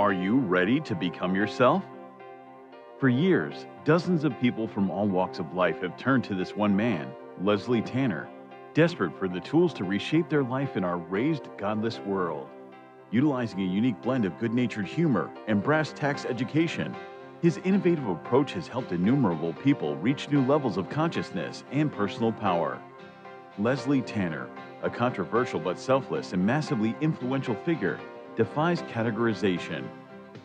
Are you ready to become yourself? For years, dozens of people from all walks of life have turned to this one man, Leslie Tanner, desperate for the tools to reshape their life in our raised, godless world. Utilizing a unique blend of good-natured humor and brass tacks education, his innovative approach has helped innumerable people reach new levels of consciousness and personal power. Leslie Tanner, a controversial but selfless and massively influential figure, defies categorization.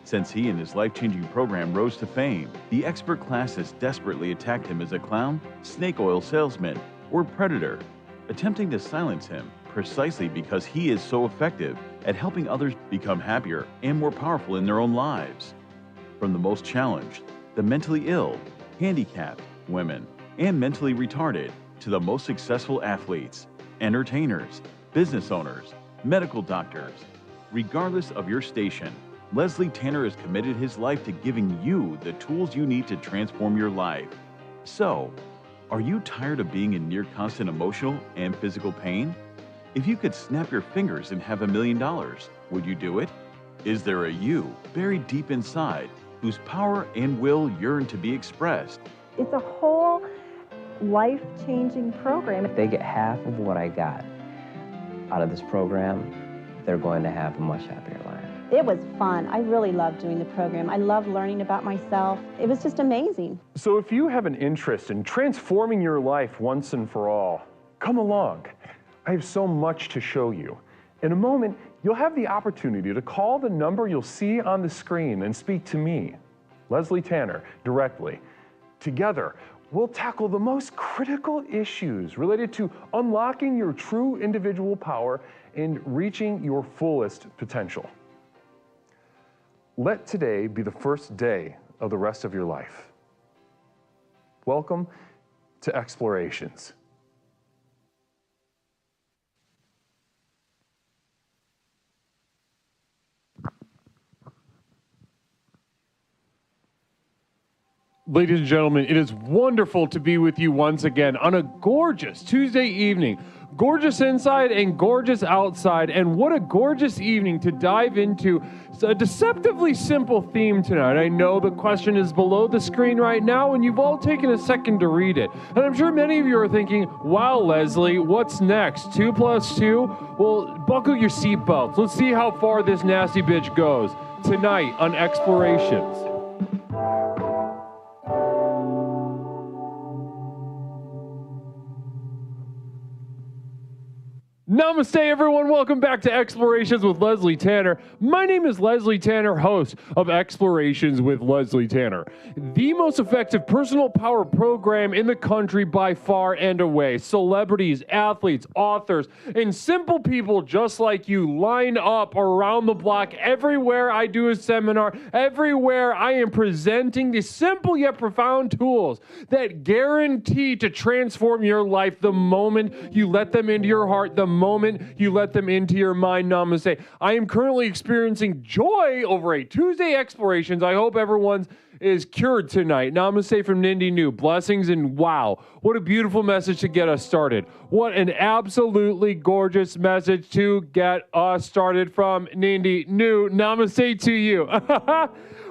Since he and his life-changing program rose to fame, the expert class has desperately attacked him as a clown, snake oil salesman, or predator, attempting to silence him precisely because he is so effective at helping others become happier and more powerful in their own lives. From the most challenged, the mentally ill, handicapped, women, and mentally retarded, to the most successful athletes, entertainers, business owners, medical doctors. Regardless of your station, Leslie Tanner has committed his life to giving you the tools you need to transform your life. So, are you tired of being in near constant emotional and physical pain? If you could snap your fingers and have $1 million, would you do it? Is there a you buried deep inside whose power and will yearn to be expressed? It's a whole life-changing program. If they get half of what I got out of this program, they're going to have a much happier life. It was fun. I really loved doing the program. I loved learning about myself. It was just amazing. So if you have an interest in transforming your life once and for all, come along. I have so much to show you. In a moment, you'll have the opportunity to call the number you'll see on the screen and speak to me, Leslie Tanner, directly. Together, we'll tackle the most critical issues related to unlocking your true individual power and reaching your fullest potential. Let today be the first day of the rest of your life. Welcome to Explorations. Ladies and gentlemen, it is wonderful to be with you once again on a gorgeous Tuesday evening. Gorgeous inside and gorgeous outside, and what a gorgeous evening to dive into a deceptively simple theme tonight. I know the question is below the screen right now, and you've all taken a second to read it. And I'm sure many of you are thinking, wow, Leslie, what's next? 2 + 2? Well, buckle your seatbelts. Let's see how far this nasty bitch goes tonight on Explorations. Namaste, everyone. Welcome back to Explorations with Leslie Tanner. My name is Leslie Tanner, host of Explorations with Leslie Tanner, the most effective personal power program in the country by far and away. Celebrities, athletes, authors, and simple people just like you line up around the block everywhere I do a seminar, everywhere I am presenting the simple yet profound tools that guarantee to transform your life the moment you let them into your heart, the moment you let them into your mind. Namaste. I am currently experiencing joy over a Tuesday Explorations. I hope everyone's is cured tonight. Namaste from Nindy New. Blessings, and wow, what a beautiful message to get us started. What an absolutely gorgeous message to get us started from Nindy New. Namaste to you.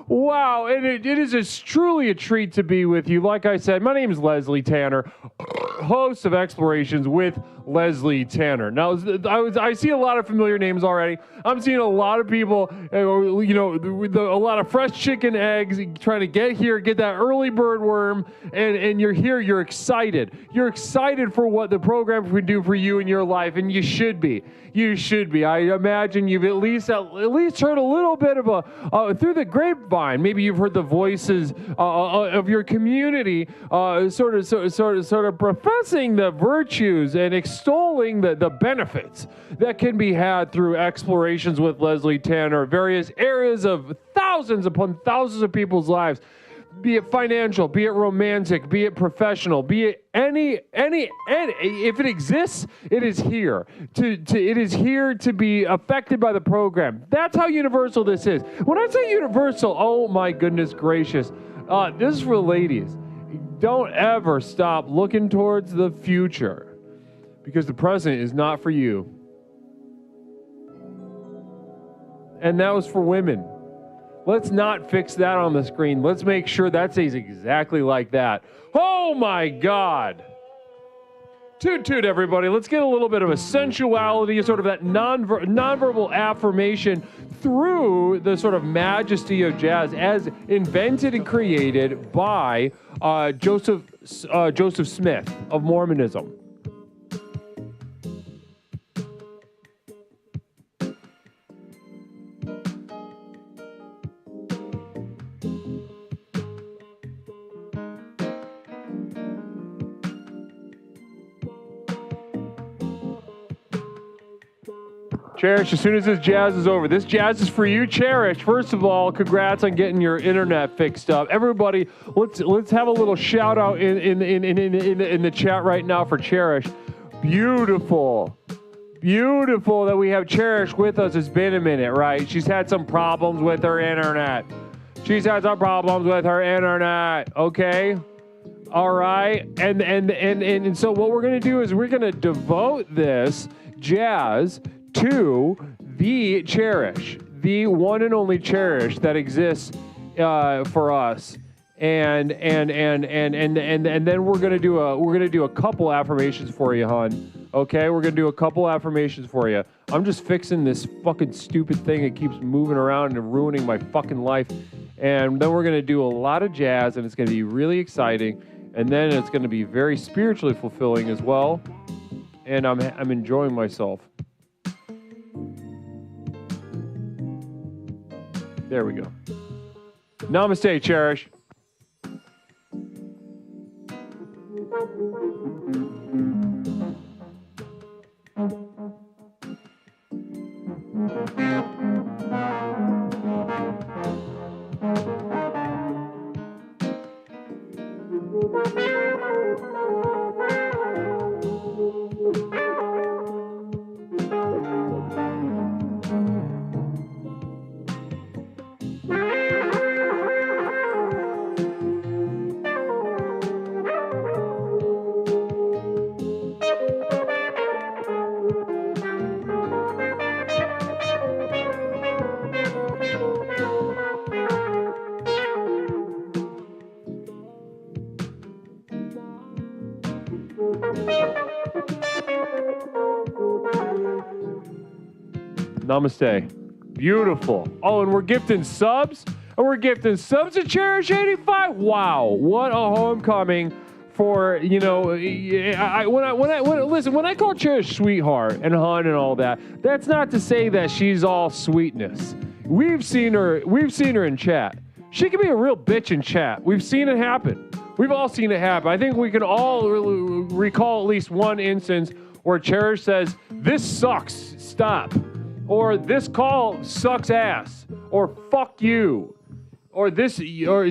Wow, and it is truly a treat to be with you. Like I said, my name is Leslie Tanner, host of Explorations with Leslie Tanner. Now, I see a lot of familiar names already. I'm seeing a lot of people, a lot of fresh chicken eggs trying to get here, get that early bird worm, and you're here, you're excited. You're excited for what the program can do for you in your life, and you should be. You should be. I imagine you've at least heard a little bit of through the grapevine. Maybe you've heard the voices of your community, sort of professing the virtues and extolling the benefits that can be had through Explorations with Leslie Tanner, various areas of thousands upon thousands of people's lives. Be it financial, be it romantic, be it professional, be it any, if it exists, it is here. It is here to be affected by the program. That's how universal this is. When I say universal, oh my goodness gracious, this is for ladies. Don't ever stop looking towards the future, because the present is not for you. And that was for women. Let's not fix that on the screen. Let's make sure that stays exactly like that. Oh my God. Toot toot, everybody. Let's get a little bit of a sensuality, sort of that nonverbal affirmation through the sort of majesty of jazz as invented and created by Joseph Smith of Mormonism. Cherish, as soon as this jazz is over, this jazz is for you, Cherish. First of all, congrats on getting your internet fixed up. Everybody, let's have a little shout out in the chat right now for Cherish. Beautiful. Beautiful that we have Cherish with us. It's been a minute, right? She's had some problems with her internet. Okay? All right? And so what we're going to do is we're going to devote this jazz to the Cherish, the one and only Cherish that exists for us, and then we're gonna do a couple affirmations for you, hon. Okay, we're gonna do a couple affirmations for you. I'm just fixing this fucking stupid thing that keeps moving around and ruining my fucking life, and then we're gonna do a lot of jazz, and it's gonna be really exciting, and then it's gonna be very spiritually fulfilling as well, and I'm enjoying myself. There we go. Namaste, Cherish. Namaste. Beautiful. Oh, and we're gifting subs? And we're gifting subs to Cherish 85? Wow. What a homecoming for, you know, listen, when I call Cherish sweetheart and hon and all that, that's not to say that she's all sweetness. We've seen her in chat. She can be a real bitch in chat. We've seen it happen. We've all seen it happen. I think we can all recall at least one instance where Cherish says, "This sucks, stop." Or "This call sucks ass," or "fuck you," or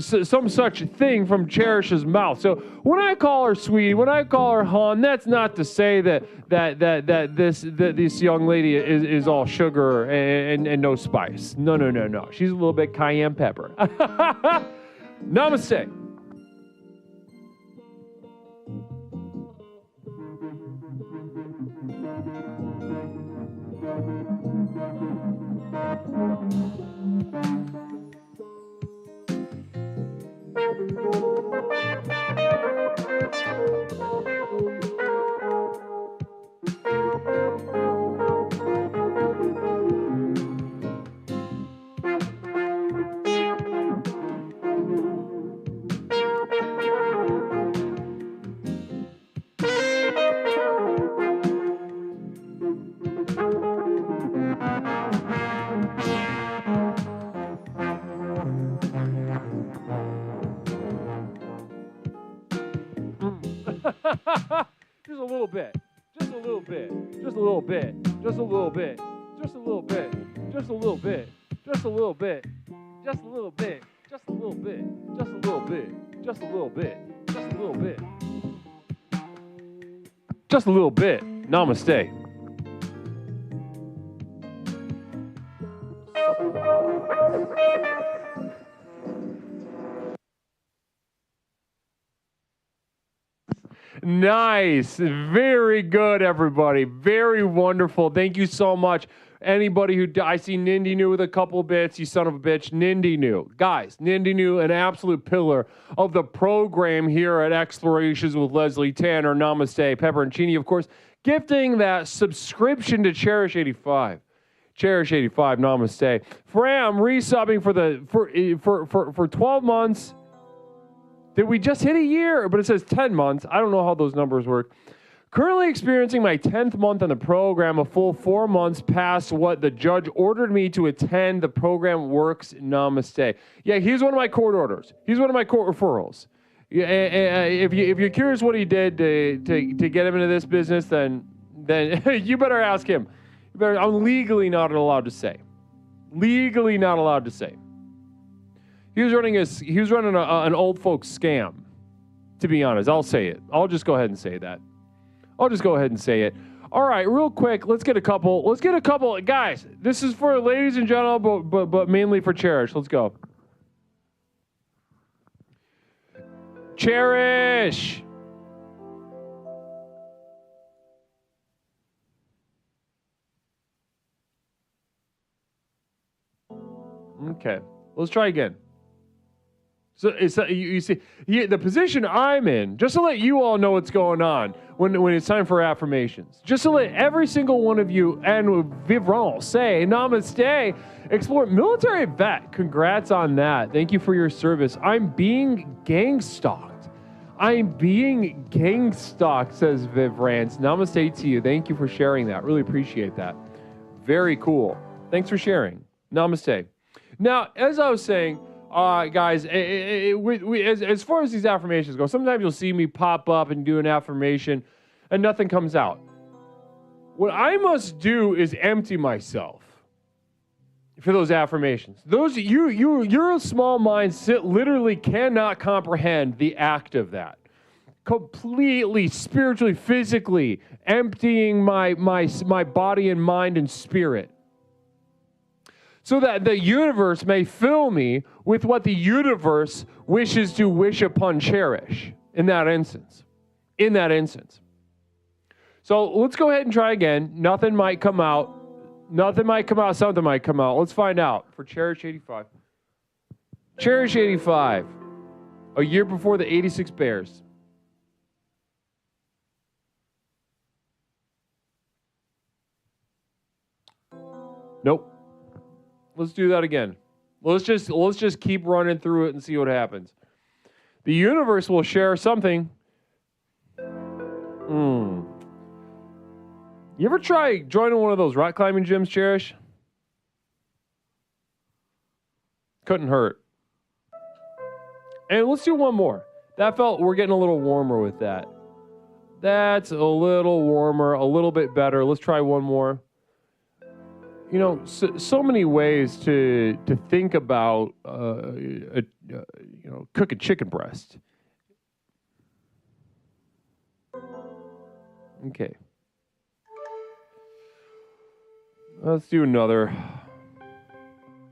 some such thing from Cherish's mouth. So when I call her sweetie, when I call her hon, that's not to say that this young lady is all sugar and no spice. No. She's a little bit cayenne pepper. Namaste. Just a little bit. Just a little bit. Just a little bit. Just a little bit. Just a little bit. Just a little bit. Just a little bit. Just a little bit. Just a little bit. Just a little bit. Just a little bit. Just a little bit. Just a little bit. Namaste. Nice. Very good, everybody. Very wonderful. Thank you so much. Anybody who, I see Nindy New with a couple of bits, you son of a bitch. Nindy New. Guys, Nindy New, an absolute pillar of the program here at Explorations with Leslie Tanner. Namaste. Pepperoncini, of course, gifting that subscription to Cherish 85. Cherish 85, namaste. Fram resubbing for 12 months. Did we just hit a year? But it says 10 months. I don't know how those numbers work. Currently experiencing my 10th month on the program, a full 4 months past what the judge ordered me to attend. The program works, namaste. Yeah, he's one of my court orders. He's one of my court referrals. Yeah, if you're curious what he did to get him into this business, then you better ask him. I'm legally not allowed to say. Legally not allowed to say. He was running an old folks scam. To be honest, I'll say it. I'll just go ahead and say that. I'll just go ahead and say it. All right, real quick, let's get a couple. Guys, this is for ladies and gentlemen, but mainly for Cherish. Let's go. Cherish. Okay, let's try again. So you see, the position I'm in, just to let you all know what's going on when it's time for affirmations, just to let every single one of you and Vivron say namaste, explore military vet. Congrats on that. Thank you for your service. I'm being gang stalked. I'm being gang stalked, says Viv Rance. Namaste to you. Thank you for sharing that. Really appreciate that. Very cool. Thanks for sharing. Namaste. Now, as I was saying, guys, as far as these affirmations go, sometimes you'll see me pop up and do an affirmation and nothing comes out. What I must do is empty myself for those affirmations. Your small mind literally cannot comprehend the act of that. Completely, spiritually, physically emptying my body and mind and spirit, so that the universe may fill me with what the universe wishes to wish upon Cherish in that instance. So let's go ahead and try again. Nothing might come out. Something might come out. Let's find out for Cherish 85. Cherish 85, a year before the 86 Bears. Nope. Let's do that again. Let's just keep running through it and see what happens. The universe will share something. You ever try joining one of those rock climbing gyms, Cherish? Couldn't hurt. And let's do one more. We're getting a little warmer with that. That's a little warmer, a little bit better. Let's try one more. You know, so many ways to think about, cooking chicken breast. Okay. Let's do another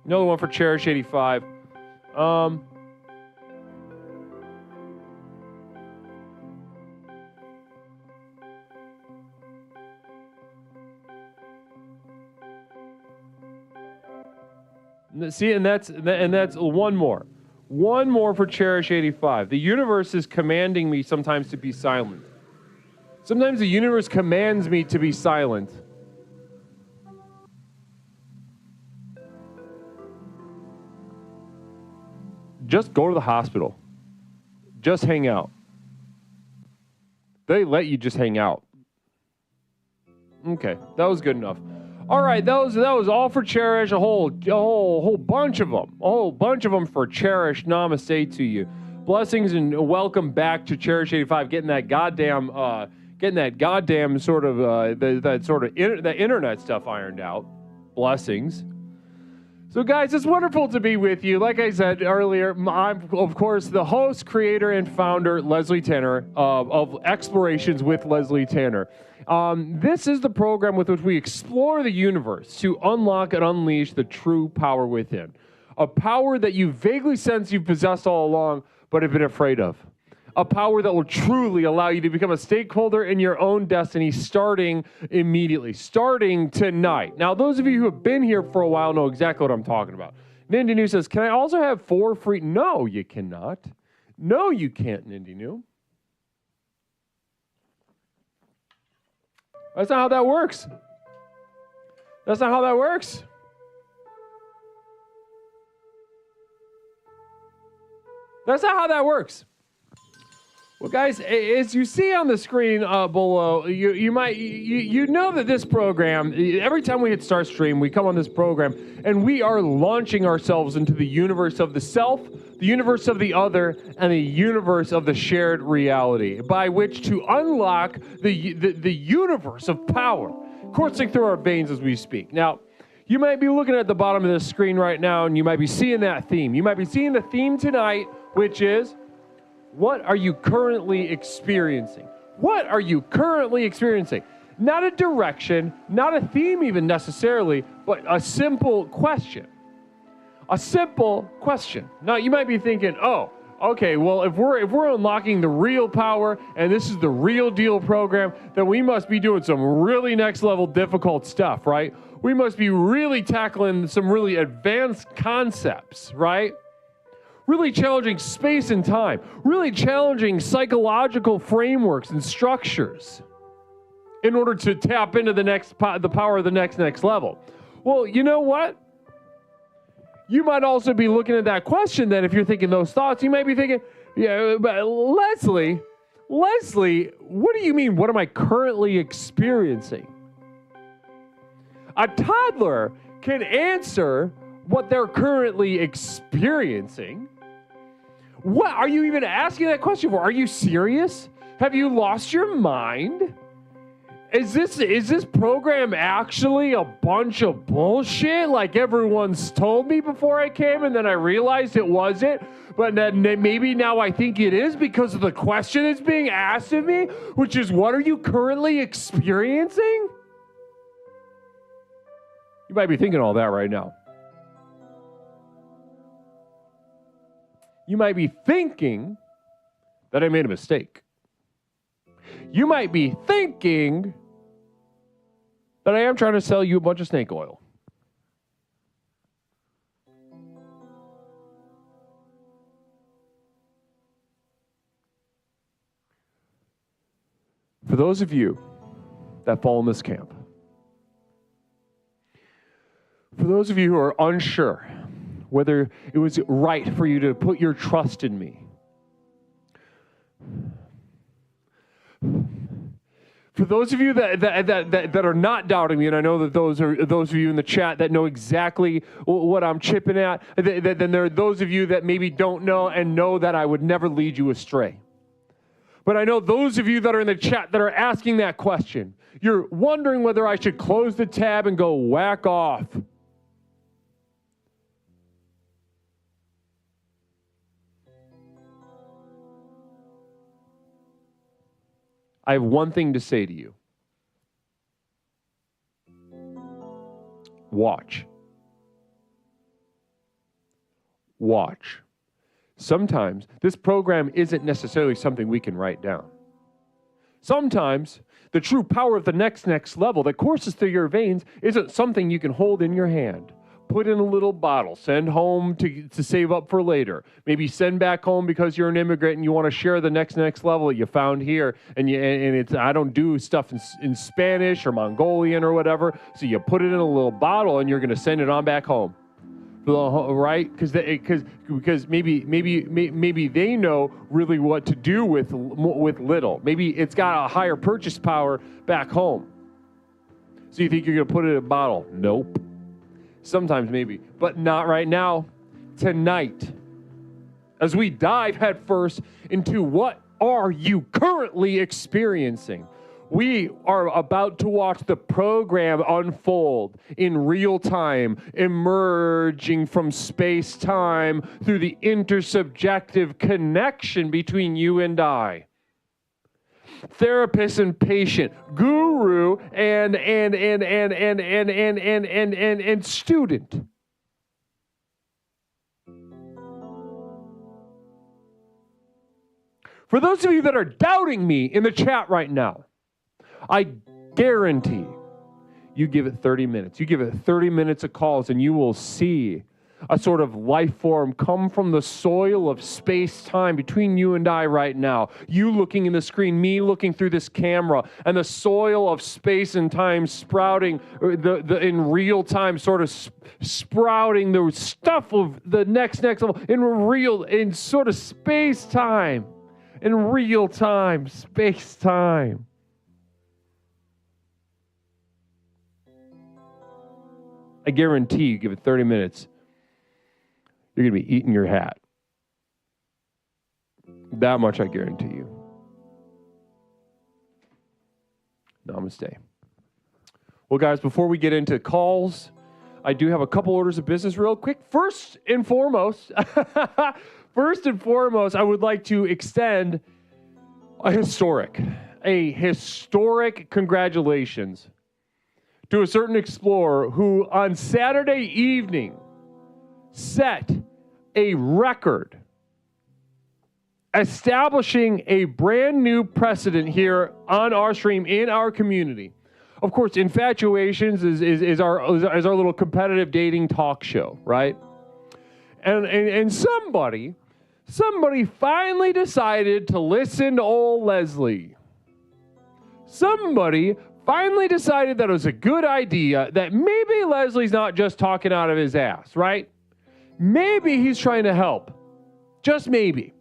one for Cherish 85. See, and that's one more. One more for Cherish 85. The universe is commanding me sometimes to be silent. Sometimes the universe commands me to be silent. Just go to the hospital. Just hang out. They let you just hang out. Okay, that was good enough. All right, that was all for Cherish. A whole bunch of them. A whole bunch of them for Cherish. Namaste to you. Blessings and welcome back to Cherish 85. Getting that goddamn sort of the internet stuff ironed out. Blessings. So guys, it's wonderful to be with you. Like I said earlier, I'm, of course, the host, creator, and founder, Leslie Tanner, of Explorations with Leslie Tanner. This is the program with which we explore the universe to unlock and unleash the true power within. A power that you vaguely sense you've possessed all along, but have been afraid of. a power that will truly allow you to become a stakeholder in your own destiny starting immediately, starting tonight. Now, those of you who have been here for a while know exactly what I'm talking about. Nindy New says, can I also have 4 free? No, you cannot. No, you can't, Nindy New. That's not how that works. That's not how that works. That's not how that works. Well, guys, as you see on the screen below, you know that this program, every time we hit Start Stream, we come on this program, and we are launching ourselves into the universe of the self, the universe of the other, and the universe of the shared reality, by which to unlock the universe of power coursing through our veins as we speak. Now, you might be looking at the bottom of the screen right now, and you might be seeing that theme. You might be seeing the theme tonight, which is, what are you currently experiencing? What are you currently experiencing? Not a direction, not a theme even necessarily, but a simple question. A simple question. Now, you might be thinking, oh, okay, well, if we're unlocking the real power and this is the real deal program, then we must be doing some really next level difficult stuff, right? We must be really tackling some really advanced concepts, right? Really challenging space and time, really challenging psychological frameworks and structures in order to tap into the power of the next level. Well, you know what? You might also be looking at that question then, if you're thinking those thoughts, you might be thinking, yeah, but Leslie, what do you mean, what am I currently experiencing? A toddler can answer what they're currently experiencing. What are you even asking that question for? Are you serious? Have you lost your mind? Is this program actually a bunch of bullshit like everyone's told me before I came, and then I realized it wasn't, but then maybe now I think it is because of the question that's being asked of me, which is, what are you currently experiencing? You might be thinking all that right now. You might be thinking that I made a mistake. You might be thinking that I am trying to sell you a bunch of snake oil. For those of you that fall in this camp, for those of you who are unsure whether it was right for you to put your trust in me, for those of you that are not doubting me, and I know that those of you in the chat that know exactly what I'm chipping at, then there are those of you that maybe don't know and know that I would never lead you astray. But I know those of you that are in the chat that are asking that question, you're wondering whether I should close the tab and go whack off. I have one thing to say to you. Watch. Watch. Sometimes this program isn't necessarily something we can write down. Sometimes the true power of the next level that courses through your veins isn't something you can hold in your hand. Put in a little bottle, send home to save up for later. Maybe send back home because you're an immigrant and you want to share the next level that you found here. And it's, I don't do stuff in Spanish or Mongolian or whatever. So you put it in a little bottle and you're going to send it on back home. Right? Because maybe they know really what to do with little. Maybe it's got a higher purchase power back home. So you think you're going to put it in a bottle? Nope. Sometimes maybe, but not right now. Tonight, as we dive headfirst into what are you currently experiencing, we are about to watch the program unfold in real time, emerging from space-time through the intersubjective connection between you and I. Therapist and patient, guru and student. For those of you that are doubting me in the chat right now, I guarantee you give it 30 minutes. You give it 30 minutes of calls and you will see a sort of life form come from the soil of space-time between you and I right now. You looking in the screen, me looking through this camera, and the soil of space and time sprouting in real time, sort of sprouting the stuff of the next level in sort of space-time, in real time, space-time. I guarantee you give it 30 minutes. You're going to be eating your hat. That much I guarantee you. Namaste. Well, guys, before we get into calls, I do have a couple orders of business real quick. First and foremost, I would like to extend a historic congratulations to a certain explorer who on Saturday evening set a record, establishing a brand new precedent here on our stream in our community. Of course, Infatuations is our little competitive dating talk show, right? And somebody finally decided to listen to old Leslie. Somebody finally decided that it was a good idea, that maybe Leslie's not just talking out of his ass, right? Maybe he's trying to help. Just maybe.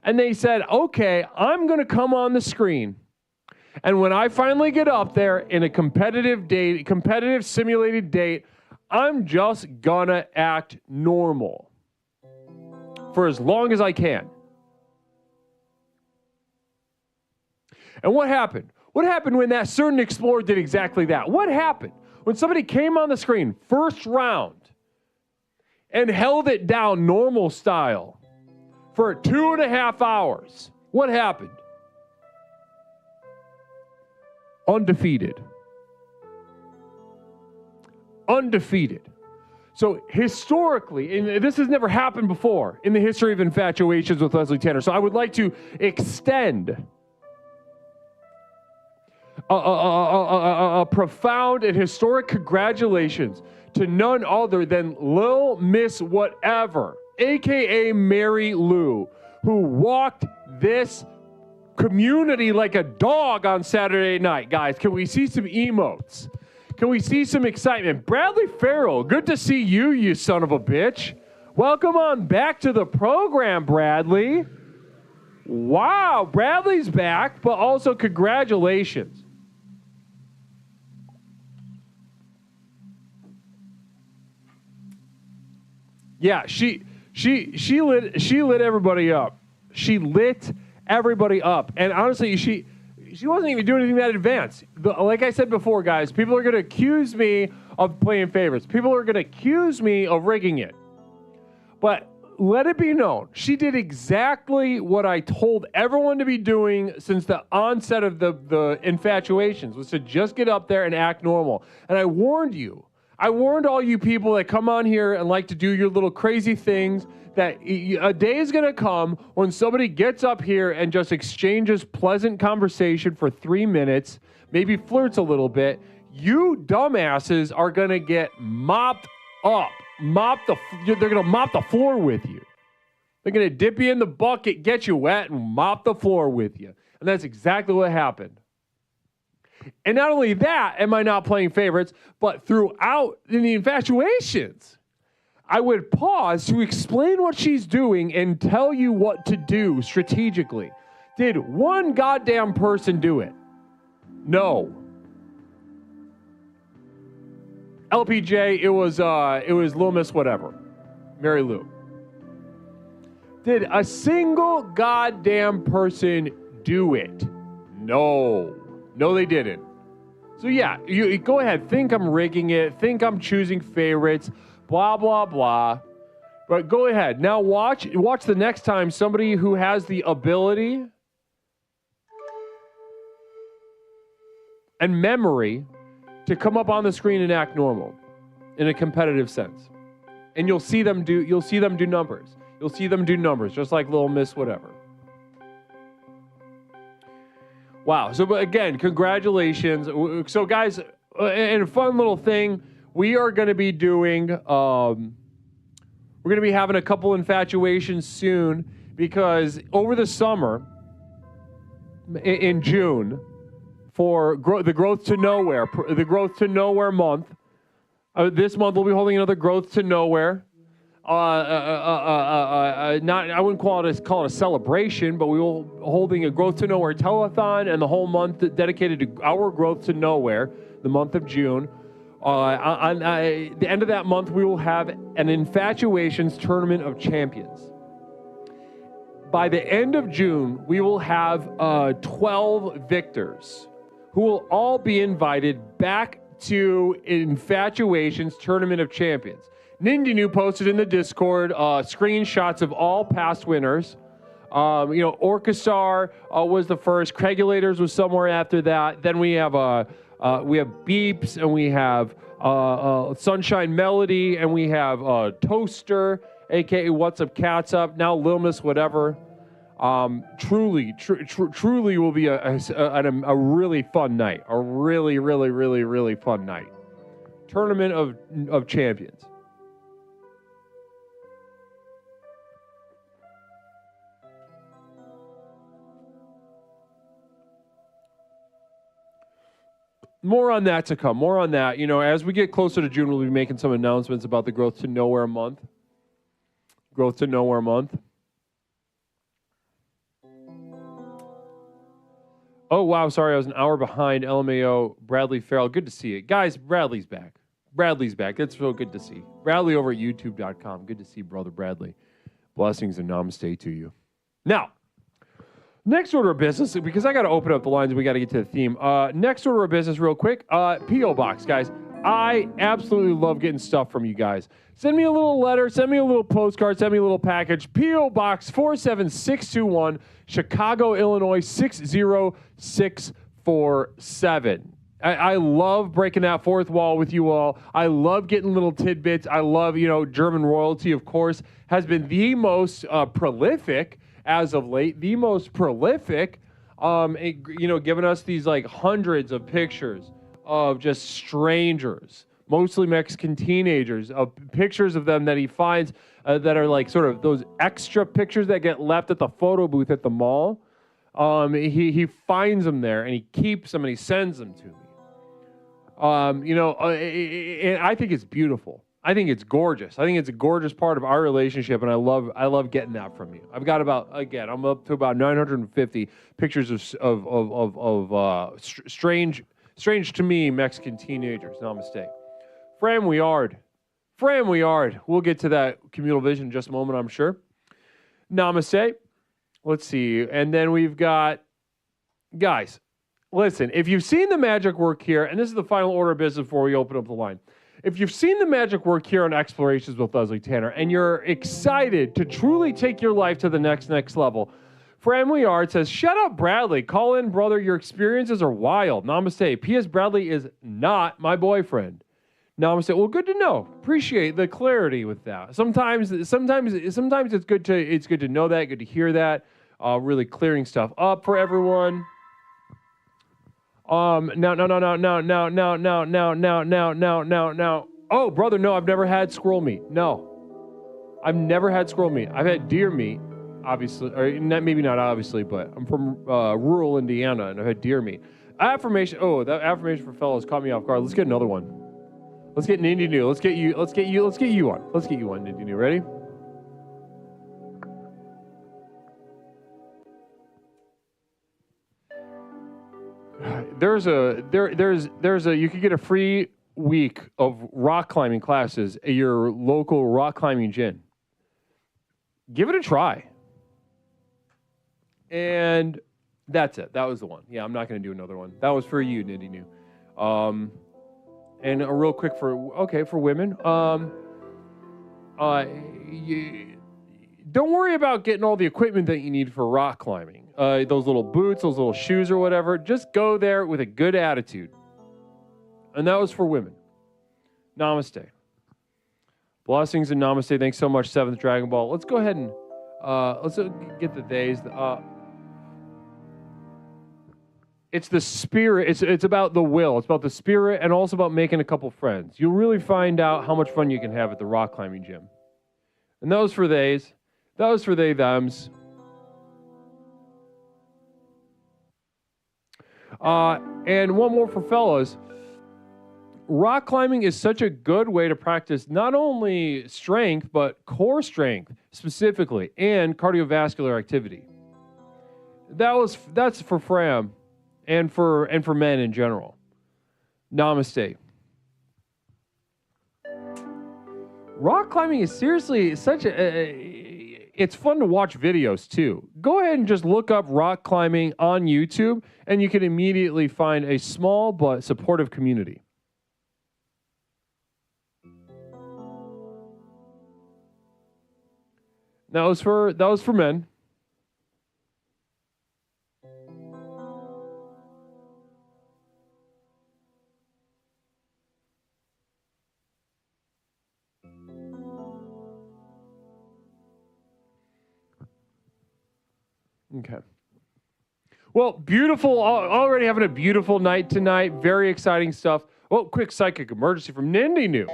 And they said, okay, I'm going to come on the screen. And when I finally get up there in a competitive simulated date, I'm just going to act normal for as long as I can. And what happened? What happened when that certain explorer did exactly that? What happened when somebody came on the screen, first round, and held it down normal style for 2.5 hours? What happened? Undefeated. So historically, and this has never happened before in the history of Infatuations with Leslie Tanner. So I would like to extend a profound and historic congratulations to none other than Lil Miss Whatever, aka Mary Lou, who walked this community like a dog on Saturday night. Guys, can we see some emotes? Can we see some excitement? Bradley Farrell, good to see you, you son of a bitch. Welcome on back to the program, Bradley. Wow, Bradley's back, but also congratulations. Yeah, she lit everybody up. She lit everybody up. And honestly, she wasn't even doing anything that advanced. Like I said before, guys, people are going to accuse me of playing favorites. People are going to accuse me of rigging it. But let it be known, she did exactly what I told everyone to be doing since the onset of the Infatuations, was to just get up there and act normal. And I warned you. I warned all you people that come on here and like to do your little crazy things that a day is going to come when somebody gets up here and just exchanges pleasant conversation for 3 minutes, maybe flirts a little bit. You dumbasses are going to get mopped up. They're going to mop the floor with you. They're going to dip you in the bucket, get you wet, and mop the floor with you. And that's exactly what happened. And not only that, am I not playing favorites, but throughout in the Infatuations, I would pause to explain what she's doing and tell you what to do strategically. Did one goddamn person do it? No. LPJ, it was Lil Miss Whatever, Mary Lou. Did a single goddamn person do it? No. No, they didn't. So yeah, you go ahead, think I'm rigging it, think I'm choosing favorites, blah, blah, blah. But go ahead. Now watch the next time somebody who has the ability and memory to come up on the screen and act normal in a competitive sense. And you'll see them do numbers. You'll see them do numbers, just like Lil Miss Whatever. Wow. So, but again, congratulations. So, guys, and a fun little thing, we are going to be doing, we're going to be having a couple infatuations soon because over the summer, in June, for the Growth to Nowhere month, this month we'll be holding another Growth to Nowhere. I wouldn't call it a celebration, but we will holding a Growth to Nowhere telethon, and the whole month dedicated to our Growth to Nowhere, the month of June. On the end of that month, we will have an Infatuations Tournament of Champions. By the end of June, we will have 12 victors who will all be invited back to Infatuations Tournament of Champions. Nindy New posted in the Discord screenshots of all past winners. Orchestar was the first. Craigulators was somewhere after that. Then we have Beeps, and we have Sunshine Melody, and we have Toaster, aka What's Up Cats Up. Now Lil Miss Whatever. Truly will be a really fun night. A really, really, really, really fun night. Tournament of Champions. More on that to come. More on that. As we get closer to June, we'll be making some announcements about the Growth to Nowhere month. Growth to Nowhere month. Oh, wow. Sorry, I was an hour behind. LMAO, Bradley Farrell. Good to see you. Guys, Bradley's back. Bradley's back. It's so good to see. Bradley over at youtube.com. Good to see Brother Bradley. Blessings and namaste to you. Now, next order of business, because I got to open up the lines and we got to get to the theme. Next order of business real quick. P.O. Box, guys. I absolutely love getting stuff from you guys. Send me a little letter. Send me a little postcard. Send me a little package. P.O. Box 47621, Chicago, Illinois 60647. I love breaking that fourth wall with you all. I love getting little tidbits. I love, German royalty, of course, has been the most prolific as of late, giving us these like hundreds of pictures of just strangers, mostly Mexican teenagers, of pictures of them that he finds that are like sort of those extra pictures that get left at the photo booth at the mall. He finds them there and he keeps them and he sends them to me. And I think it's beautiful. I think it's gorgeous. I think it's a gorgeous part of our relationship, and I love getting that from you. I've got I'm up to about 950 pictures of strange to me Mexican teenagers. Namaste. Fram Weard. We'll get to that communal vision in just a moment, I'm sure. Namaste. Let's see. And then we've got, guys, listen, if you've seen the magic work here, and this is the final order of business before we open up the line. If you've seen the magic work here on Explorations with Leslie Tanner, and you're excited to truly take your life to the next level, Fram Weard says, shut up, Bradley. Call in, brother. Your experiences are wild. Namaste. P.S. Bradley is not my boyfriend. Namaste. Well, good to know. Appreciate the clarity with that. Sometimes it's good to know that, good to hear that. Really clearing stuff up for everyone. Now. Oh, brother, no, I've never had squirrel meat. No, I've never had squirrel meat. I've had deer meat, obviously, or maybe not obviously, but I'm from rural Indiana and I've had deer meat. Affirmation. Oh, that affirmation for fellas caught me off guard. Let's get another one. Let's get Nindy New. Let's get you on. Let's get you on, Nindy New. Ready? There's a you could get a free week of rock climbing classes at your local rock climbing gym. Give it a try. And that's it. That was the one. Yeah, I'm not going to do another one. That was for you, Nindy New. And a real quick for women. Don't worry about getting all the equipment that you need for rock climbing. Those little boots, those little shoes or whatever. Just go there with a good attitude. And that was for women. Namaste. Blessings and namaste. Thanks so much, 7th Dragon Ball. Let's go ahead and let's get the days. it's the spirit. It's about the will. It's about the spirit, and also about making a couple friends. You'll really find out how much fun you can have at the rock climbing gym. And that was for theys. That was for they, thems. And one more for fellas. Rock climbing is such a good way to practice not only strength, but core strength specifically, and cardiovascular activity. That's for Fram, and for men in general. Namaste. Rock climbing is seriously such it's fun to watch videos too. Go ahead and just look up rock climbing on YouTube, and you can immediately find a small but supportive community. That was for men. Okay. Well, beautiful. Already having a beautiful night tonight. Very exciting stuff. Oh, quick psychic emergency from Nindy New.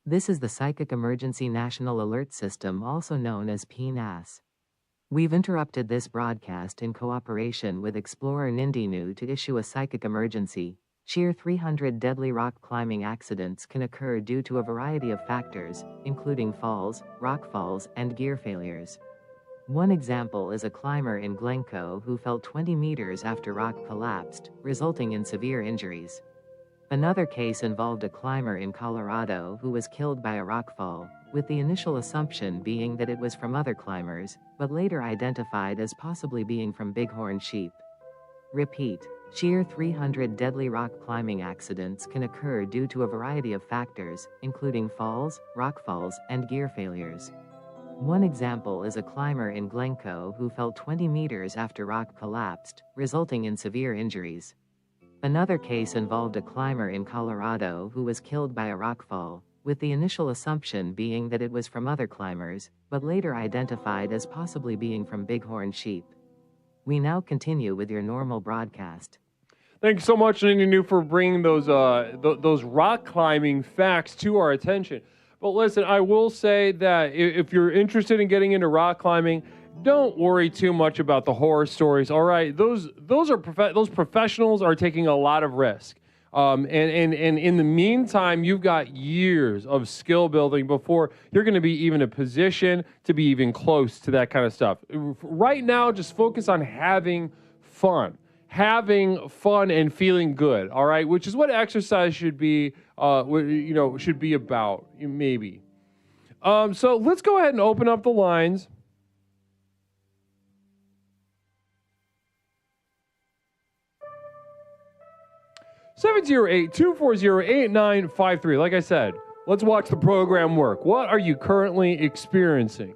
This is the Psychic Emergency National Alert System, also known as PNAS. We've interrupted this broadcast in cooperation with Explorer Nindinu to issue a psychic emergency. Sheer 300 deadly rock climbing accidents can occur due to a variety of factors, including falls, rock falls, and gear failures. One example is a climber in Glencoe who fell 20 meters after rock collapsed, resulting in severe injuries. Another case involved a climber in Colorado who was killed by a rockfall, with the initial assumption being that it was from other climbers, but later identified as possibly being from bighorn sheep. Repeat, sheer 300 deadly rock climbing accidents can occur due to a variety of factors, including falls, rockfalls, and gear failures. One example is a climber in Glencoe who fell 20 meters after rock collapsed, resulting in severe injuries. Another case involved a climber in Colorado who was killed by a rockfall, with the initial assumption being that it was from other climbers, but later identified as possibly being from bighorn sheep. We now continue with your normal broadcast. Thanks so much, Nindy New, for bringing those rock climbing facts to our attention. But listen, I will say that if you're interested in getting into rock climbing, don't worry too much about the horror stories. All right, those professionals are taking a lot of risk. And in the meantime, you've got years of skill building before you're going to be even in a position to be even close to that kind of stuff. Right now, just focus on having fun and feeling good. All right, which is what exercise should be. Should be about maybe. So let's go ahead and open up the lines. 708-240-8953. Like I said, let's watch the program work. What are you currently experiencing?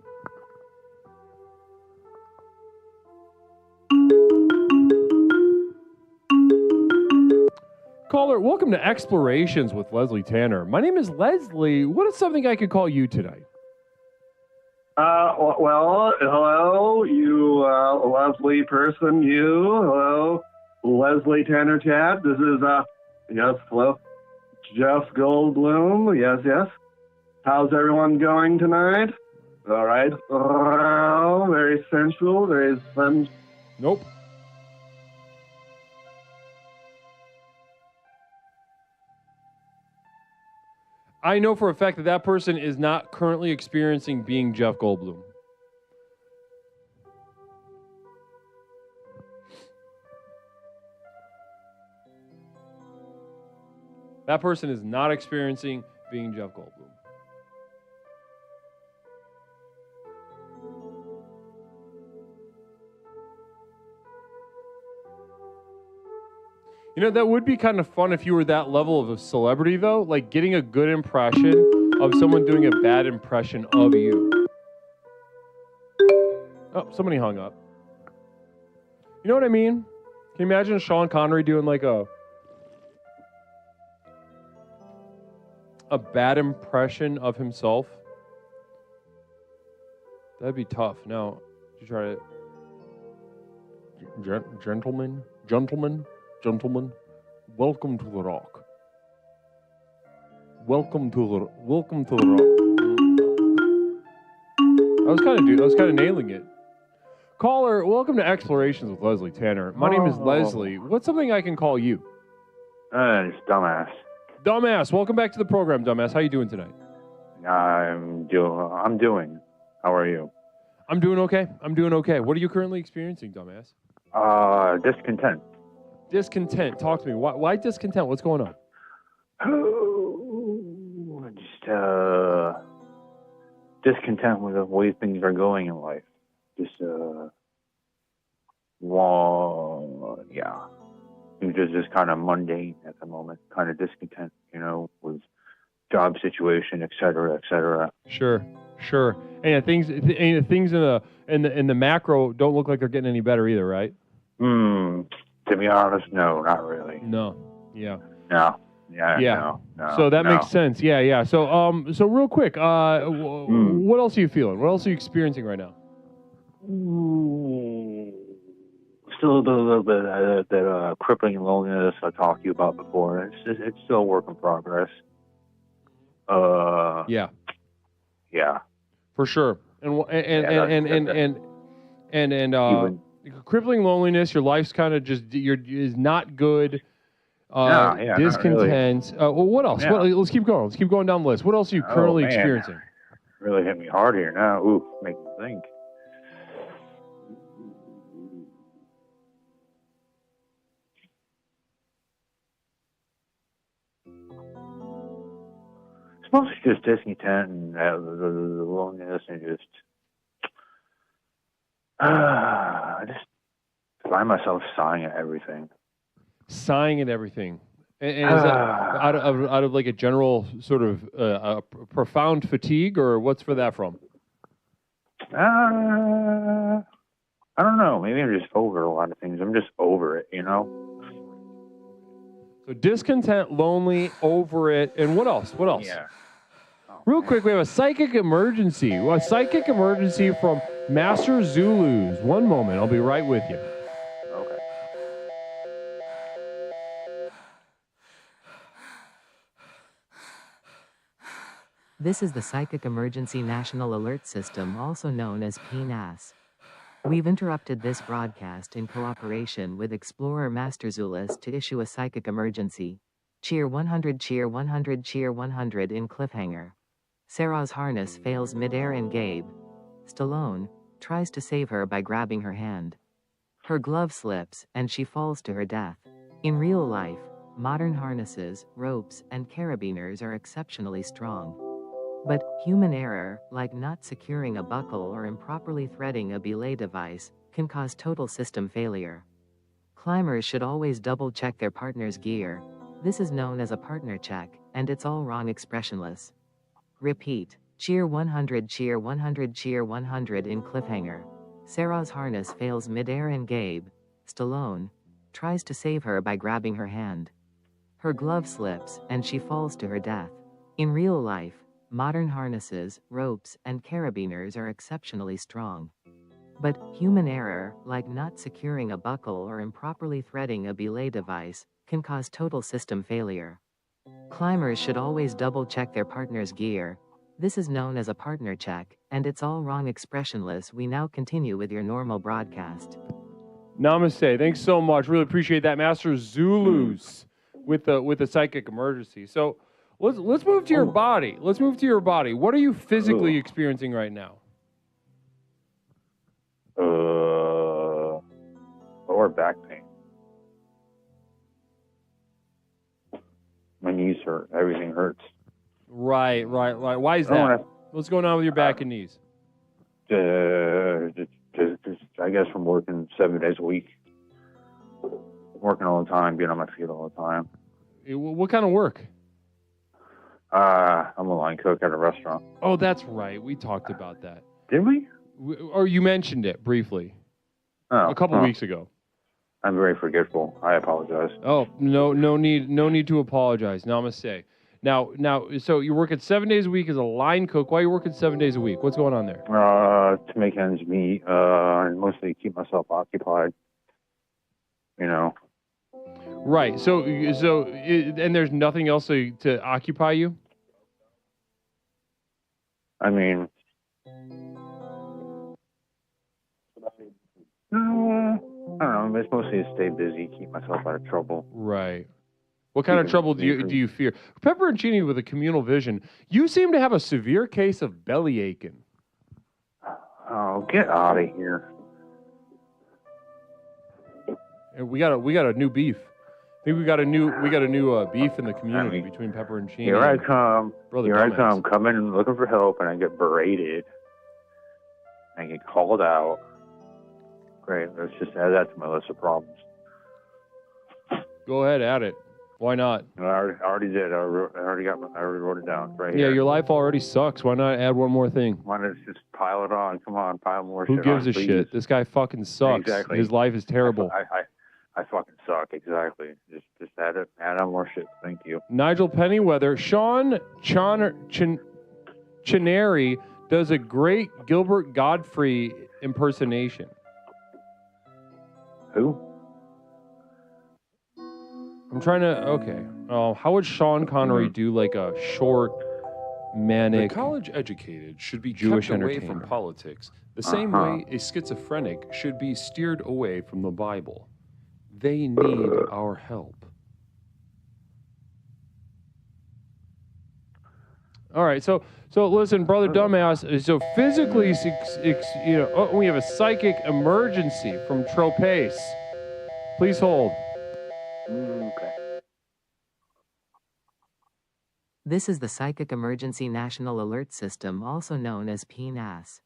Caller, welcome to Explorations with Leslie Tanner. My name is Leslie. What is something I could call you tonight? Well, hello, you lovely person, you. Hello, Leslie Tanner Chat. This is, yes, hello, Jeff Goldblum. Yes, yes. How's everyone going tonight? All right. Oh, very sensual, very fun. Nope. I know for a fact that that person is not currently experiencing being Jeff Goldblum. That person is not experiencing being Jeff Goldblum. You know, that would be kind of fun if you were that level of a celebrity, though. Like, getting a good impression of someone doing a bad impression of you. Oh, somebody hung up. You know what I mean? Can you imagine Sean Connery doing like a... a bad impression of himself? That'd be tough. Now, you try to... Gentlemen, welcome to the Rock. Welcome to the Rock. I was kind of nailing it. Caller, welcome to Explorations with Leslie Tanner. My name is Leslie. What's something I can call you? It's Dumbass. Dumbass, welcome back to the program, Dumbass. How you doing tonight? I'm doing. How are you? I'm doing okay. What are you currently experiencing, Dumbass? Discontent. Discontent. Talk to me. Why discontent? What's going on? Just discontent with the way things are going in life. Just just kind of mundane at the moment. Kind of discontent, with job situation, et cetera. Sure. And things in the macro don't look like they're getting any better either, right? To be honest, no, not really. No. Yeah. No. Yeah. No. So that makes sense. Yeah. So real quick, what else are you feeling? What else are you experiencing right now? Still a little bit of that crippling loneliness I talked to you about before. It's still a work in progress. Yeah. For sure. And crippling loneliness. Your life's kind of just is not good. Discontent. Not really. What else? Yeah. Let's keep going. Let's keep going down the list. What else are you currently experiencing? Really hit me hard here now. Ooh, make me think. It's mostly just discontent and the loneliness and just I just find myself sighing at everything. Sighing at everything. And is that out of like a general sort of a profound fatigue, or what's for that from? I don't know. Maybe I'm just over a lot of things. I'm just over it, So discontent, lonely, over it, and what else? Yeah. Real quick, we have a psychic emergency. A psychic emergency from Master Zulus. One moment, I'll be right with you. Okay. This is the Psychic Emergency National Alert System, also known as PNAS. We've interrupted this broadcast in cooperation with Explorer Master Zulus to issue a psychic emergency. Cheer 100, cheer 100, cheer 100 in cliffhanger. Sarah's harness fails midair and Gabe, Stallone, tries to save her by grabbing her hand. Her glove slips and she falls to her death. In real life, modern harnesses, ropes, and carabiners are exceptionally strong. But human error, like not securing a buckle or improperly threading a belay device, can cause total system failure. Climbers should always double-check their partner's gear. This is known as a partner check, and it's all wrong expressionless. Repeat. Cheer 100, cheer 100, cheer 100 in cliffhanger. Sarah's harness fails midair and Gabe, Stallone, tries to save her by grabbing her hand. Her glove slips and she falls to her death. In real life, modern harnesses, ropes, and carabiners are exceptionally strong. But human error, like not securing a buckle or improperly threading a belay device, can cause total system failure. Climbers should always double-check their partner's gear. This is known as a partner check, and it's all wrong expressionless. We now continue with your normal broadcast. Namaste. Thanks so much. Really appreciate that, Master Zulus, with the psychic emergency. So let's move to your body. Let's move to your body. What are you physically experiencing right now? Lower back pain. My knees hurt. Everything hurts. Right. Why is that? What's going on with your back and knees? Just, I guess from working 7 days a week. Working all the time, being on my feet all the time. What kind of work? I'm a line cook at a restaurant. Oh, that's right. We talked about that. Did we? Or you mentioned it briefly. A couple weeks ago. I'm very forgetful. I apologize. Oh, no need to apologize. Namaste. Now, so you're working 7 days a week as a line cook. Why are you working 7 days a week? What's going on there? To make ends meet, and mostly keep myself occupied. You know. Right. And there's nothing else to occupy you? I mean, I don't know. It's mostly to stay busy, keep myself out of trouble. Right. What kind of trouble do you fear? Pepperoncini with a communal vision. You seem to have a severe case of belly aching. Oh, get out of here! And we got a new beef. I think we got a new beef in the community between Pepperoncini. Here I come. Brother Here Dumbass. I come, coming and looking for help, and I get berated. I get called out. Great. Let's just add that to my list of problems. Go ahead, add it. Why not? I already did. I already wrote it down right Yeah, here. your life already sucks. Why not add one more thing? Why not just pile it on? Come on, pile more Who shit gives on, a please. shit? This guy fucking sucks. Exactly. His life is terrible. I fucking suck. Exactly. Just add on more shit. Thank you. Nigel Pennyweather. Sean Chineri does a great Gilbert Godfrey impersonation. Who? I'm trying to. Okay. How would Sean Connery do like a short, manic? The college educated should be Jewish kept away entertainer. from politics, the same way a schizophrenic should be steered away from the Bible. They need our help. All right, so listen, brother dumbass. So physically, we have a psychic emergency from Tropez. Please hold. Okay. This is the Psychic Emergency National Alert System, also known as PNAS.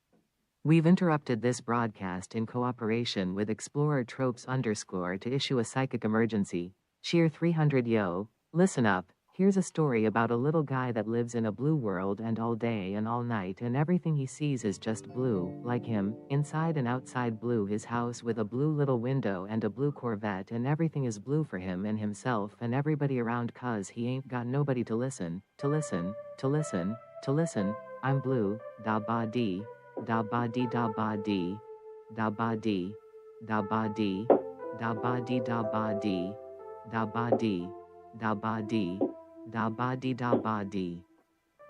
We've interrupted this broadcast in cooperation with Explorer Tropes _ to issue a psychic emergency. Cheer 300 yo, listen up. Here's a story about a little guy that lives in a blue world and all day and all night and everything he sees is just blue, like him, inside and outside blue, his house with a blue little window and a blue Corvette, and everything is blue for him and himself and everybody around, cause he ain't got nobody to listen. I'm blue, da ba dee, da ba dee da ba dee, da ba dee, da ba dee, da ba dee da ba dee, da ba dee, da ba dee. Da ba dee da ba dee.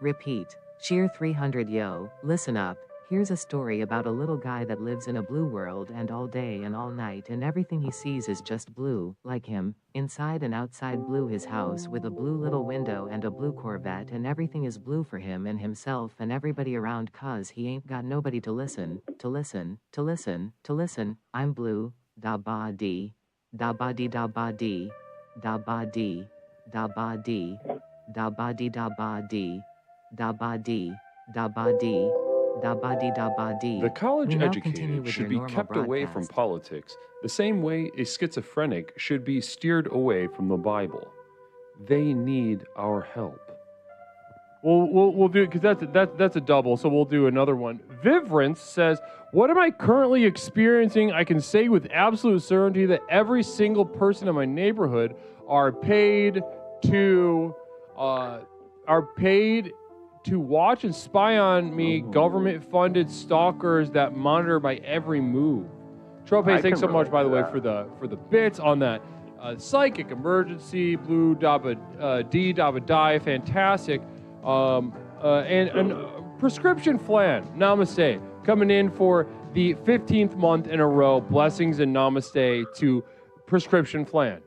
Repeat. Cheer 300 yo, listen up. Here's a story about a little guy that lives in a blue world and all day and all night and everything he sees is just blue, like him, inside and outside blue, his house with a blue little window and a blue Corvette, and everything is blue for him and himself and everybody around, cause he ain't got nobody to listen. I'm blue, da ba dee, da ba dee da ba dee, da ba dee. Da ba dee, da ba dee da ba dee, da ba dee, da ba dee, da ba dee da ba dee. The college We now educated continue with should your be normal kept away from broadcast. politics, the same way a schizophrenic should be steered away from the Bible. They need our help. We'll do it because that's a double. So we'll do another one. Vivrance says, "What am I currently experiencing? I can say with absolute certainty that every single person in my neighborhood are paid to watch and spy on me. Government-funded stalkers that monitor my every move." Trope, thanks so much, by the way, for the bits on that. Psychic emergency, blue daba D daba die, fantastic. And prescription flan, namaste, coming in for the 15th month in a row. Blessings and namaste to prescription flan.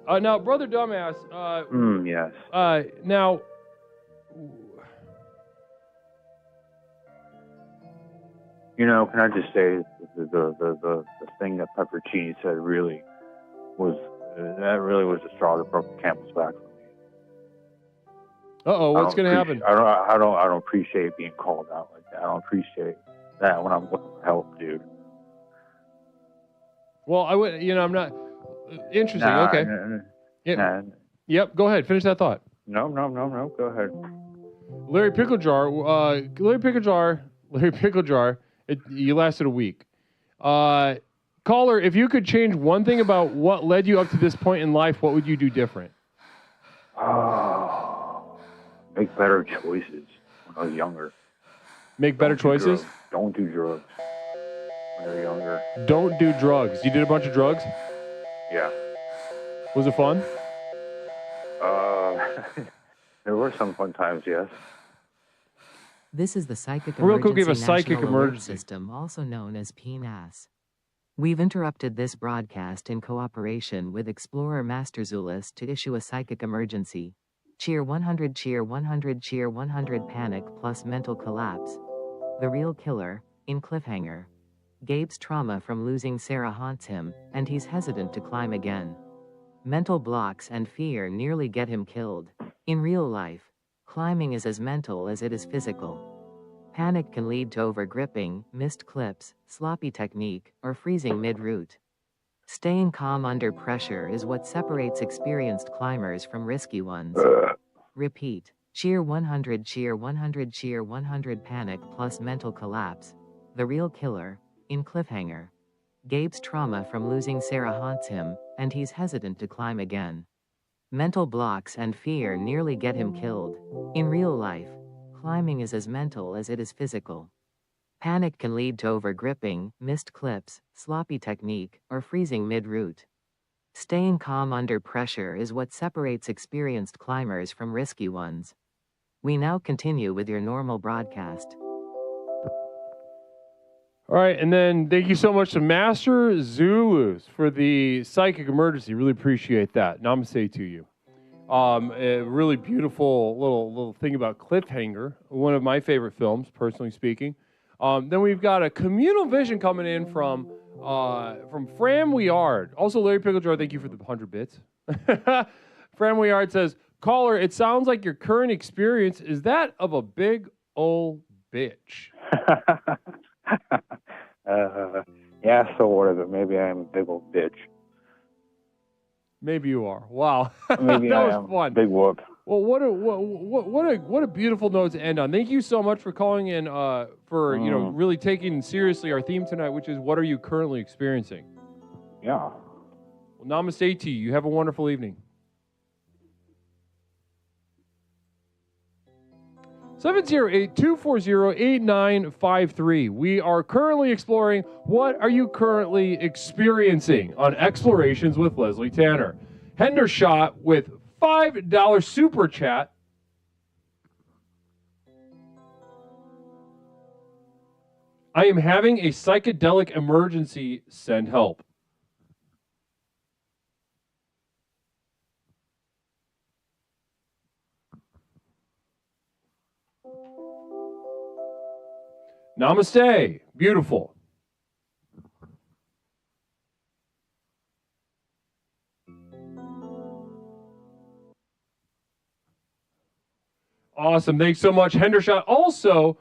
Now, brother dumbass. Yes. Now. You know, can I just say the thing that Pepperoncini said really was the straw that broke the camel's back for me. What's going to happen? I don't appreciate being called out like that. I don't appreciate that when I'm looking for help, dude. Well, I would. I'm not. Interesting. Nah, okay. Yep. Go ahead. Finish that thought. No. Go ahead. Larry Pickle Jar. You lasted a week. Caller, if you could change one thing about what led you up to this point in life, what would you do different? Oh. make better choices when I was younger. Make better choices? Don't do drugs when you're younger. Don't do drugs. You did a bunch of drugs? Yeah. Was it fun? There were some fun times, yes. This is the Psychic Real quick, we have a Emergency psychic National Alert emergency. System, also known as PNAS. We've interrupted this broadcast in cooperation with Explorer Master Zulus to issue a psychic emergency. Cheer 100, cheer 100, cheer 100, panic plus mental collapse. The real killer, in cliffhanger. Gabe's trauma from losing Sarah haunts him, and he's hesitant to climb again. Mental blocks and fear nearly get him killed. In real life, climbing is as mental as it is physical. Panic can lead to overgripping, missed clips, sloppy technique, or freezing mid-route. Staying calm under pressure is what separates experienced climbers from risky ones. Repeat. Cheer 100, cheer 100, cheer 100, panic plus mental collapse. The real killer, in cliffhanger. Gabe's trauma from losing Sarah haunts him, and he's hesitant to climb again. Mental blocks and fear nearly get him killed. In real life, climbing is as mental as it is physical. Panic can lead to overgripping, missed clips, sloppy technique, or freezing mid-route. Staying calm under pressure is what separates experienced climbers from risky ones. We now continue with your normal broadcast. All right, and then thank you so much to Master Zulus for the psychic emergency. Really appreciate that. Namaste to you. A really beautiful little thing about Cliffhanger, one of my favorite films, personally speaking. Then we've got a communal vision coming in from Fram Weard. Also, Larry Picklejar, thank you for the 100 bits. Fram Weard says, caller, it sounds like your current experience is that of a big old bitch. Yeah, so what is it? Maybe I am a big old bitch. Maybe you are. Wow. Maybe that I was am. fun. Big whoop. Well, what a beautiful note to end on. Thank you so much for calling in, for really taking seriously our theme tonight, which is what are you currently experiencing? Yeah. Well, namaste to you. You have a wonderful evening. 708-240-8953. We are currently exploring what are you currently experiencing on Explorations with Leslie Tanner. Hendershot with $5 super chat. I am having a psychedelic emergency. Send help. Namaste. Beautiful. Awesome. Thanks so much, Hendershot. Also,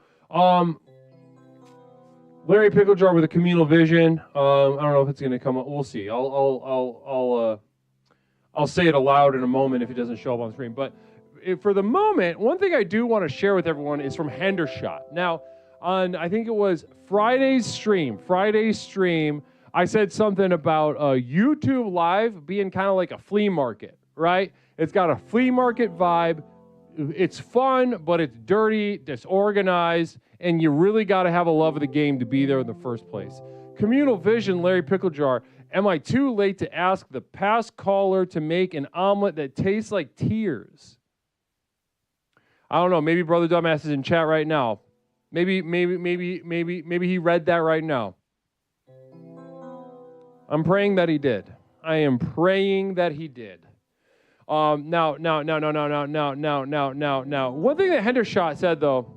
Larry Picklejar with a communal vision. I don't know if it's going to come up. We'll see. I'll say it aloud in a moment if it doesn't show up on the screen. But for the moment, one thing I do want to share with everyone is from Hendershot. Now, on I think it was Friday's stream, I said something about YouTube Live being kind of like a flea market, right? It's got a flea market vibe. It's fun, but it's dirty, disorganized, and you really got to have a love of the game to be there in the first place. Communal Vision, Larry Picklejar, am I too late to ask the past caller to make an omelet that tastes like tears? I don't know. Maybe Brother Dumbass is in chat right now. Maybe he read that right now. I'm praying that he did. I am praying that he did. Now. One thing that Hendershot said, though,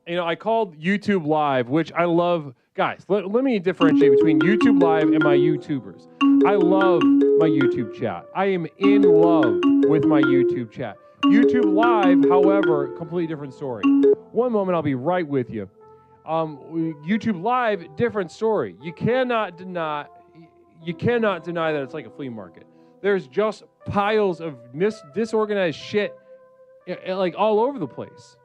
I called YouTube Live, which I love. Guys, let me differentiate between YouTube Live and my YouTubers. I love my YouTube chat. I am in love with my YouTube chat. YouTube Live, however, completely different story. One moment, I'll be right with you. YouTube Live, different story. You cannot deny that it's like a flea market. There's just piles of disorganized shit, like all over the place.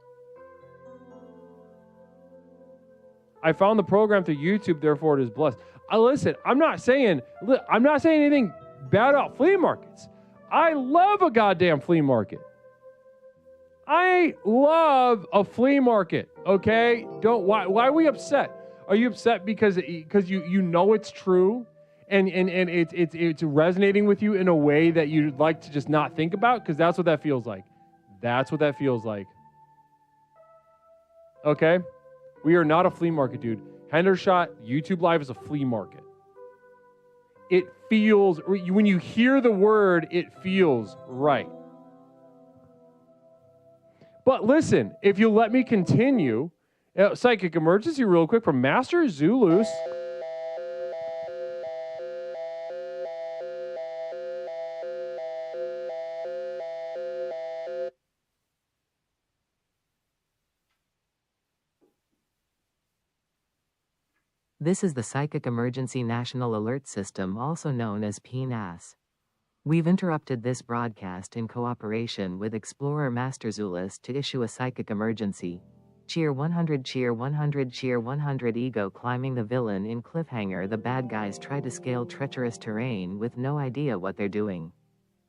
I found the program through YouTube, therefore it is blessed. Listen, I'm not saying anything bad about flea markets. I love a goddamn flea market. I love a flea market, okay? Why are we upset? Are you upset because you know it's true and it's resonating with you in a way that you'd like to just not think about? Because that's what that feels like. That's what that feels like. Okay? We are not a flea market, dude. Hendershot YouTube Live is a flea market. It feels, when you hear the word, it feels right. But listen, if you let me continue, psychic emergency real quick from Master Zulus. This is the Psychic Emergency National Alert System, also known as PNAS. We've interrupted this broadcast in cooperation with Explorer Master Zulus to issue a psychic emergency. Cheer 100, cheer 100, cheer 100. Ego climbing the villain in cliffhanger. The bad guys try to scale treacherous terrain with no idea what they're doing.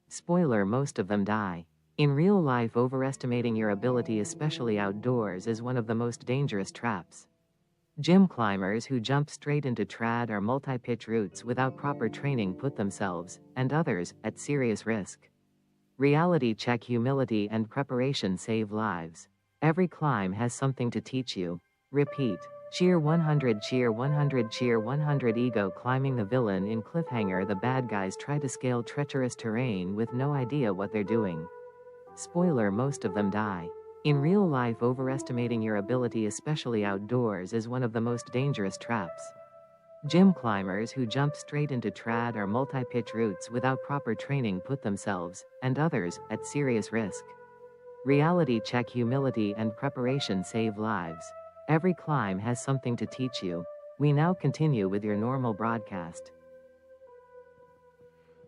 Spoiler, most of them die. In real life, overestimating your ability, especially outdoors, is one of the most dangerous traps. Gym climbers who jump straight into trad or multi-pitch routes without proper training put themselves, and others, at serious risk. Reality check. Humility and preparation save lives. Every climb has something to teach you. Repeat. Cheer 100, cheer 100, cheer 100. Ego climbing the villain in cliffhanger. The bad guys try to scale treacherous terrain with no idea what they're doing. Spoiler, most of them die. In real life, overestimating your ability, especially outdoors, is one of the most dangerous traps. Gym climbers who jump straight into trad or multi-pitch routes without proper training put themselves, and others, at serious risk. Reality check. Humility and preparation save lives. Every climb has something to teach you. We now continue with your normal broadcast.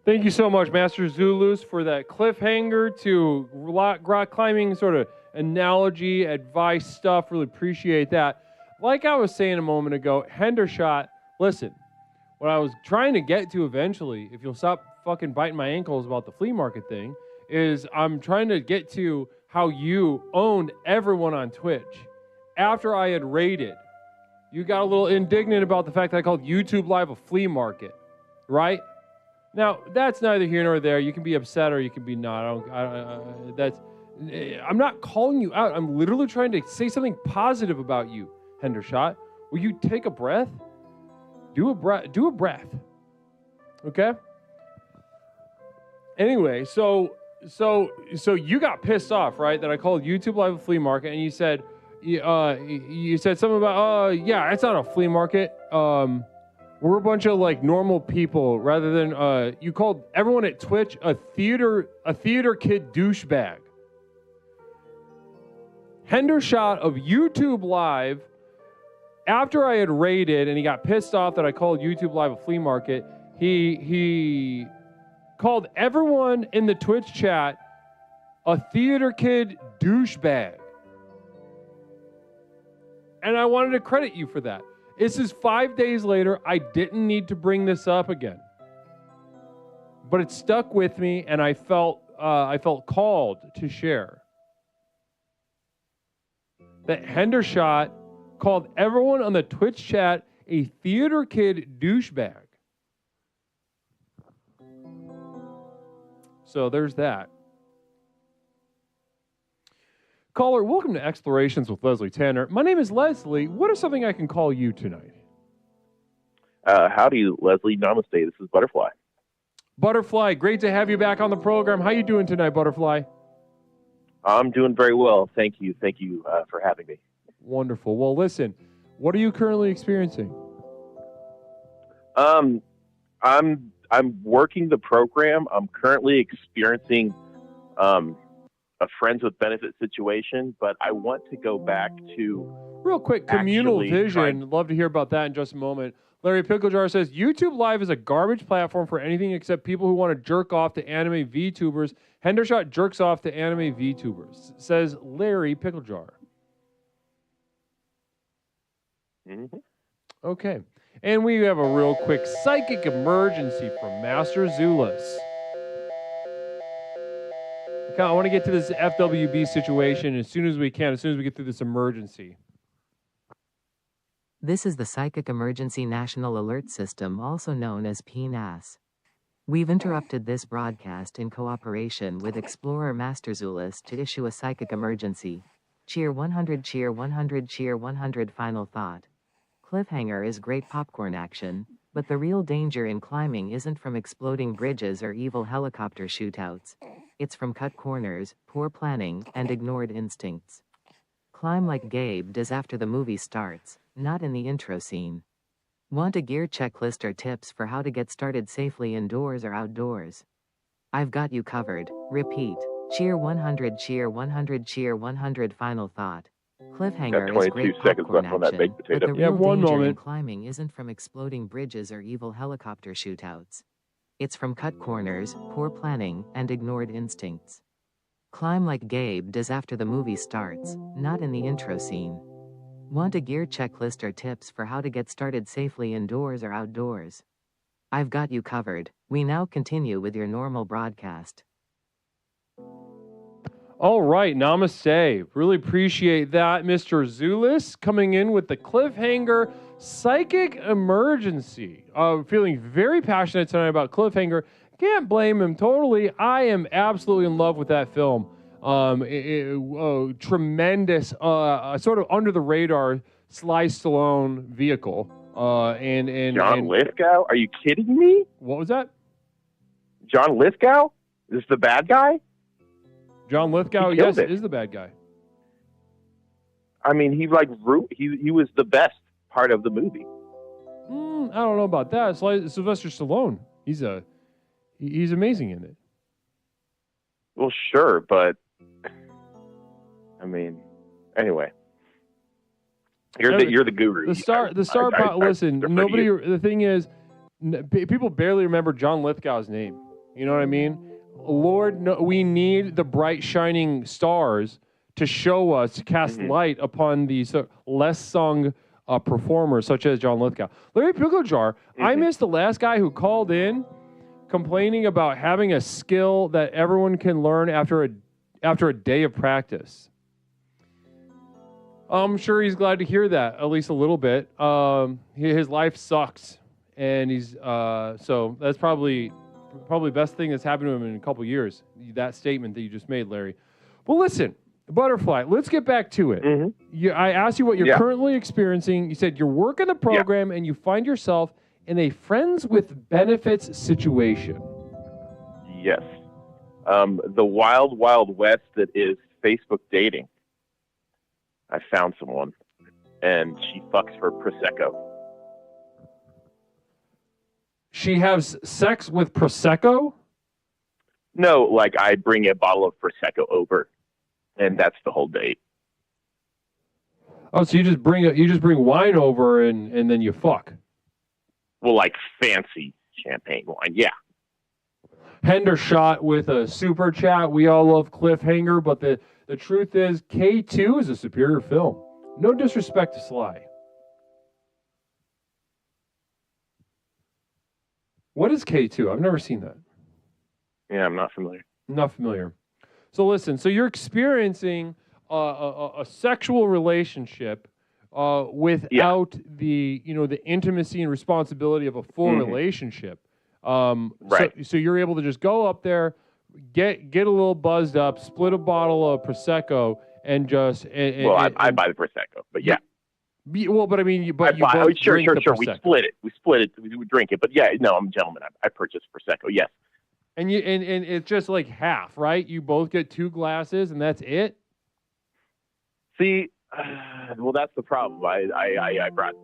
Thank you so much, Master Zulus, for that cliffhanger to rock climbing sort of analogy, advice stuff. Really appreciate that. Like I was saying a moment ago, Hendershot, listen, what I was trying to get to eventually, if you'll stop fucking biting my ankles about the flea market thing, is I'm trying to get to how you owned everyone on Twitch. After I had raided, you got a little indignant about the fact that I called YouTube Live a flea market, right? Now, that's neither here nor there. You can be upset or you can be not. I'm not calling you out. I'm literally trying to say something positive about you, Hendershot. Will you take a breath? Do a breath. Okay? Anyway, so you got pissed off, right? That I called YouTube Live a flea market, and you said something about, yeah, it's not a flea market. We're a bunch of like normal people, rather than you called everyone at Twitch a theater kid douchebag. Hendershot of YouTube Live, after I had raided and he got pissed off that I called YouTube Live a flea market, he called everyone in the Twitch chat a theater kid douchebag. And I wanted to credit you for that. This is 5 days later. I didn't need to bring this up again, but it stuck with me, and I felt called to share that Hendershot called everyone on the Twitch chat a theater kid douchebag. So there's that. Caller, welcome to Explorations with Leslie Tanner. My name is Leslie. What is something I can call you tonight? Howdy, Leslie. Namaste. This is Butterfly. Butterfly, great to have you back on the program. How you doing tonight, Butterfly? I'm doing very well. Thank you. Thank you for having me. Wonderful. Well, listen, what are you currently experiencing? I'm working the program. I'm currently experiencing a friends with benefit situation, but I want to go back to real quick communal vision. Love to hear about that in just a moment. Larry Picklejar says YouTube Live is a garbage platform for anything except people who want to jerk off to anime VTubers. Hendershot jerks off to anime VTubers, says Larry Picklejar. Mm-hmm. Okay, and we have a real quick psychic emergency from Master Zulus. I want to get to this FWB situation as soon as we can, as soon as we get through this emergency. This is the Psychic Emergency National Alert System, also known as PNAS. We've interrupted this broadcast in cooperation with Explorer Master Zulus to issue a psychic emergency. Cheer 100, cheer 100, cheer 100. Final thought. Cliffhanger is great popcorn action, but the real danger in climbing isn't from exploding bridges or evil helicopter shootouts. It's from cut corners, poor planning, and ignored instincts. Climb like Gabe does after the movie starts, not in the intro scene. Want a gear checklist or tips for how to get started safely indoors or outdoors? I've got you covered. Repeat. Cheer 100, cheer 100, cheer 100. Final thought. Cliffhanger is great popcorn action, but the real danger in climbing isn't from exploding bridges or evil helicopter shootouts. It's from cut corners, poor planning, and ignored instincts. Climb like Gabe does after the movie starts, not in the intro scene. Want a gear checklist or tips for how to get started safely indoors or outdoors? I've got you covered. We now continue with your normal broadcast. All right, namaste. Really appreciate that, Mr. Zulus, coming in with the cliffhanger psychic emergency. Feeling very passionate tonight about cliffhanger. Can't blame him totally. I am absolutely in love with that film. Tremendous, sort of under the radar Sly Stallone vehicle. And John Lithgow? Are you kidding me? What was that? John Lithgow? Is this the bad guy? John Lithgow, yes, is the bad guy. I mean, he was the best part of the movie. I don't know about that. Sylvester Stallone, he's amazing in it. Well, sure, but I mean, anyway, you're the guru. The star. Listen, nobody. The thing is, people barely remember John Lithgow's name. You know what I mean? Lord, no, we need the bright shining stars to show us, to cast light upon these less sung performers, such as John Lithgow. Larry Picklejar, I missed the last guy who called in complaining about having a skill that everyone can learn after a day of practice. I'm sure he's glad to hear that, at least a little bit. His life sucks, and he's so that's probably best thing that's happened to him in a couple years. That statement that you just made, Larry. Well, listen, Butterfly, let's get back to it. I asked you what you're currently experiencing. You said you're working the program and you find yourself in a friends with benefits situation. Yes. The wild, wild west that is Facebook dating. I found someone, and she fucks for Prosecco. She has sex with Prosecco? No, like I bring a bottle of Prosecco over, and that's the whole date. Oh, so you just bring wine over and then you fuck? Well, like fancy champagne wine, yeah. Hender shot with a super chat. We all love Cliffhanger, but the truth is K2 is a superior film. No disrespect to Sly. What is K2? I've never seen that. Yeah, I'm not familiar. Not familiar. So listen, so you're experiencing a sexual relationship without the intimacy and responsibility of a full relationship. Right. So you're able to just go up there, get a little buzzed up, split a bottle of Prosecco, and just. I buy the Prosecco, but yeah. Well, but I mean, sure. We split it. We drink it, but yeah, no, I'm a gentleman. I purchased Prosecco, yes. And it's just like half, right? You both get 2 glasses, and that's it. See, well, that's the problem. I brought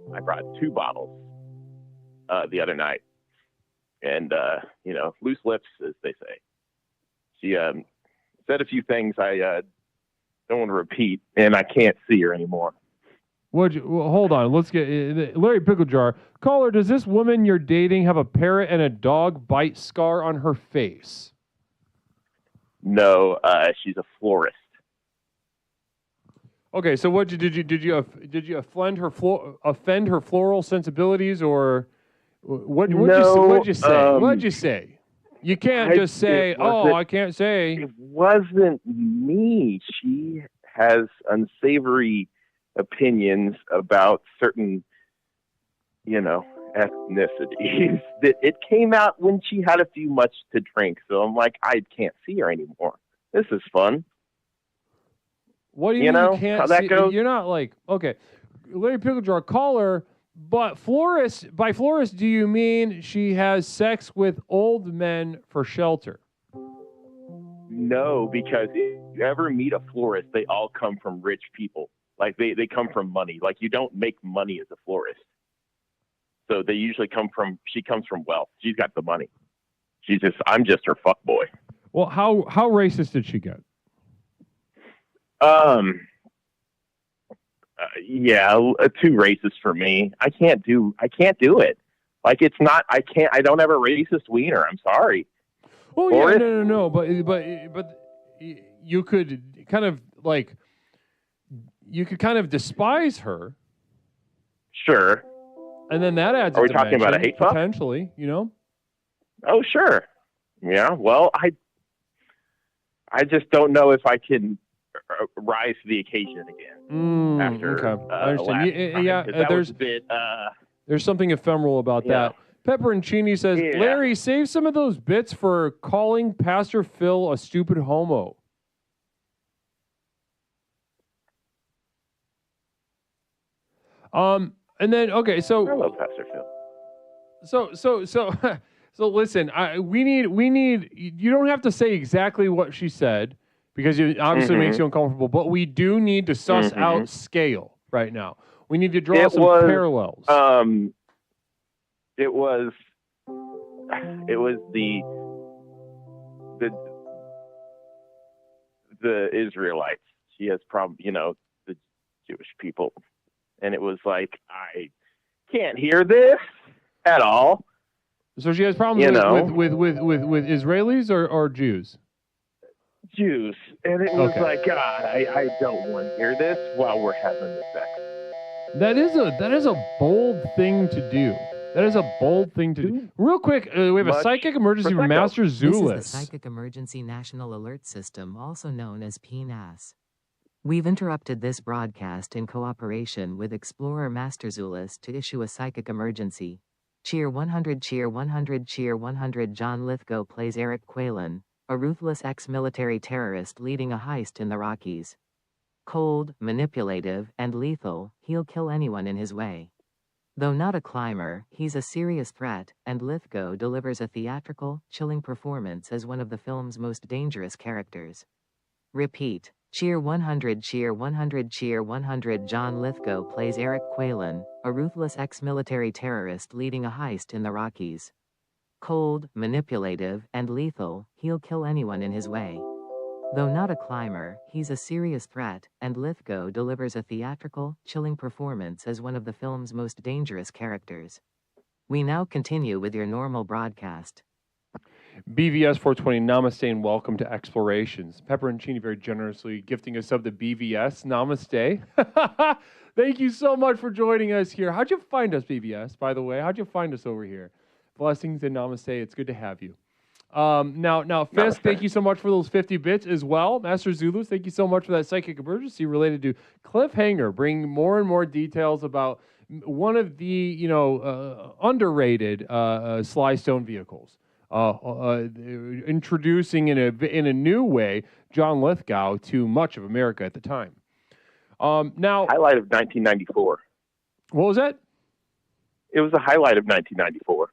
2 bottles the other night, and loose lips, as they say. She said a few things I don't want to repeat, and I can't see her anymore. Well, hold on. Let's get Larry Picklejar. Caller, does this woman you're dating have a parrot and a dog bite scar on her face? No, she's a florist. Okay, so what did you offend her floral sensibilities, or what did you say? What did you say? You can't just say, "Oh, I can't say." It wasn't me. She has unsavory opinions about certain, ethnicities. That it came out when she had a few much to drink. So I'm like, I can't see her anymore. This is fun. What do you mean you can't how that see? goes? You're not like, okay, Larry Picklejar, caller, but by florist, do you mean she has sex with old men for shelter? No, because if you ever meet a florist, they all come from rich people. Like they come from money. Like you don't make money as a florist. So they usually she comes from wealth. She's got the money. I'm just her fuck boy. Well, how racist did she get? Yeah, too racist for me. I can't do it. Like it's not. I don't have a racist wiener. I'm sorry. Oh yeah, no. But you could kind of despise her. Sure. And then that adds. Are we talking about a hate fuck? Potentially, Oh sure. Yeah. Well, I just don't know if I can rise to the occasion again after I understand. There's something ephemeral about that. Pepperoncini says, Larry, save some of those bits for calling Pastor Phil a stupid homo. And then so I love Pastor Phil. So listen, we need. You don't have to say exactly what she said because it obviously makes you uncomfortable. But we do need to suss out scale right now. We need to draw some parallels. It was the Israelites. She has the Jewish people, and it was like I can't hear this at all. So she has problems with Israelis or Jews? Jews. And it was like, God, I don't want to hear this while we're having the sex. That is a bold thing to do. That is a bold thing to do. Real quick, we have a psychic emergency from Master Zulus. This is the Psychic Emergency National Alert System, also known as PNAS. We've interrupted this broadcast in cooperation with Explorer Master Zulus to issue a psychic emergency. Cheer 100, cheer 100, cheer 100. John Lithgow plays Eric Quaylen, a ruthless ex-military terrorist leading a heist in the Rockies. Cold, manipulative, and lethal, he'll kill anyone in his way. Though not a climber, he's a serious threat, and Lithgow delivers a theatrical, chilling performance as one of the film's most dangerous characters. Repeat. Cheer 100, cheer 100, cheer 100. John Lithgow plays Eric Quaylen, a ruthless ex-military terrorist leading a heist in the Rockies. Cold, manipulative, and lethal, he'll kill anyone in his way. Though not a climber, he's a serious threat, and Lithgow delivers a theatrical, chilling performance as one of the film's most dangerous characters. We now continue with your normal broadcast. BVS 420, namaste and welcome to Explorations. Pepperoncini very generously gifting us of the BVS. Namaste. Thank you so much for joining us here. How'd you find us, BVS, by the way? How'd you find us over here? Blessings and namaste. It's good to have you. Now, Fisk, thank you so much for those 50 bits as well. Master Zulus, thank you so much for that psychic emergency related to Cliffhanger, bringing more and more details about one of the, underrated Sly Stone vehicles. Introducing in a new way John Lithgow to much of America at the time. Now, highlight of 1994. What was that? It was the highlight of 1994.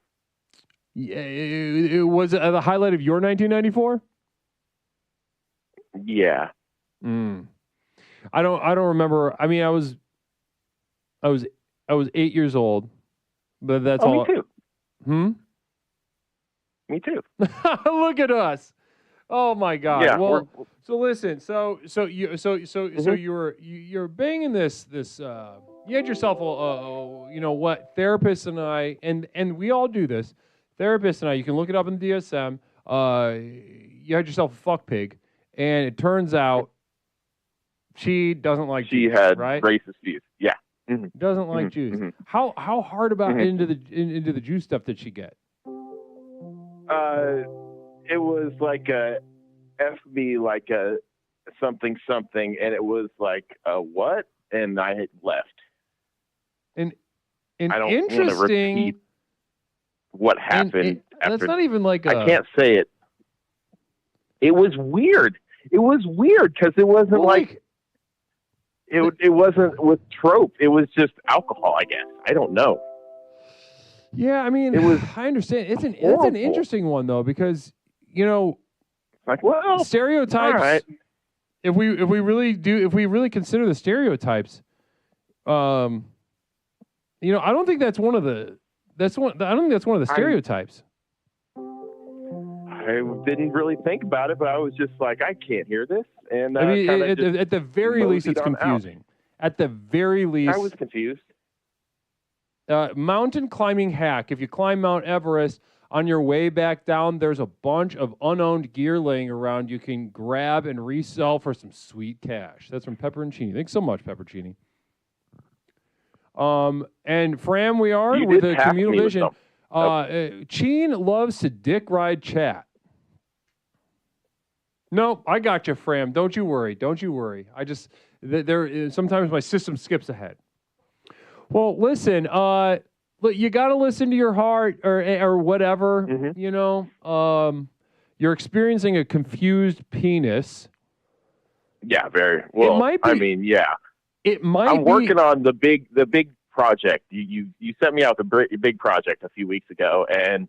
Yeah, it was the highlight of your 1994. Yeah. I don't remember. I mean, I was 8 years old, but that's all. Me too. Me too. Look at us. Oh my God. Yeah, well, so listen. So you're banging this. You had yourself therapists and I and we all do this. Therapists and I. You can look it up in the DSM. You had yourself a fuck pig, and it turns out she doesn't like. She Jews, had right? racist views. Yeah. Doesn't like Jews. How hard about into the Jew stuff did she get? it was like a FB, like a something, and it was like a what? And I had left. And I don't want to interesting. repeat what happened. That's not even like I can't say it. It was weird. It was weird because it wasn't it wasn't with trope. It was just alcohol, I guess. I don't know. Yeah, I mean, I understand. It's an interesting one though, because like, well, stereotypes. All right. If we really consider the stereotypes, I don't think that's one of the stereotypes. I didn't really think about it, but I was just like, I can't hear this. And I mean, at the very least, it's confusing. At the very least, I was confused. Mountain climbing hack. If you climb Mount Everest, on your way back down, there's a bunch of unowned gear laying around you can grab and resell for some sweet cash. That's from Pepperoncini. Thanks so much, Pepperoncini. And Fram, we are with a communal vision. Cheen loves to dick ride chat. No, I got you, Fram. Don't you worry. I just sometimes my system skips ahead. Well, listen, you got to listen to your heart or whatever, Mm-hmm. You're experiencing a confused penis. Yeah, very well. It might be, I mean, yeah. It might I'm working on the big project. You sent me out the big project a few weeks ago, and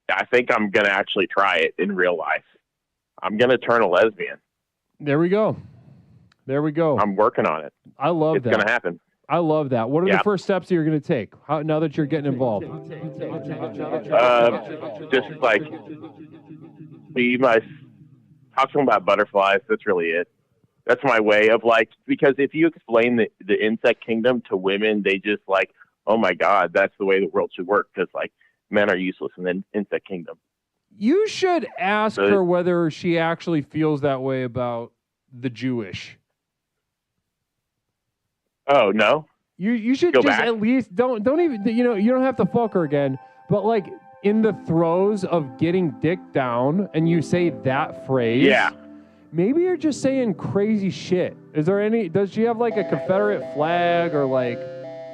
I think I'm going to actually try it in real life. I'm going to turn a lesbian. There we go. I'm working on it. I love that. It's going to happen. I love that. What are the first steps that you're going to take now that you're getting involved? Just like talking about butterflies. That's really it. That's my way of because if you explain the insect kingdom to women, they just oh my God, that's the way the world should work. Because men are useless in the insect kingdom. You should ask her whether she actually feels that way about the Jewish. Oh no! You should Go just back. at least don't even you don't have to fuck her again, but in the throes of getting dick down and you say that phrase. Yeah. Maybe you're just saying crazy shit. Does she have a Confederate flag or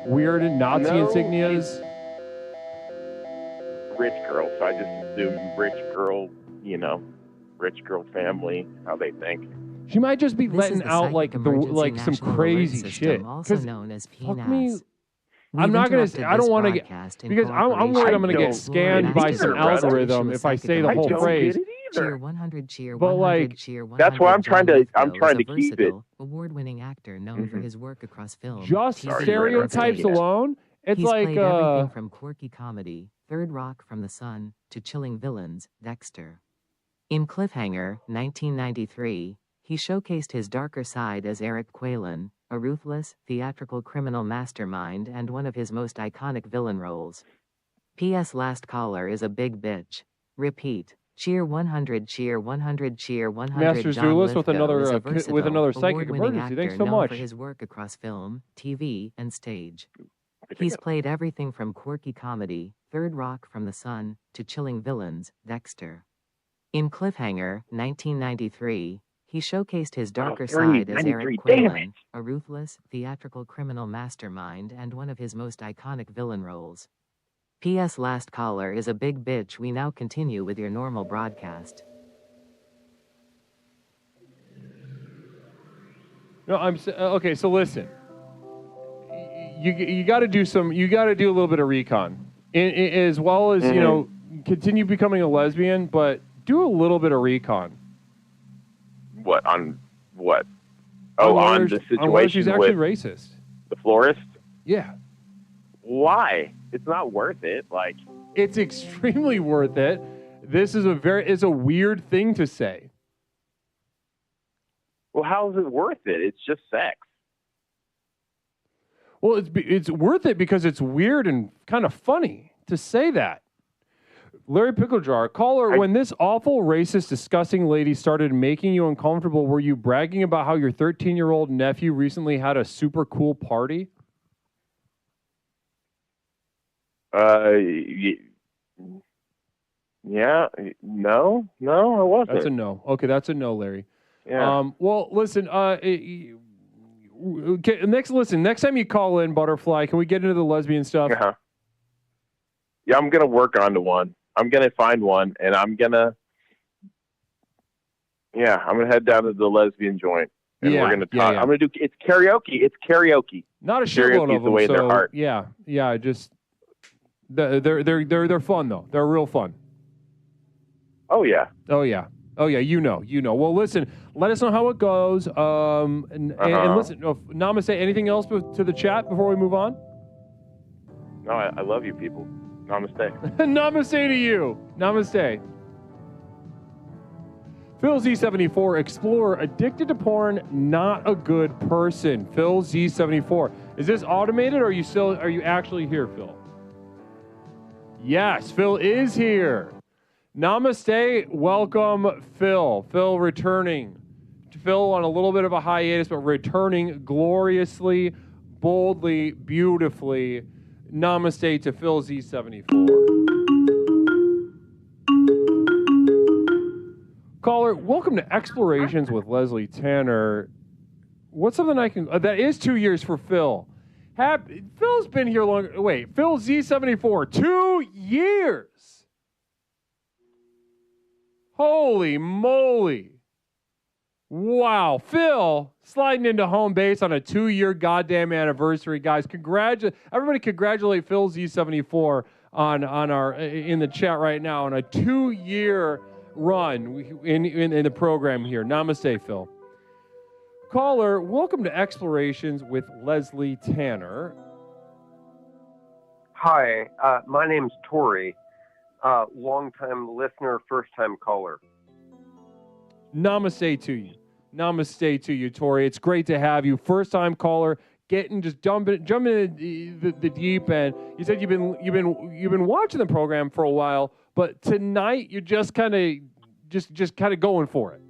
weird Nazi insignias? Rich girl, so I just assume rich girl, rich girl family, how they think. She might just be letting out some crazy system, shit. Also known as PNAS. Me, I'm not gonna. I don't want to get because I'm worried I'm gonna get scanned by some algorithm if I say the whole phrase. Cheer 100, cheer but 100, cheer 100. That's why I'm trying to versatile, keep it. Award-winning actor known for his work across film. Just stereotypes alone. It's He's played everything from quirky comedy, Third Rock from the Sun, to chilling villains, Dexter. In Cliffhanger, 1993, he showcased his darker side as Eric Quaylen, a ruthless, theatrical criminal mastermind and one of his most iconic villain roles. P.S. Last Caller is a big bitch. Repeat. Cheer 100, cheer 100, cheer 100. Master John Zulus with Lithgow another is a psychic emergency. Thanks so known much. for his work across film, TV, and stage. He's played everything from quirky comedy, Third Rock from the Sun, to chilling villains, Dexter. In Cliffhanger, 1993, he showcased his darker side as Eric Quaylen, a ruthless, theatrical criminal mastermind and one of his most iconic villain roles. P.S. Last Caller is a big bitch. We now continue with your normal broadcast. No, okay. So listen, you got to do a little bit of recon, as well as continue becoming a lesbian, but do a little bit of recon. What on what? Oh, on the situation on whether she's actually with racist. The florist? Yeah. Why? It's not worth it. It's extremely worth it. This is it's a weird thing to say. Well, how is it worth it? It's just sex. Well, it's worth it because it's weird and kind of funny to say that. Larry Picklejar, caller, when this awful, racist, disgusting lady started making you uncomfortable, were you bragging about how your 13-year-old nephew recently had a super cool party? Yeah. No, I wasn't. That's a no. Okay, that's a no, Larry. Yeah. Well, listen. Okay, next time you call in, Butterfly, can we get into the lesbian stuff? Uh-huh. Yeah, I'm gonna work onto one. I'm gonna find one, and I'm gonna head down to the lesbian joint, and we're gonna talk. Yeah. I'm gonna do. It's karaoke. It's karaoke. Not a shitload of them. the way so, in their heart. Yeah. Just they're fun though. They're real fun. Oh yeah. You know. Well, listen. Let us know how it goes. And listen. Namaste. Anything else to the chat before we move on? No, I love you people. Namaste. Namaste to you. Namaste. Phil Z74, Explorer, addicted to porn, not a good person. Phil Z74. Is this automated or are you actually here, Phil? Yes, Phil is here. Namaste. Welcome, Phil. Phil returning. Phil on a little bit of a hiatus, but returning gloriously, boldly, beautifully. Namaste to Phil Z74. Caller, welcome to Explorations with Leslie Tanner. What's something I can... that is 2 years for Phil. Phil's been here longer. Wait, Phil Z74, 2 years. Holy moly. Wow. Phil sliding into home base on a 2-year goddamn anniversary, guys. Everybody congratulate Phil Z74 on our in the chat right now on a 2-year run in the program here. Namaste, Phil. Caller, welcome to Explorations with Leslie Tanner. Hi, my name's Tori. Long-time listener, first-time caller. Namaste to you. Namaste to you, Tori. It's great to have you. First-time caller, jumping in the deep end. You said you've been watching the program for a while, but tonight you're just kind of going for it.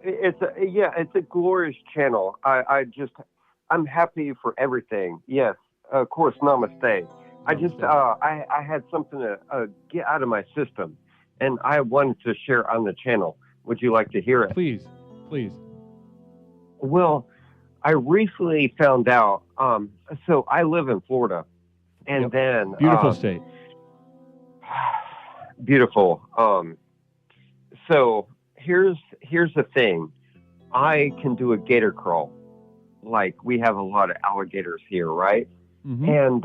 It's a glorious channel. I'm happy for everything. Yes, of course. Namaste. I had something to get out of my system, and I wanted to share on the channel. Would you like to hear it? Please. Well, I recently found out. So I live in Florida, and then beautiful state. Beautiful. So here's the thing. I can do a gator crawl. Like, we have a lot of alligators here, right? Mm-hmm. And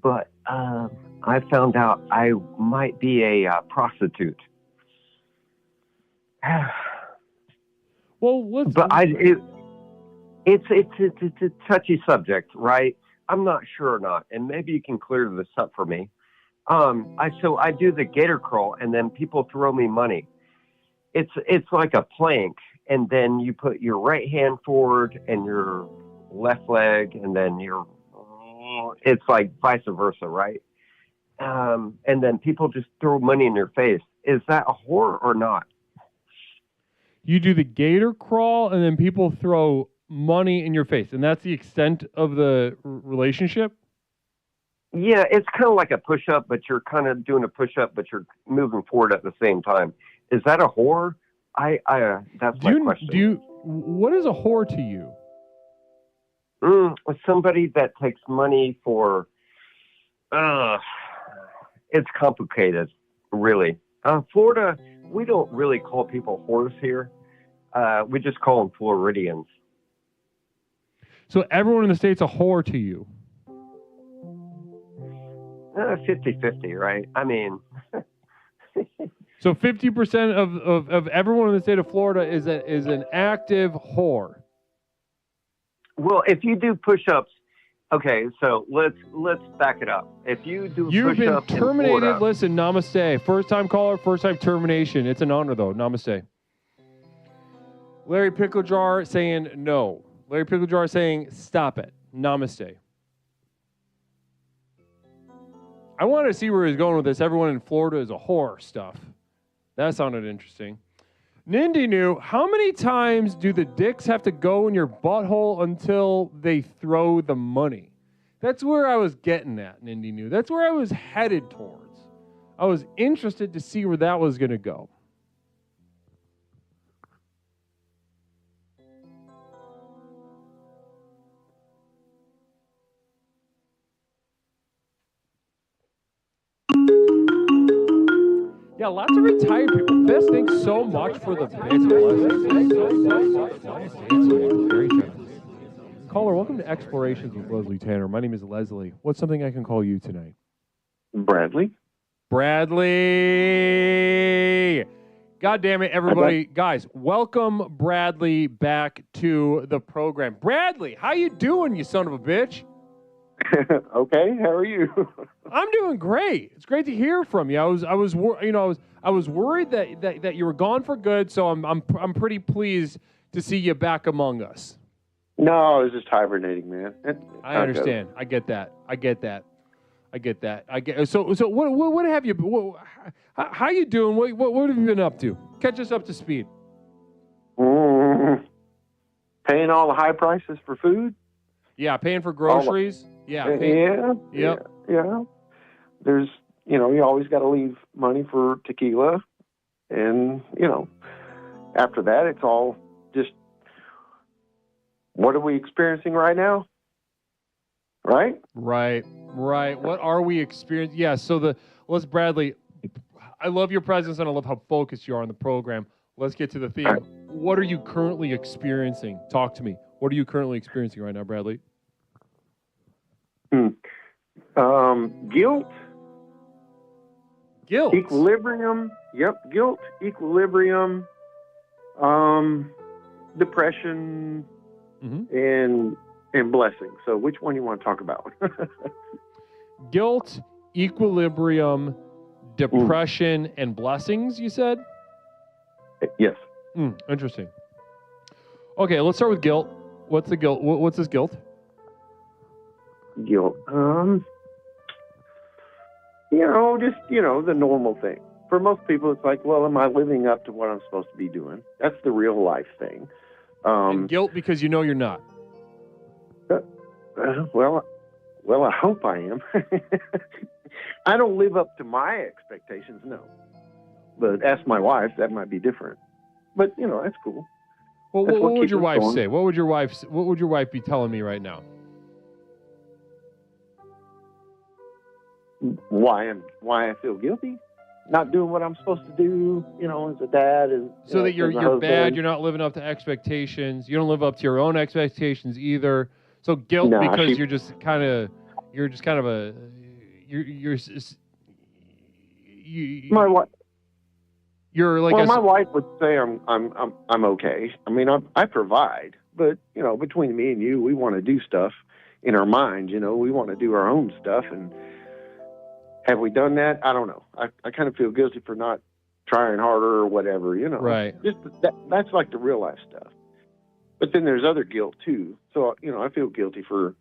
but I found out I might be a prostitute. Well, it's a touchy subject, right? I'm not sure or not, and maybe you can clear this up for me. So I do the gator crawl, and then people throw me money. It's like a plank, and then you put your right hand forward and your left leg, and then it's like vice versa, right? And then people just throw money in your face. Is that a whore or not? You do the gator crawl, and then people throw money in your face, and that's the extent of the relationship? Yeah, it's kind of like a push-up, but you're kind of doing a push-up, but you're moving forward at the same time. Is that a whore? That's my question. What is a whore to you? Somebody that takes money for... it's complicated, really. Florida, we don't really call people whores here. We just call them Floridians. So everyone in the state's a whore to you? 50-50, right? I mean... So 50% of everyone in the state of Florida is an active whore. Well, if you do push-ups, okay, so let's back it up. If you do You've been push-ups terminated. in Florida, Listen, namaste. First-time caller, first-time termination. It's an honor, though. Namaste. Larry Pickle Jar saying no. Larry Pickle Jar saying stop it. Namaste. I wanted to see where he's going with this. Everyone in Florida is a whore stuff. That sounded interesting. Nindy knew, how many times do the dicks have to go in your butthole until they throw the money? That's where I was getting at, Nindy knew. That's where I was headed towards. I was interested to see where that was going to go. Yeah, lots of retired people. Fest, thanks so much for the bits. Very generous. Caller, welcome to Explorations with Leslie Tanner. My name is Leslie. What's something I can call you tonight? Bradley. Bradley! God damn it, everybody. Guys, welcome Bradley back to the program. Bradley, how you doing, you son of a bitch? Okay, how are you? I'm doing great. It's great to hear from you. I was worried that you were gone for good, so I'm pretty pleased to see you back among us. No, I was just hibernating, man. I understand. I get that. So what have you? How you doing? What have you been up to? Catch us up to speed. Paying all the high prices for food. Yeah, paying for groceries. Yeah. Yep. Yeah. There's, you always got to leave money for tequila, and after that, it's all just what are we experiencing right now? Right. What are we experiencing? Yeah. So let's Bradley. I love your presence and I love how focused you are on the program. Let's get to the theme. What are you currently experiencing? Talk to me. What are you currently experiencing right now, Bradley? Guilt. Guilt. Equilibrium. Yep. Guilt. Equilibrium. Depression. Mm-hmm. And blessing. So which one do you want to talk about? Guilt, equilibrium, depression, and blessings, you said? Yes. Interesting. Okay, let's start with guilt. What's the guilt? What's this guilt? Guilt. The normal thing. For most people, it's like, well, am I living up to what I'm supposed to be doing? That's the real life thing. And guilt because you're not. Well, I hope I am. I don't live up to my expectations, no. But ask my wife, that might be different. But that's cool. Well, what would your wife say? What would your wife be telling me right now? Why I feel guilty? Not doing what I'm supposed to do, as a dad. So that you're bad, you're not living up to expectations. You don't live up to your own expectations either. So guilt because you're my wife. You're like my wife would say I'm okay. I mean I provide, but between me and you, we want to do stuff in our minds. We want to do our own stuff, and have we done that? I don't know. I kind of feel guilty for not trying harder or whatever. Right. Just that's like the real life stuff. But then there's other guilt too. So, I feel guilty for,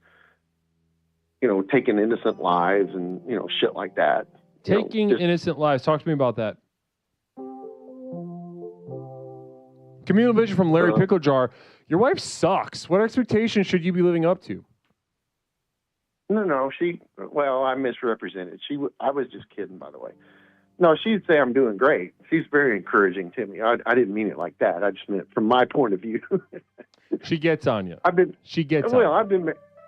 taking innocent lives and, shit like that. Taking innocent lives. Talk to me about that. Communal vision from Larry Pickle Jar. Your wife sucks. What expectations should you be living up to? No, I misrepresented. I was just kidding, by the way. No, she'd say I'm doing great. She's very encouraging to me. I didn't mean it like that. I just meant it from my point of view. She gets on you. She gets on you.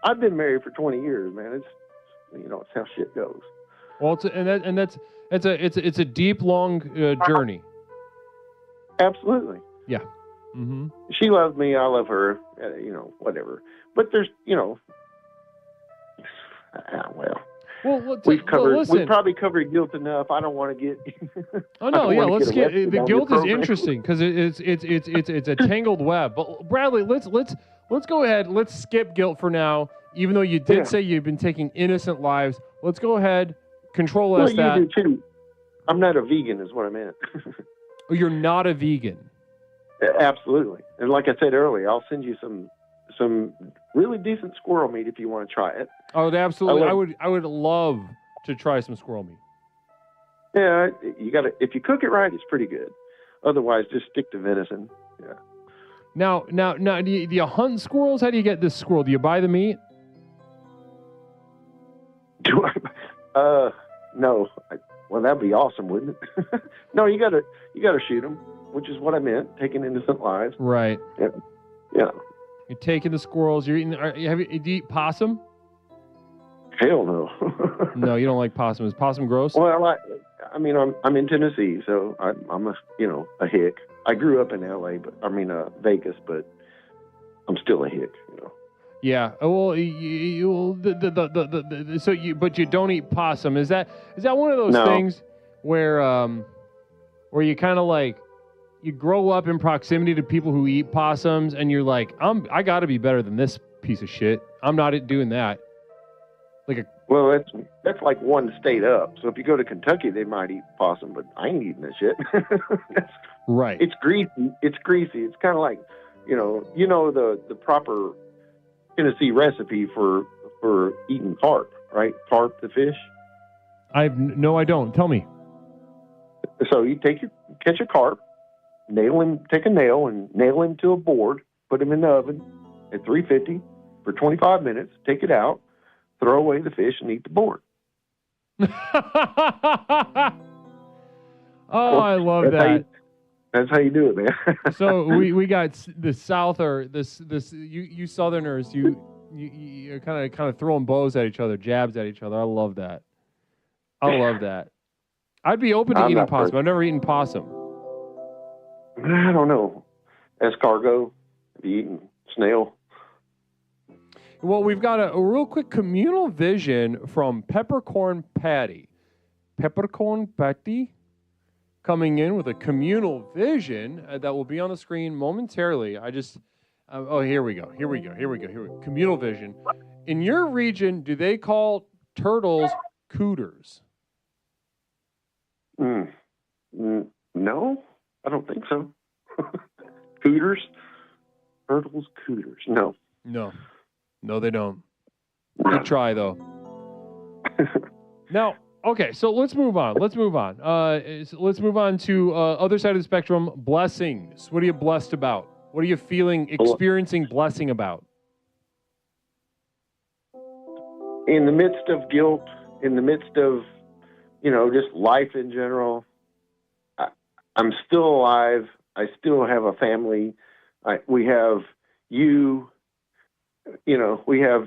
I've been married for 20 years, man. It's it's how shit goes. Well, it's a deep, long journey. Absolutely. Yeah. Mm-hmm. She loves me. I love her. Whatever. But there's we've probably covered guilt enough. I don't want to get. Oh no, yeah. Let's get the guilt is interesting because it's a tangled web. But Bradley, let's go ahead. Let's skip guilt for now. Even though you did say you've been taking innocent lives, let's go ahead. Control us that. You do too. I'm not a vegan, is what I meant. Oh, you're not a vegan. Absolutely, and like I said earlier, I'll send you some really decent squirrel meat if you want to try it. Oh, absolutely! I would love to try some squirrel meat. Yeah, you got to. If you cook it right, it's pretty good. Otherwise, just stick to venison. Yeah. Now, do you hunt squirrels? How do you get this squirrel? Do you buy the meat? Do I? No. Well, that'd be awesome, wouldn't it? No, you gotta shoot them, which is what I meant, taking innocent lives. Right. Yeah. Yeah. You're taking the squirrels. You're eating. Do you eat possum? Hell no. No, you don't like possum. Is possum gross? Well, I'm in Tennessee, so I'm a hick. I grew up in L.A., but Vegas, but I'm still a hick. Yeah. Well, but you don't eat possum. Is that one of those things where you kind of like you grow up in proximity to people who eat possums, and you're like, I got to be better than this piece of shit. I'm not doing that. Well, that's like one state up. So if you go to Kentucky, they might eat possum, but I ain't eating that shit. Right. It's greasy. It's kind of like, the proper Tennessee recipe for eating carp, right? Carp, the fish. No, I don't. Tell me. So you catch a carp, take a nail and nail him to a board, put him in the oven at 350 for 25 minutes, take it out, throw away the fish and eat the board. I love that. That's how you do it, man. So we got the South, or this you Southerners, you kind of throwing bows at each other, jabs at each other. I love that. I'd be open to eating possum. I've never eaten possum. I don't know. Escargot, have you eaten snail? Well, we've got a real quick communal vision from Peppercorn Patty. Peppercorn Patty coming in with a communal vision that will be on the screen momentarily. Here we go. Communal vision. In your region, do they call turtles cooters? No, I don't think so. Cooters? Turtles, cooters. No. No, they don't. Good try, though. Now, okay, so let's move on. Let's move on to other side of the spectrum, blessings. What are you blessed about? What are you experiencing blessing about? In the midst of guilt, in the midst of, just life in general, I'm still alive. I still have a family. We have you. We have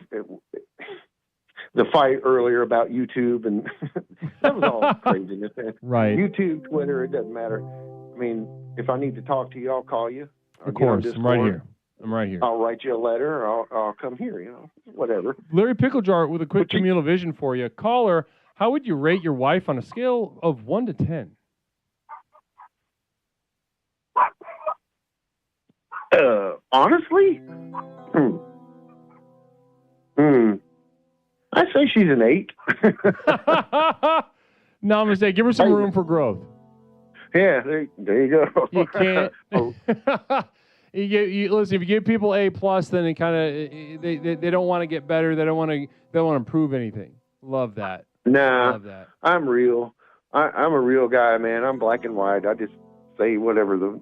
the fight earlier about YouTube, and that was all craziness. Right. YouTube, Twitter, it doesn't matter. I mean, if I need to talk to you, I'll call you. Of course, I'm right here. I'll write you a letter, or I'll come here, whatever. Larry Picklejar with a quick communal vision for you. Caller, how would you rate your wife on a scale of 1 to 10? Honestly? I say she's an 8. Namaste. Give her some room for growth. Yeah, there you go. You can't. Listen, if you give people A+, then they kind of they don't want to get better. They don't want to improve anything. Love that. Nah, love that. I'm real. I'm a real guy, man. I'm black and white. I just say whatever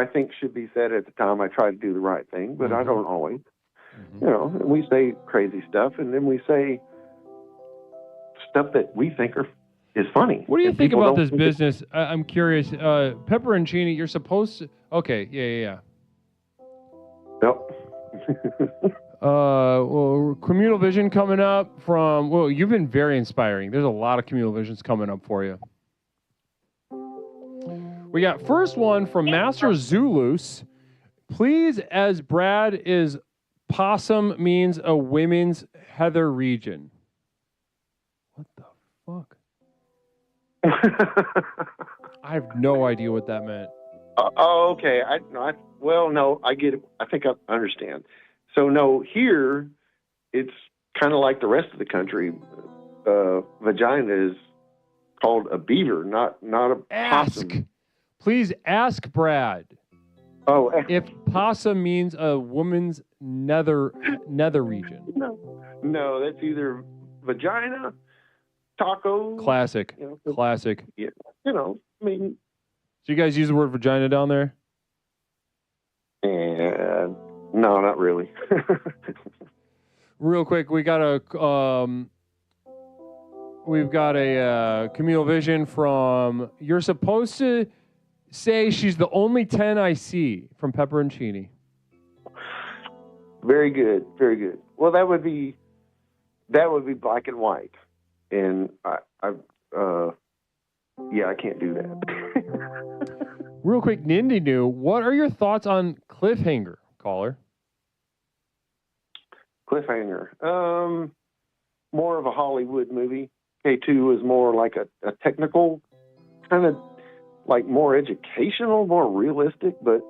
I think should be said at the time. I try to do the right thing, but I don't always. We say crazy stuff, and then we say stuff that we think is funny. What do you think about this business? I'm curious. Pepperoncini, you're supposed to... Okay, yeah. Yep. Well, communal vision coming up from... Well, you've been very inspiring. There's a lot of communal visions coming up for you. We got first one from Master Zulus. Please, as Brad is... Possum means a women's heather region. What the fuck? I have no idea what that meant. Okay. I get it. I think I understand. So, no, here, it's kind of like the rest of the country. Vagina is called a beaver, not a possum. Please ask Brad. Oh, if possum means a woman's nether region. No, that's either vagina, taco. Classic. Classic. Yeah, I mean. So you guys use the word vagina down there? And no, not really. Real quick, we got a We've got a communal vision from, you're supposed to say she's the only 10 I see, from Pepperoncini. Very good, very good. Well, that would be black and white, and I can't do that. Real quick, Nindy New, what are your thoughts on Cliffhanger, caller? Cliffhanger, more of a Hollywood movie. K2 is more like a technical, kind of like more educational, more realistic, but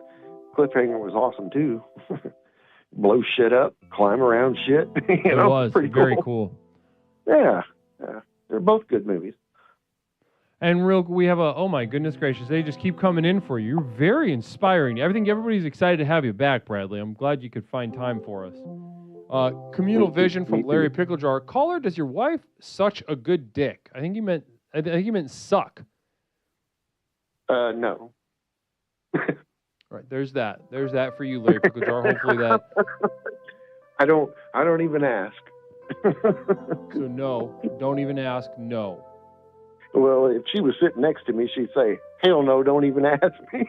Cliffhanger was awesome too. Blow shit up, climb around shit. It was pretty very cool. cool. Yeah, they're both good movies. And we have oh my goodness gracious, they just keep coming in for you. You're very inspiring. Everybody's excited to have you back, Bradley. I'm glad you could find time for us. Communal vision from Larry Picklejar. Caller, does your wife such a good dick? I think you meant suck. No. All right, there's that. There's that for you, Larry Picklejar. Hopefully that. I don't even ask. So no, don't even ask. No. Well, if she was sitting next to me, she'd say, "Hell no, don't even ask me."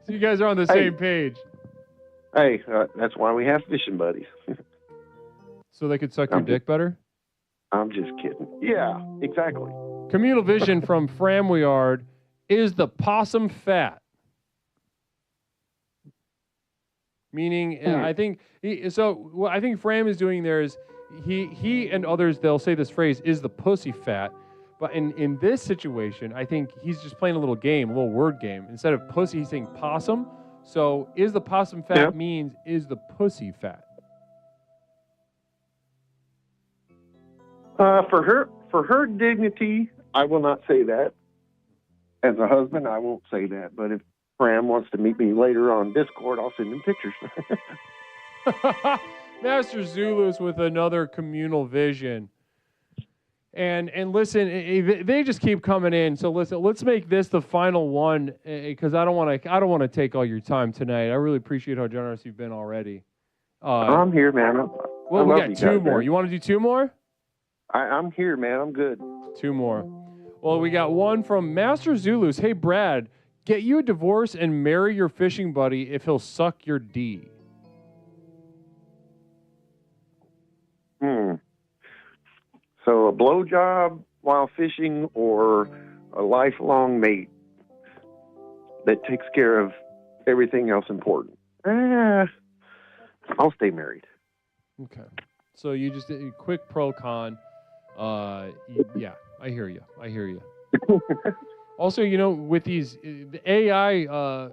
So you guys are on the same page. Hey, that's why we have fishing buddies. So they could suck your dick better? I'm just kidding. Yeah, exactly. Communal vision from Framwyard. Is the possum fat? Meaning, I think what I think Fram is doing there is he and others, they'll say this phrase, is the pussy fat? But in this situation, I think he's just playing a little game, a little word game. Instead of pussy, he's saying possum. So is the possum fat means is the pussy fat? For her dignity, I will not say that. As a husband, I won't say that. But if Fram wants to meet me later on Discord, I'll send him pictures. Master Zulus with another communal vision. And listen, they just keep coming in. So listen, let's make this the final one because I don't want to take all your time tonight. I really appreciate how generous you've been already. I'm here, man. Well, we got two more. You want to do two more? I'm here, man. I'm good. Two more. Well, we got one from Master Zulus. Hey, Brad, get you a divorce and marry your fishing buddy if he'll suck your D. So a blowjob while fishing or a lifelong mate that takes care of everything else important? I'll stay married. Okay. So you just did a quick pro con. Yeah, I hear you. Also, with these the AI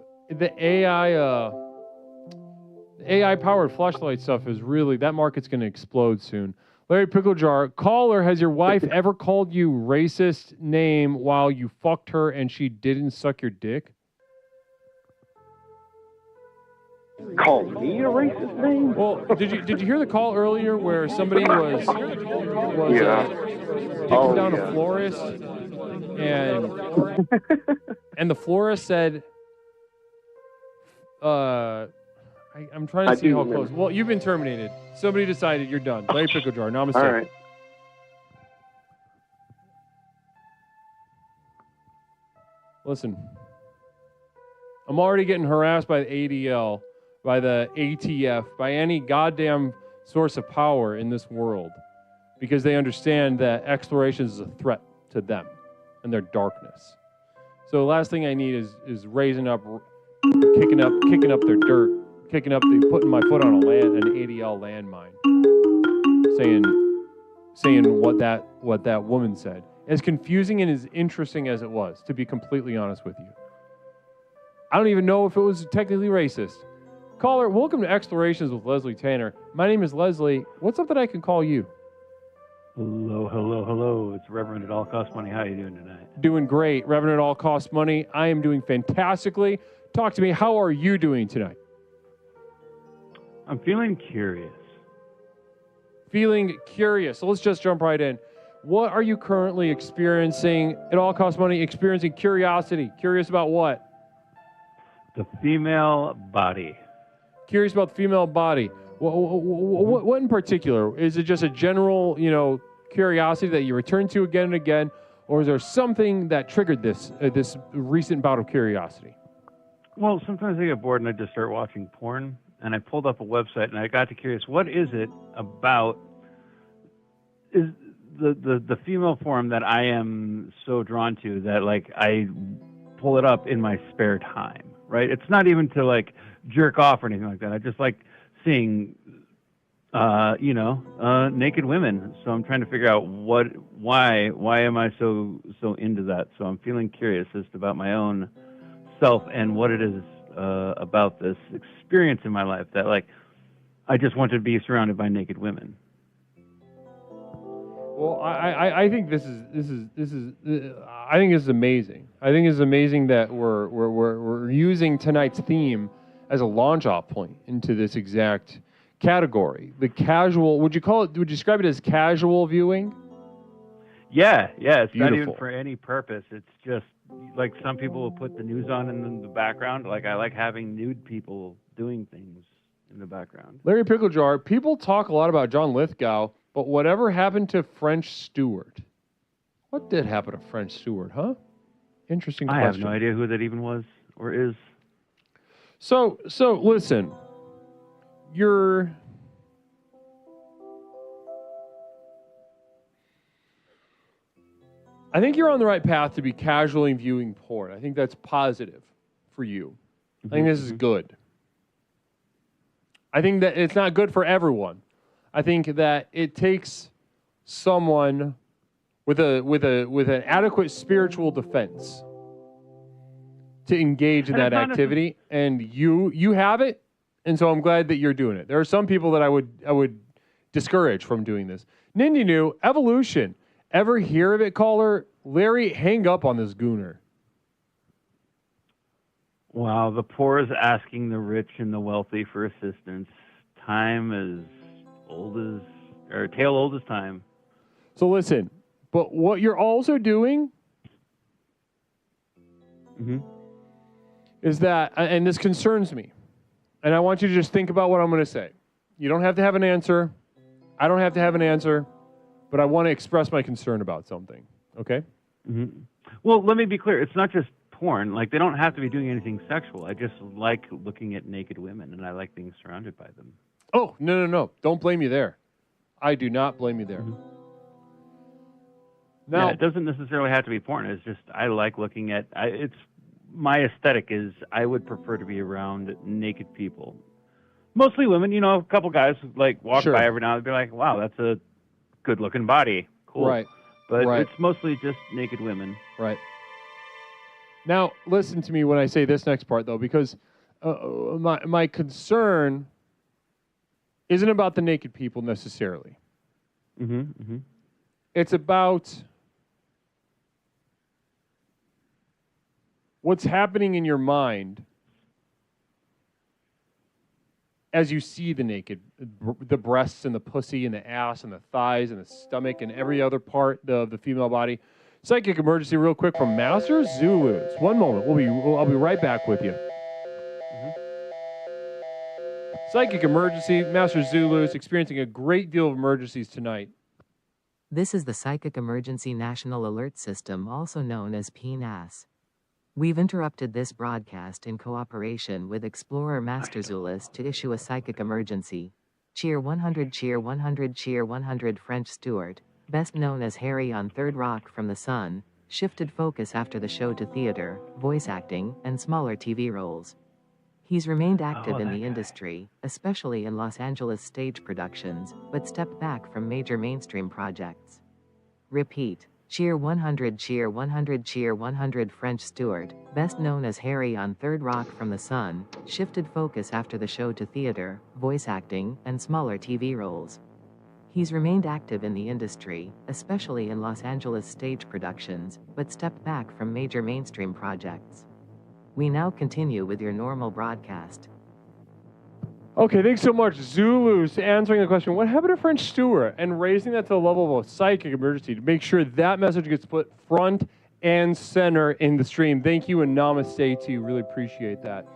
powered flashlight stuff is really, that market's going to explode soon. Larry Picklejar, caller, has your wife ever called you racist name while you fucked her and she didn't suck your dick? Call me a racist name? Well, did you hear the call earlier where somebody was digging down a florist and the florist said, I'm trying to see how close. Well, you've been terminated. Somebody decided you're done. Larry Picklejar, namaste. All right. Listen, I'm already getting harassed by the ADL, by the ATF, by any goddamn source of power in this world because they understand that exploration is a threat to them and their darkness. So the last thing I need is raising up, kicking up their dirt. Putting my foot on an ADL landmine, saying what that woman said. As confusing and as interesting as it was, to be completely honest with you, I don't even know if it was technically racist. Caller, welcome to Explorations with Leslie Tanner. My name is Leslie. What's up that I can call you? Hello. It's Reverend at All Cost Money. How are you doing tonight? Doing great, Reverend at All Cost Money. I am doing fantastically. Talk to me. How are you doing tonight? I'm feeling curious. Feeling curious. So let's just jump right in. What are you currently experiencing at All Cost Money? Experiencing curiosity. Curious about what? The female body. Curious about the female body. What in particular? Is it just a general, curiosity that you return to again and again, or is there something that triggered this recent bout of curiosity? Well, sometimes I get bored and I just start watching porn, and I pulled up a website and I got to curious, what is it about is the female form that I am so drawn to that like I pull it up in my spare time, right? It's not even to like jerk off or anything like that. I just like seeing naked women. So I'm trying to figure out why am I so into that? So I'm feeling curious as to about my own self and what it is about this experience in my life that like I just want to be surrounded by naked women. Well, I think this is I think this is amazing. I think it's amazing that we're using tonight's theme as a launch off point into this exact category. The casual, would you describe it as casual viewing? Yeah, it's Beautiful. not even for any purpose. It's just like some people will put the news on in the background. Like I like having nude people doing things in the background. Larry Picklejar, people talk a lot about John Lithgow, but whatever happened to French Stewart? What did happen to French Stewart, huh? Interesting question. I have no idea who that even was or is. So listen, I think you're on the right path to be casually viewing porn. I think that's positive for you. I think this is good. I think that it's not good for everyone. I think that it takes someone with an adequate spiritual defense to engage in that activity, and you have it, and so I'm glad that you're doing it. There are some people that I would discourage from doing this. Nindy New, evolution. Ever hear of it, caller? Larry, hang up on this gooner. Wow, the poor is asking the rich and the wealthy for assistance. Time is tale old as time. So listen, but what you're also doing is that, and this concerns me, and I want you to just think about what I'm going to say. You don't have to have an answer. I don't have to have an answer, but I want to express my concern about something, okay? Well, let me be clear. It's not just porn. Like, they don't have to be doing anything sexual. I just like looking at naked women, and I like being surrounded by them. Oh, no. Don't blame me there. I do not blame you there. Now, yeah, it doesn't necessarily have to be porn. It's just I like looking at. It's my aesthetic is I would prefer to be around naked people, mostly women. You know, a couple guys like walk by every now and be like, "Wow, that's a good-looking body, cool." Right. But it's mostly just naked women. Right. Now, listen to me when I say this next part, though, because my concern isn't about the naked people necessarily. It's about what's happening in your mind as you see the naked, the breasts and the pussy and the ass and the thighs and the stomach and every other part of the female body. Psychic emergency real quick from Master Zulus. One moment. I'll be right back with you. Psychic emergency. Master Zulus experiencing a great deal of emergencies tonight. This is the Psychic Emergency National Alert System, also known as PNAS. We've interrupted this broadcast in cooperation with Explorer Master Zulus to issue a psychic emergency. Cheer 100, cheer 100, cheer 100. French Stewart, best known as Harry on Third Rock from the Sun, shifted focus after the show to theater, voice acting, and smaller TV roles. He's remained active in the industry, especially in Los Angeles stage productions, but stepped back from major mainstream projects. Repeat, cheer 100, cheer 100, cheer 100. French Stewart, best known as Harry on Third Rock from the Sun, shifted focus after the show to theater, voice acting, and smaller TV roles. He's remained active in the industry, especially in Los Angeles stage productions, but stepped back from major mainstream projects. We now continue with your normal broadcast. Okay, thanks so much, Zulus, answering the question, what happened to French Stewart, and raising that to the level of a psychic emergency to make sure that message gets put front and center in the stream. Thank you and namaste to you. Really appreciate that.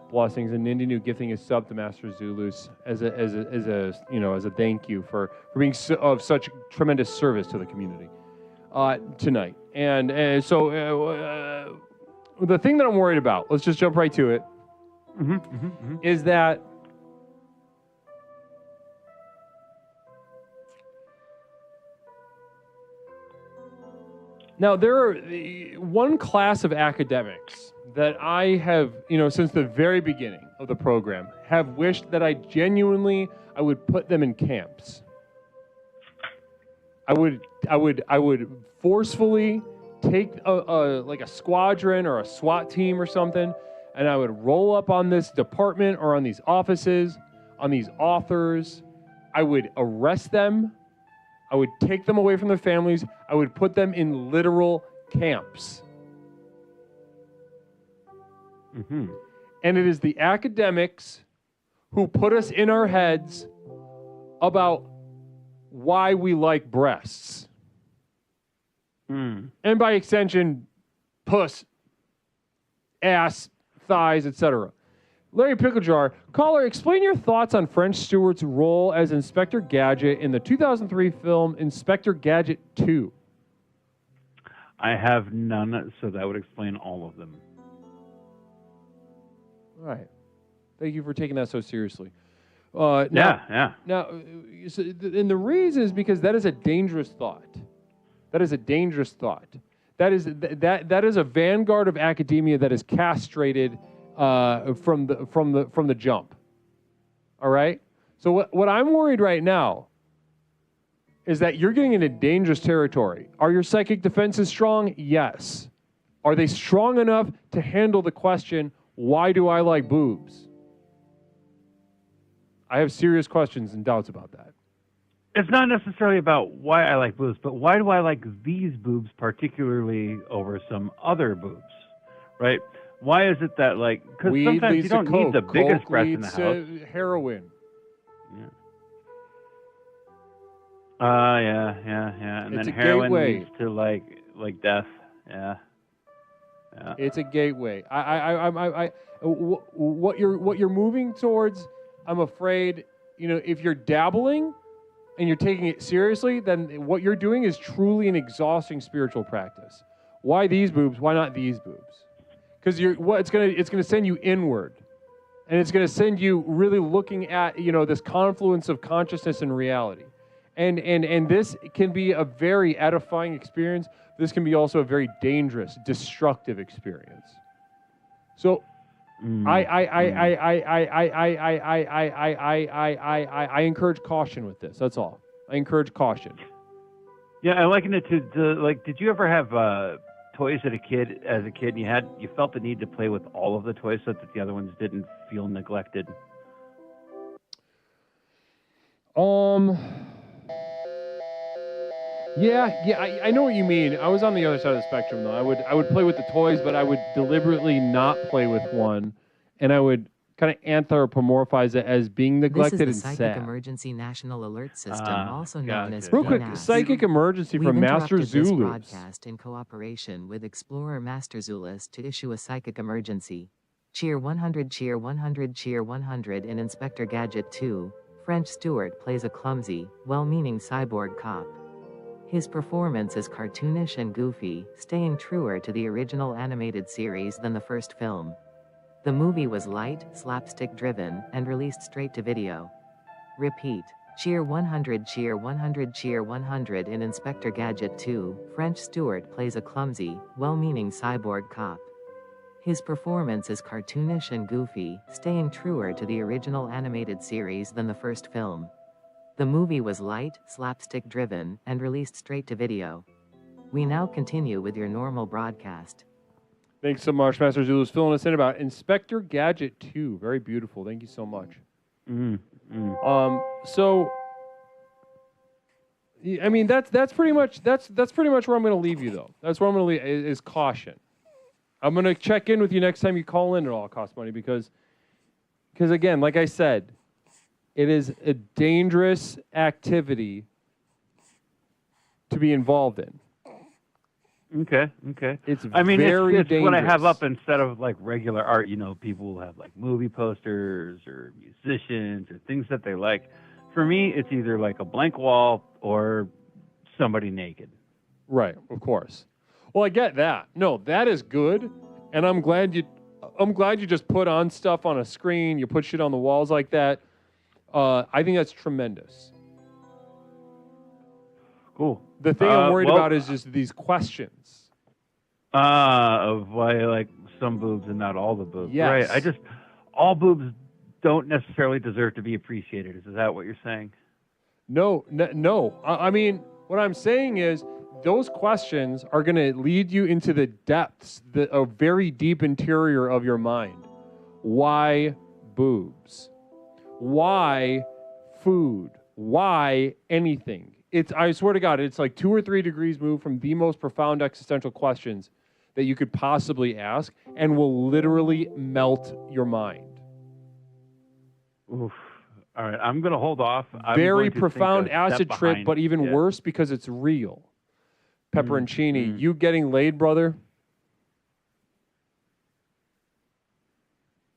blessings, and Nindinu gifting his sub to Master Zulus as a thank you for being of such tremendous service to the community tonight. And so the thing that I'm worried about, let's just jump right to it, is that now there are one class of academics that I have, since the very beginning of the program, have wished that I would put them in camps. I would forcefully take like a squadron or a SWAT team or something, and I would roll up on this department or on these offices, on these authors. I would arrest them. I would take them away from their families. I would put them in literal camps. And it is the academics who put us in our heads about why we like breasts. And by extension, puss, ass, thighs, etc. Larry Picklejar, caller, explain your thoughts on French Stewart's role as Inspector Gadget in the 2003 film Inspector Gadget 2. I have none, so that would explain all of them. All right. Thank you for taking that so seriously. Yeah. Now, and the reason is because that is a dangerous thought. That is a dangerous thought. That is a vanguard of academia that is castrated from the jump. All right. So what I'm worried right now is that you're getting into dangerous territory. Are your psychic defenses strong? Yes. Are they strong enough to handle the question, why do I like boobs? I have serious questions and doubts about that. It's not necessarily about why I like boobs, but why do I like these boobs particularly over some other boobs, right? Why is it that, like, because sometimes you don't need the biggest breast in the house. Heroin. Yeah. And It's then a heroin gateway. leads to like death. Yeah. It's a gateway. What you're moving towards, I'm afraid, if you're dabbling and you're taking it seriously, then what you're doing is truly an exhausting spiritual practice. Why these boobs? Why not these boobs? Because it's gonna send you inward, and it's gonna send you really looking at this confluence of consciousness and reality, and this can be a very edifying experience. This can be also a very dangerous, destructive experience. So, I encourage caution with this. That's all. I encourage caution. Yeah, I liken it to like. Did you ever have toys as a kid, and you felt the need to play with all of the toys so that the other ones didn't feel neglected? Yeah, I know what you mean. I was on the other side of the spectrum, though. I would play with the toys, but I would deliberately not play with one, and I would kind of anthropomorphize it as being neglected and This is the Psychic sad. Emergency National Alert System, also known as Real quick, PNAS. psychic emergency We've from Master interrupted this Zulus. broadcast in cooperation with Explorer Master Zulus to issue a psychic emergency. Cheer 100, cheer 100, cheer 100. In Inspector Gadget 2, French Stewart plays a clumsy, well-meaning cyborg cop. His performance is cartoonish and goofy, staying truer to the original animated series than the first film. The movie was light, slapstick-driven, and released straight to video. Repeat. Cheer 100, cheer 100, cheer 100. In Inspector Gadget 2, French Stewart plays a clumsy, well-meaning cyborg cop. His performance is cartoonish and goofy, staying truer to the original animated series than the first film. The movie was light, slapstick-driven, and released straight to video. We now continue with your normal broadcast. Thanks so much, Master Zulus, filling us in about Inspector Gadget 2. Very beautiful. Thank you so much. So, I mean, that's pretty much where I'm going to leave you, though. That's where I'm going to leave is caution. I'm going to check in with you next time you call in. It all costs money because again, like I said, it is a dangerous activity to be involved in. Okay. It's I mean, very it's dangerous. what I have up instead of like regular art. You know, people will have like movie posters or musicians or things that they like. For me, it's either like a blank wall or somebody naked. Right, of course. Well, I get that. No, that is good, and I'm glad you just put on stuff on a screen. You put shit on the walls like that. I think that's tremendous. Cool. The thing I'm worried about is just these questions. Of why like some boobs and not all the boobs. Yes. Right. All boobs don't necessarily deserve to be appreciated. Is that what you're saying? No. I mean, what I'm saying is those questions are going to lead you into the depths, a very deep interior of your mind. Why boobs? Why food? Why anything? I swear to God, it's like 2 or 3 degrees moved from the most profound existential questions that you could possibly ask and will literally melt your mind. Oof. All right, I'm going to hold off. Very profound acid trip, but even worse because it's real. Pepperoncini, you getting laid, brother?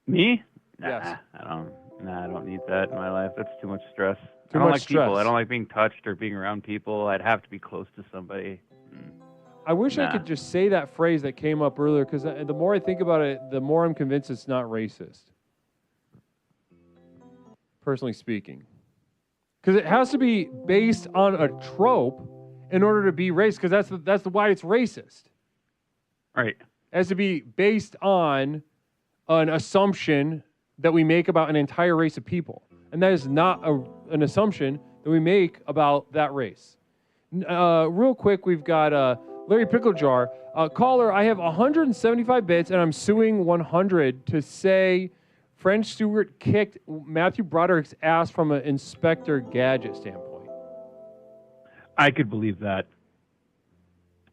Me? Nah, Yes. I don't need that in my life. That's too much stress. Too I don't much like people. stress. I don't like being touched or being around people. I'd have to be close to somebody. I wish I could just say that phrase that came up earlier because the more I think about it, the more I'm convinced it's not racist. Personally speaking. Because it has to be based on a trope in order to be racist, because that's why it's racist. Right. It has to be based on an assumption that we make about an entire race of people. And that is not an assumption that we make about that race. Real quick, we've got Larry Picklejar. Caller, I have 175 bits, and I'm suing 100 to say French Stewart kicked Matthew Broderick's ass from an Inspector Gadget standpoint. I could believe that.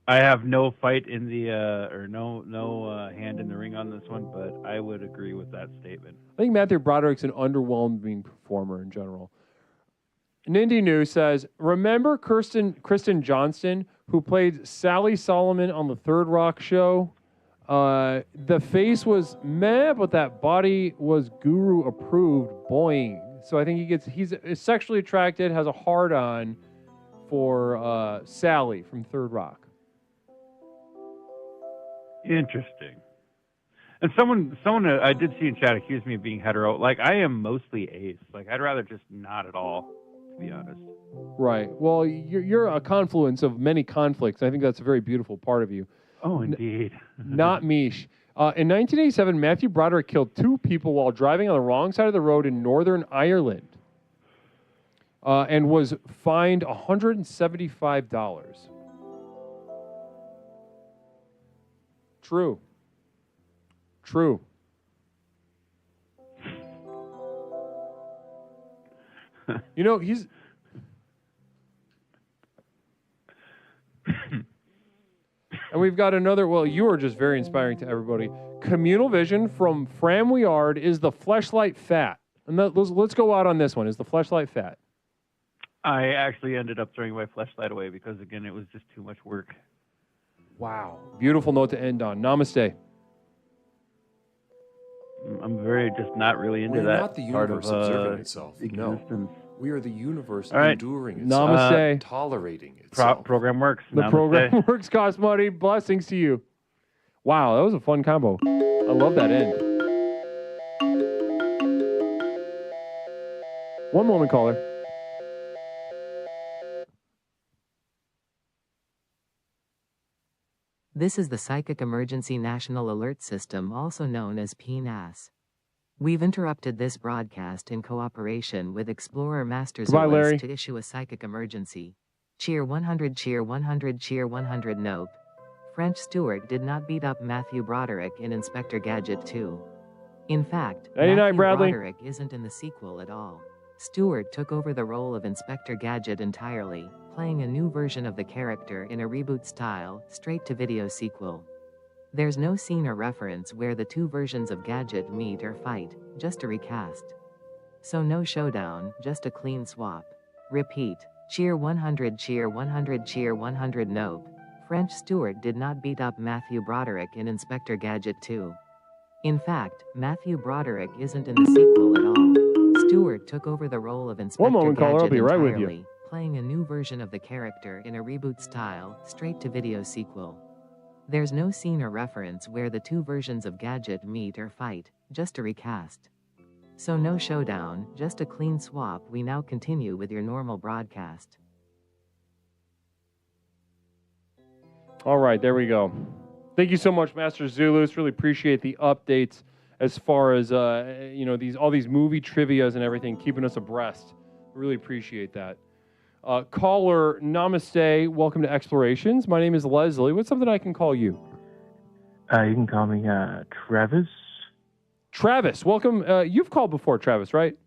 I have no fight in the or no hand in the ring on this one, but I would agree with that statement. I think Matthew Broderick's an underwhelming performer in general. Nindy News says, remember Kristen Johnston, who played Sally Solomon on the Third Rock show? The face was meh, but that body was guru approved. Boing. So I think he's sexually attracted, has a hard on for Sally from Third Rock. Interesting. And someone I did see in chat accused me of being hetero. Like, I am mostly ace. Like, I'd rather just not at all, to be honest. Right. Well, you're a confluence of many conflicts. I think that's a very beautiful part of you. Oh, indeed. Not Mish. In 1987, Matthew Broderick killed 2 people while driving on the wrong side of the road in Northern Ireland and was fined $175. True. You know, he's... And we've got another, well, you are just very inspiring to everybody. Communal Vision from Fram Weard is the fleshlight fat. And let's go out on this one. Is the fleshlight fat? I actually ended up throwing my fleshlight away because, again, it was just too much work. Wow. Beautiful note to end on. Namaste. I'm very just not really into We're that. not the part universe of, observing itself. Existence. No. We are the universe All right. enduring itself. Namaste. Tolerating itself. Program works. The Namaste. program works, costs money. Blessings to you. Wow, that was a fun combo. I love that end. One moment, caller. This is the Psychic Emergency National Alert System, also known as PNAS. We've interrupted this broadcast in cooperation with Explorer Master Goodbye, Larry. Zulus to issue a psychic emergency. Cheer 100, cheer 100, cheer 100. Nope. French Stewart did not beat up Matthew Broderick in Inspector Gadget 2. In fact, Nighty-night, Matthew Bradley. Broderick isn't in the sequel at all. Stewart took over the role of Inspector Gadget entirely, playing a new version of the character in a reboot-style, straight-to-video sequel. There's no scene or reference where the 2 versions of Gadget meet or fight, just a recast. So no showdown, just a clean swap. Repeat. Cheer 100, cheer 100, cheer 100. Nope. French Stewart did not beat up Matthew Broderick in Inspector Gadget 2. In fact, Matthew Broderick isn't in the sequel at all. Stewart took over the role of Inspector One moment, Gadget caller. I'll be right with entirely, you. playing a new version of the character in a reboot-style, straight-to-video sequel. There's no scene or reference where the two versions of Gadget meet or fight, just a recast. So no showdown, just a clean swap. We now continue with your normal broadcast. All right, there we go. Thank you so much, Master Zulus. Really appreciate the updates as far as all these movie trivias and everything, keeping us abreast. Really appreciate that. Caller, namaste. Welcome to Explorations. My name is Leslie. What's something I can call you? You can call me Travis. Travis, welcome. You've called before, Travis, right?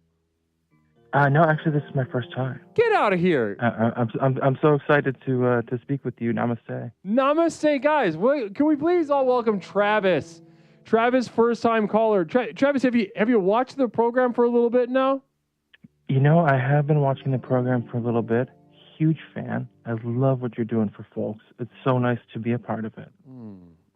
No, actually, this is my first time. Get out of here. I'm so excited to speak with you. Namaste. Namaste, guys. Can we please all welcome Travis? Travis, first time caller. Travis, have you watched the program for a little bit now? You know, I have been watching the program for a little bit. Huge fan. I love what you're doing for folks. It's so nice to be a part of it.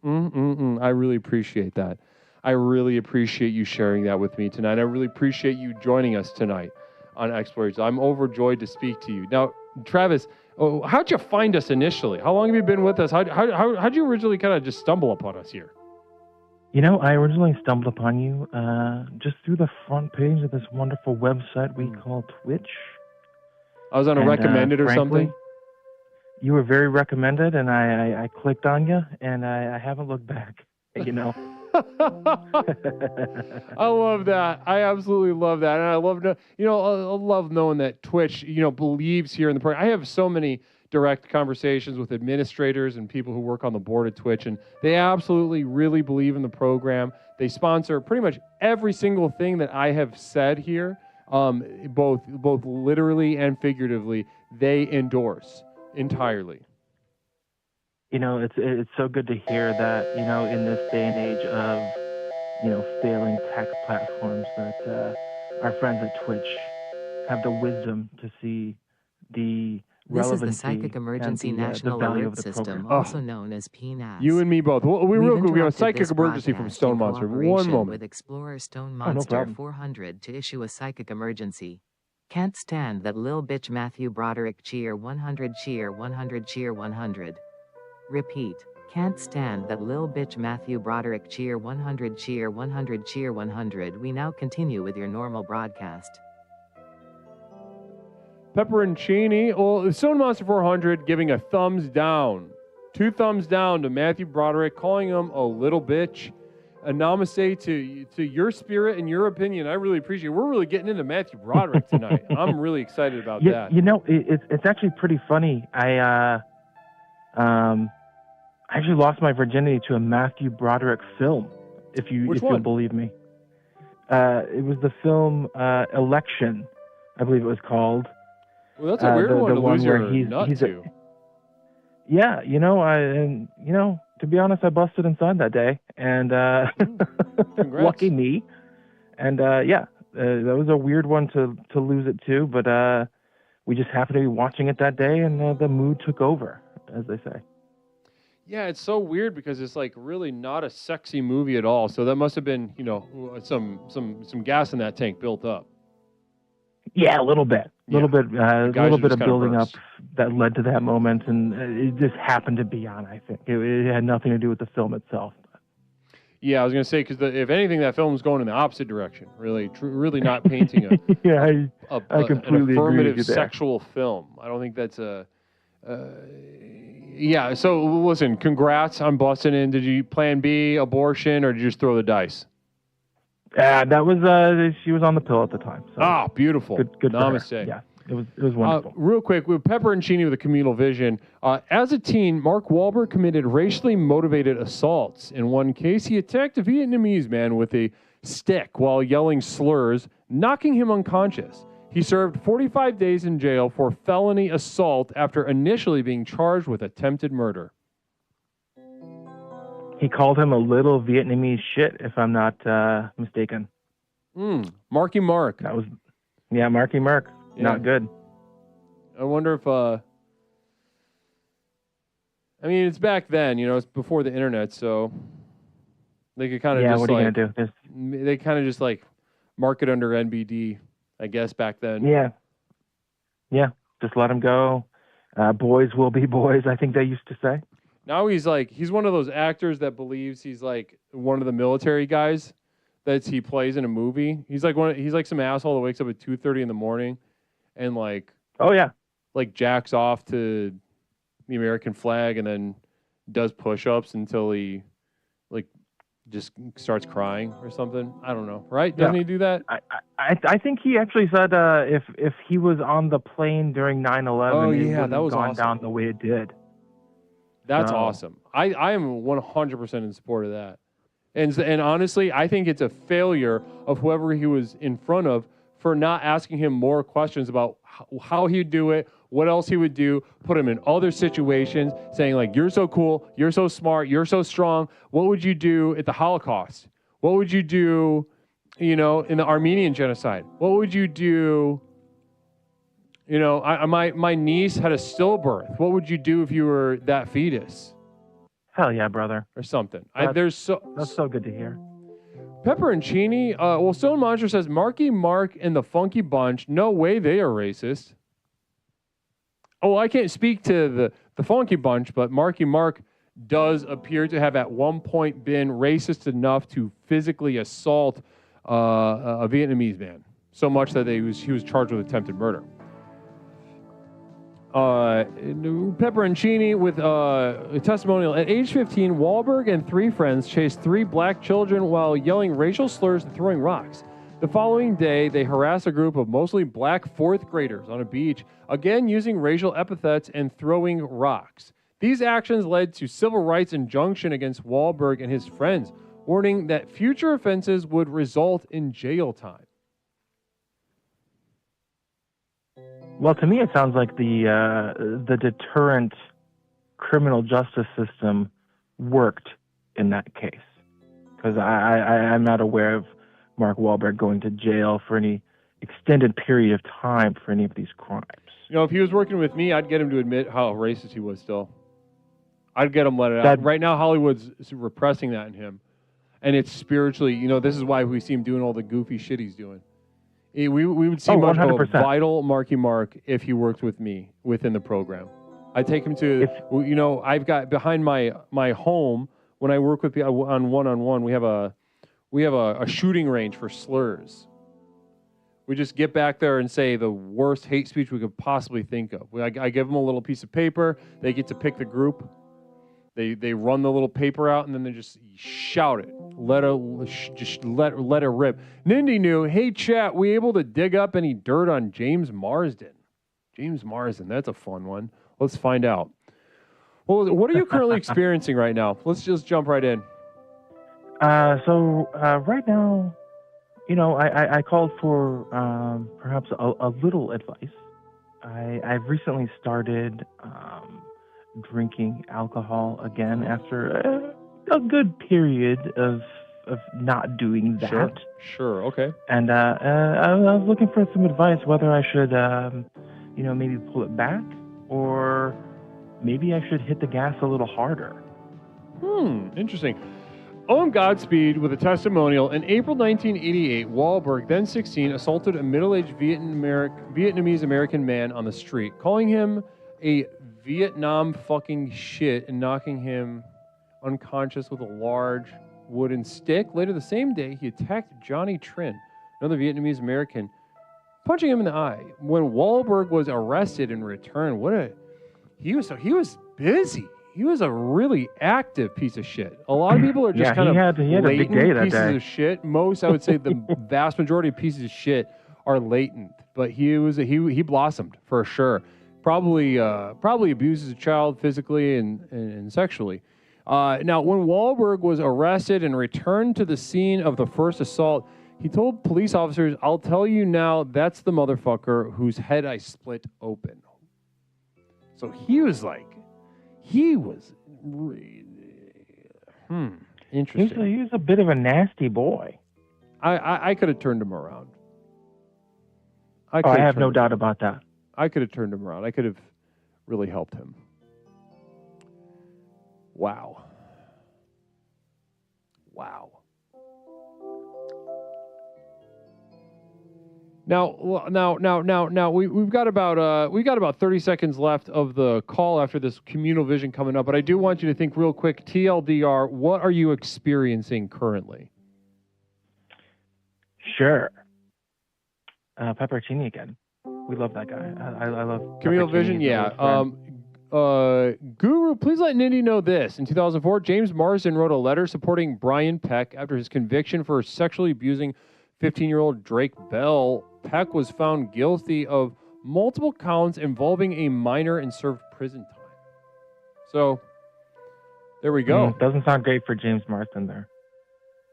I really appreciate that. I really appreciate you sharing that with me tonight. I really appreciate you joining us tonight on Explorations. I'm overjoyed to speak to you. Now, Travis, how'd you find us initially? How long have you been with us? How'd you originally kind of just stumble upon us here? You know, I originally stumbled upon you just through the front page of this wonderful website we call Twitch. I was on a recommended or something? You were very recommended, and I clicked on you, and I haven't looked back, you know. I love that. I absolutely love that. And I love, I love knowing that Twitch, believes here in the program. I have so many direct conversations with administrators and people who work on the board at Twitch, and they absolutely really believe in the program. They sponsor pretty much every single thing that I have said here, both literally and figuratively. They endorse entirely. You know, it's so good to hear that, in this day and age of, failing tech platforms, that our friends at Twitch have the wisdom to see the This is the relevancy Psychic Emergency and the National value Alert of the System, program. also known as PNAS. You and me both. We real quick, we have a psychic this emergency from broadcast Stone in Monster. One cooperation moment. with Explorer Stone no Monster problem. 400 to issue a psychic emergency. Can't stand that lil bitch Matthew Broderick cheer 100 cheer 100 cheer 100. Repeat. Can't stand that lil bitch Matthew Broderick cheer 100 cheer 100 cheer 100. We now continue with your normal broadcast. Pepperoncini. Well, Stone Monster 400 giving a thumbs down. 2 thumbs down to Matthew Broderick, calling him a little bitch. A namaste to your spirit and your opinion. I really appreciate it. We're really getting into Matthew Broderick tonight. I'm really excited about that. You know, it's actually pretty funny. I actually lost my virginity to a Matthew Broderick film, if you'll believe me. It was the film Election, I believe it was called. Well, that's a weird one to lose your nut to. Yeah, to be honest, I busted inside that day, and lucky me. And that was a weird one to lose it to, but we just happened to be watching it that day, and the mood took over, as they say. Yeah, it's so weird because it's like really not a sexy movie at all. So that must have been, some gas in that tank built up. Yeah, a little bit, a little bit of building up burst. that led to that moment, and it just happened to be on. I think it had nothing to do with the film itself. Yeah, I was gonna say because if anything, that film's going in the opposite direction. Really, really not painting I completely an affirmative agree with you there. sexual film. I don't think that's a. Yeah. So listen, congrats on busting in. Did you plan B, abortion, or did you just throw the dice? That was she was on the pill at the time. So. Beautiful. Good for her. Namaste. Yeah, it was wonderful. Real quick, with Pepperoncini with a communal vision. As a teen, Mark Wahlberg committed racially motivated assaults. In one case, he attacked a Vietnamese man with a stick while yelling slurs, knocking him unconscious. He served 45 days in jail for felony assault after initially being charged with attempted murder. He called him a little Vietnamese shit, if I'm not mistaken. Marky Mark. That was, Marky Mark. Yeah. Not good. I wonder if I mean, it's back then, it's before the internet, so they could kind of what are you gonna do? They kind of just like mark it under NBD, I guess, back then. Yeah, just let him go. Boys will be boys, I think they used to say. Now he's one of those actors that believes he's like one of the military guys that he plays in a movie. He's like some asshole that wakes up at 2:30 in the morning and like jacks off to the American flag and then does push-ups until he like just starts crying or something. I don't know, right? Doesn't he do that? I think he actually said if he was on the plane during 9/11, it wouldn't that was have gone awesome. down the way it did. That's awesome. I am 100% in support of that. And honestly, I think it's a failure of whoever he was in front of for not asking him more questions about how he'd do it, what else he would do, put him in other situations, saying like, you're so cool, you're so smart, you're so strong. What would you do at the Holocaust? What would you do, in the Armenian genocide? What would you do? My niece had a stillbirth. What would you do if you were that fetus? Hell yeah, brother. Or something. That's so good to hear. Pepperoncini, Stone Monster says, Marky Mark and the Funky Bunch, no way they are racist. Oh, I can't speak to the Funky Bunch, but Marky Mark does appear to have at one point been racist enough to physically assault a Vietnamese man. So much that he was charged with attempted murder. Pepperoncini with a testimonial. At age 15, Wahlberg and 3 friends chased 3 black children while yelling racial slurs and throwing rocks. The following day, they harassed a group of mostly black 4th graders on a beach, again using racial epithets and throwing rocks. These actions led to civil rights injunction against Wahlberg and his friends, warning that future offenses would result in jail time. Well, to me, it sounds like the deterrent criminal justice system worked in that case, because I'm not aware of Mark Wahlberg going to jail for any extended period of time for any of these crimes. If he was working with me, I'd get him to admit how racist he was still. I'd get him let it out. Right now, Hollywood's repressing that in him. And it's spiritually, this is why we see him doing all the goofy shit he's doing. We would see much of a vital Marky Mark if he worked with me within the program. I take him to, I've got behind my home, when I work with people on one-on-one, we have a shooting range for slurs. We just get back there and say the worst hate speech we could possibly think of. I give them a little piece of paper. They get to pick the group. They run the little paper out, and then they just shout it. Let it rip. Nindy knew, hey, chat, we able to dig up any dirt on James Marsden? James Marsden, that's a fun one. Let's find out. Well, what are you currently experiencing right now? Let's just jump right in. So right now, I called for perhaps a little advice. I've recently started drinking alcohol again after a good period of not doing that. Sure, okay. And I was looking for some advice whether I should, maybe pull it back, or maybe I should hit the gas a little harder. Interesting. Owen Godspeed with a testimonial. In April 1988, Wahlberg, then 16, assaulted a middle-aged Vietnamese American man on the street, calling him a Vietnam fucking shit and knocking him unconscious with a large wooden stick. Later the same day, he attacked Johnny Trin, another Vietnamese American, punching him in the eye. When Wahlberg was arrested and returned, he was busy. He was a really active piece of shit. A lot of people are just kind of latent pieces of shit. Most, I would say, the vast majority of pieces of shit are latent. But he blossomed for sure. Probably abuses a child physically and sexually. Now, when Wahlberg was arrested and returned to the scene of the first assault, he told police officers, "I'll tell you now, that's the motherfucker whose head I split open." So he was interesting. He was a bit of a nasty boy. I could have turned him around. I have no doubt about that. I could have turned him around. I could have really helped him. Wow. Wow. Now, we've got about 30 seconds left of the call after this communal vision coming up, but I do want you to think real quick, TLDR, what are you experiencing currently? Sure. Pepperoncini again. We love that guy. I love Communal Pepperoncini. vision, He's a yeah. old friend. Guru, please let Nindy know this. In 2004, James Marsden wrote a letter supporting Brian Peck after his conviction for sexually abusing 15-year-old Drake Bell. Peck was found guilty of multiple counts involving a minor and served prison time. So, there we go. Doesn't sound great for James Marsden there.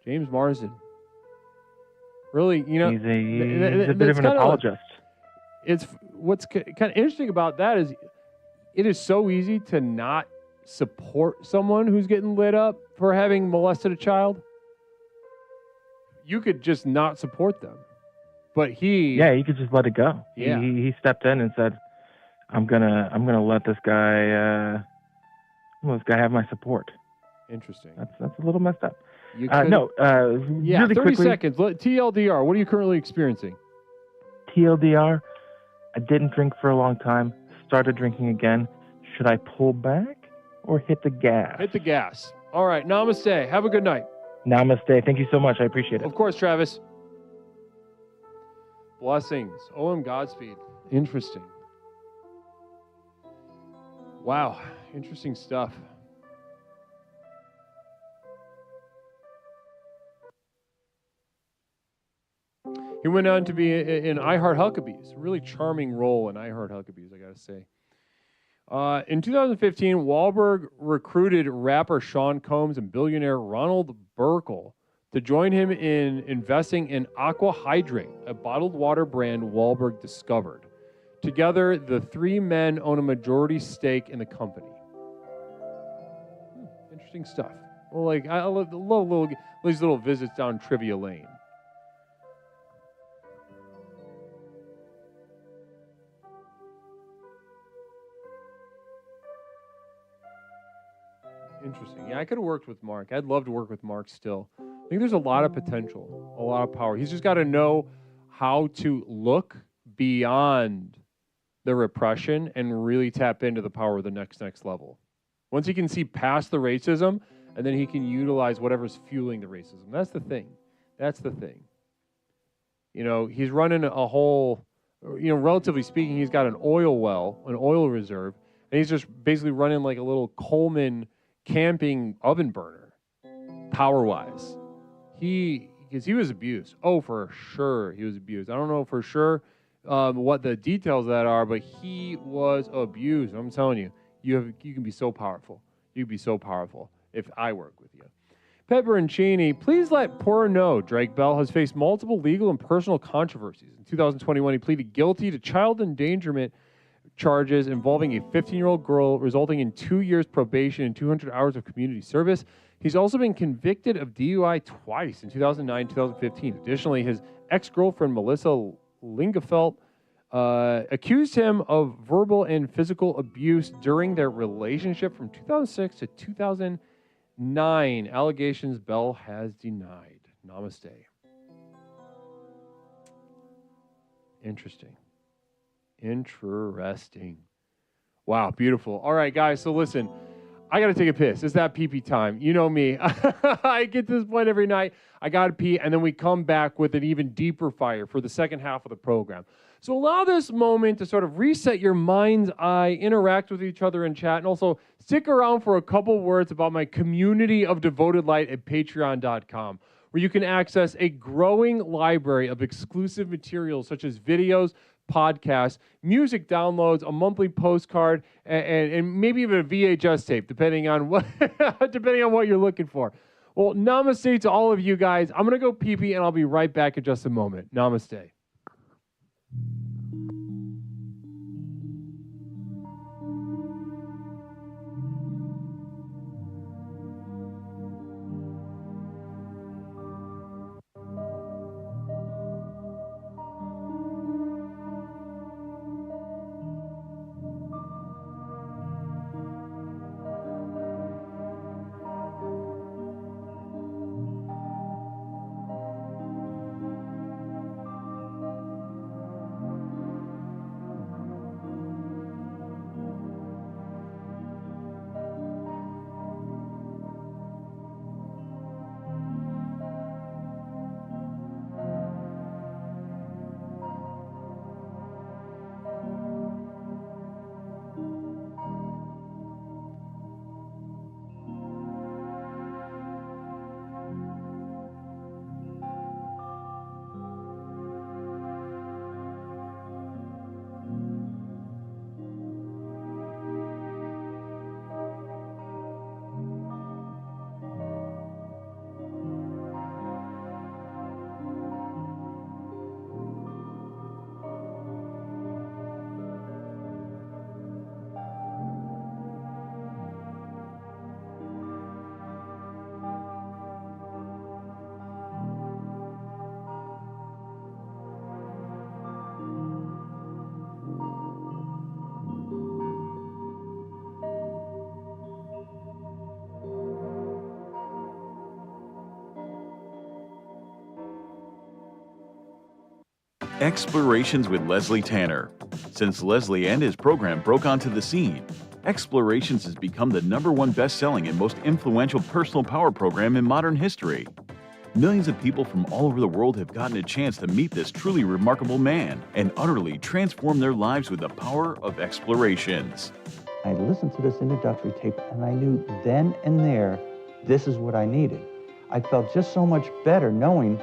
James Marsden. Really, you know, he's a bit of an apologist. It's what's kind of interesting about that is it is so easy to not support someone who's getting lit up for having molested a child. You could just not support them. But he could just let it go. Yeah. He stepped in and said, I'm gonna let this guy have my support. Interesting. That's a little messed up. Yeah, really 30 quickly, seconds. TLDR, what are you currently experiencing? TLDR, I didn't drink for a long time. Started drinking again. Should I pull back or hit the gas? Hit the gas. All right. Namaste. Have a good night. Namaste. Thank you so much. I appreciate it. Of course, Travis. Blessings. OM Godspeed. Interesting. Wow. Interesting stuff. He went on to be in I Heart Huckabees. A really charming role in I Heart Huckabees, I got to say. In 2015, Wahlberg recruited rapper Sean Combs and billionaire Ronald Burkle to join him in investing in Aqua Hydrate, a bottled water brand Wahlberg discovered. Together, the three men own a majority stake in the company. Interesting stuff. Well, I love these little visits down trivia lane. Interesting. Yeah, I could have worked with Mark. I'd love to work with Mark still. I think there's a lot of potential, a lot of power. He's just got to know how to look beyond the repression and really tap into the power of the next level. Once he can see past the racism, and then he can utilize whatever's fueling the racism. That's the thing. That's the thing. You know, he's running a whole, relatively speaking, he's got an oil well, an oil reserve, and he's just basically running like a little Coleman camping oven burner, power-wise. Because he was abused. Oh, for sure he was abused. I don't know for sure what the details of that are, but he was abused. I'm telling you, you can be so powerful. You can be so powerful if I work with you. Pepperoncini, please let Poor know Drake Bell has faced multiple legal and personal controversies. In 2021, he pleaded guilty to child endangerment charges involving a 15-year-old girl, resulting in 2 years probation and 200 hours of community service. He's also been convicted of DUI twice in 2009 and 2015. Additionally, his ex-girlfriend, Melissa Lingefelt, accused him of verbal and physical abuse during their relationship from 2006 to 2009. Allegations Bell has denied. Namaste. Interesting. Wow, beautiful. All right, guys, so listen, I got to take a piss. It's that pee-pee time. You know me. I get to this point every night. I got to pee, and then we come back with an even deeper fire for the second half of the program. So allow this moment to sort of reset your mind's eye, interact with each other in chat, and also stick around for a couple words about my community of devoted light at patreon.com, where you can access a growing library of exclusive materials such as videos, podcasts, music downloads, a monthly postcard, and maybe even a VHS tape, depending on what you're looking for. Well, namaste to all of you guys. I'm gonna go pee-pee, and I'll be right back in just a moment. Namaste. Explorations with Leslie Tanner. Since Leslie and his program broke onto the scene, Explorations has become the #1 best-selling and most influential personal power program in modern history. Millions of people from all over the world have gotten a chance to meet this truly remarkable man and utterly transform their lives with the power of Explorations. I listened to this introductory tape and I knew then and there, this is what I needed. I felt just so much better knowing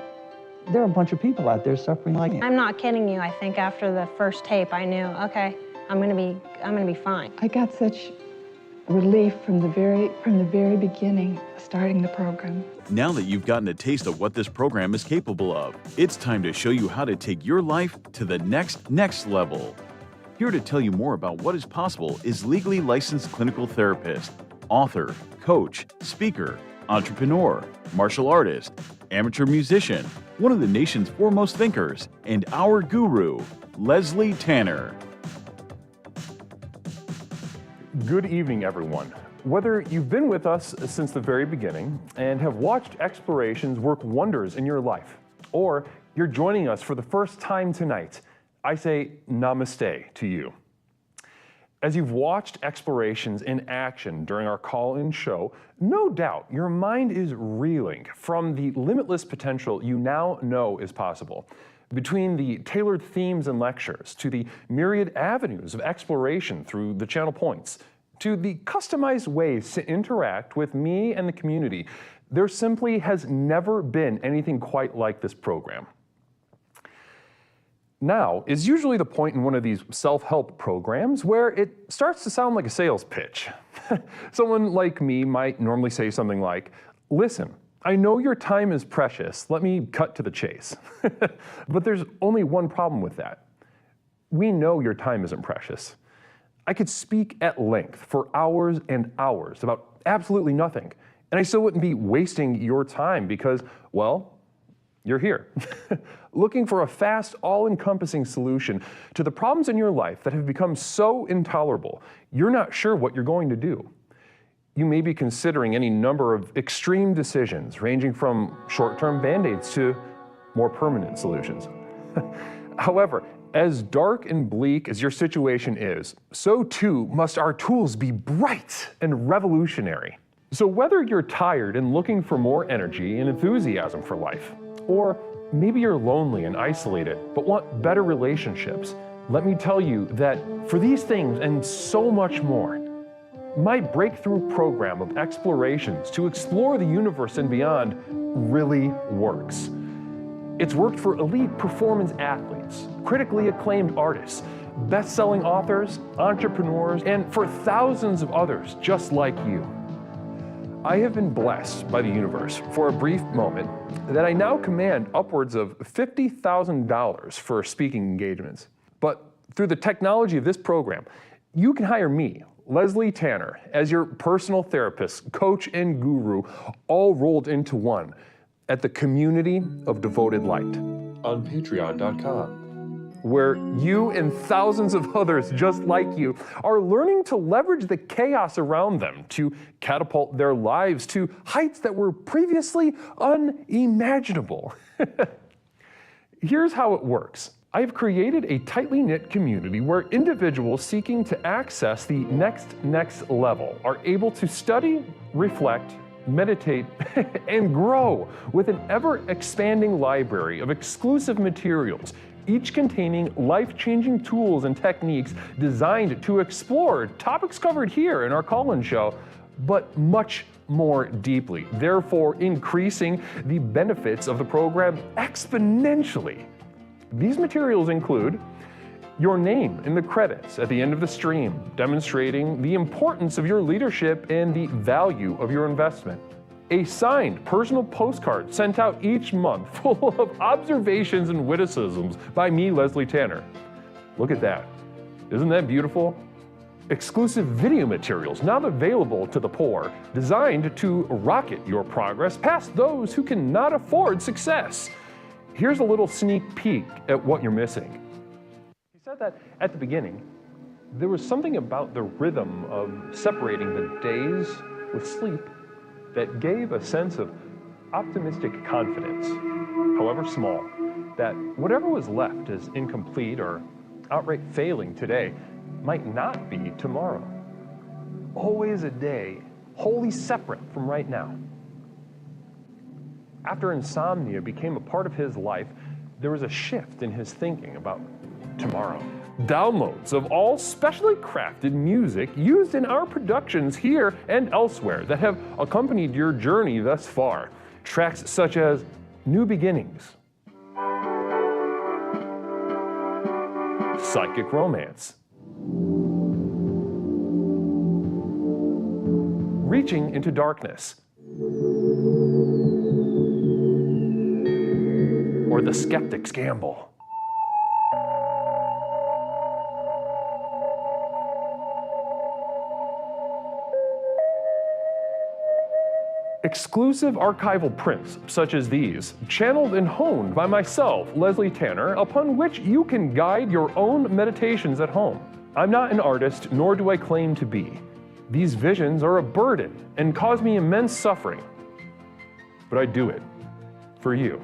there are a bunch of people out there suffering like me. I'm not kidding you. I think after the first tape, I knew, okay, I'm gonna be fine. I got such relief from the very beginning, starting the program. Now that you've gotten a taste of what this program is capable of, it's time to show you how to take your life to the next level. Here to tell you more about what is possible is legally licensed clinical therapist, author, coach, speaker, entrepreneur, martial artist, amateur musician, one of the nation's foremost thinkers, and our guru, Leslie Tanner. Good evening, everyone. Whether you've been with us since the very beginning and have watched Explorations work wonders in your life, or you're joining us for the first time tonight, I say namaste to you. As you've watched Explorations in action during our call-in show, no doubt your mind is reeling from the limitless potential you now know is possible. Between the tailored themes and lectures, to the myriad avenues of exploration through the channel points, to the customized ways to interact with me and the community, there simply has never been anything quite like this program. Now is usually the point in one of these self-help programs where it starts to sound like a sales pitch. Someone like me might normally say something like, listen, I know your time is precious, let me cut to the chase. But there's only one problem with that. We know your time isn't precious. I could speak at length for hours and hours about absolutely nothing, and I still wouldn't be wasting your time because, well, you're here, looking for a fast, all-encompassing solution to the problems in your life that have become so intolerable, you're not sure what you're going to do. You may be considering any number of extreme decisions, ranging from short-term band-aids to more permanent solutions. However, as dark and bleak as your situation is, so too must our tools be bright and revolutionary. So whether you're tired and looking for more energy and enthusiasm for life, or maybe you're lonely and isolated but want better relationships, let me tell you that for these things and so much more, my breakthrough program of explorations to explore the universe and beyond really works. It's worked for elite performance athletes, critically acclaimed artists, best-selling authors, entrepreneurs, and for thousands of others just like you. I have been blessed by the universe for a brief moment that I now command upwards of $50,000 for speaking engagements. But through the technology of this program, you can hire me, Leslie Tanner, as your personal therapist, coach, and guru, all rolled into one at the Community of Devoted Light on patreon.com, where you and thousands of others just like you are learning to leverage the chaos around them to catapult their lives to heights that were previously unimaginable. Here's how it works. I've created a tightly knit community where individuals seeking to access the next level are able to study, reflect, meditate, and grow with an ever-expanding library of exclusive materials, each containing life-changing tools and techniques designed to explore topics covered here in our call-in show, but much more deeply, therefore increasing the benefits of the program exponentially. These materials include your name in the credits at the end of the stream, demonstrating the importance of your leadership and the value of your investment. A signed personal postcard sent out each month full of observations and witticisms by me, Leslie Tanner. Look at that. Isn't that beautiful? Exclusive video materials now available to the poor, designed to rocket your progress past those who cannot afford success. Here's a little sneak peek at what you're missing. He said that at the beginning, there was something about the rhythm of separating the days with sleep that gave a sense of optimistic confidence, however small, that whatever was left as incomplete or outright failing today might not be tomorrow. Always a day wholly separate from right now. After insomnia became a part of his life, there was a shift in his thinking about tomorrow. Downloads of all specially crafted music used in our productions here and elsewhere that have accompanied your journey thus far. Tracks such as New Beginnings, Psychic Romance, Reaching into Darkness, or The Skeptic's Gamble. Exclusive archival prints such as these, channeled and honed by myself, Leslie Tanner, upon which you can guide your own meditations at home. I'm not an artist, nor do I claim to be. These visions are a burden and cause me immense suffering. But I do it for you.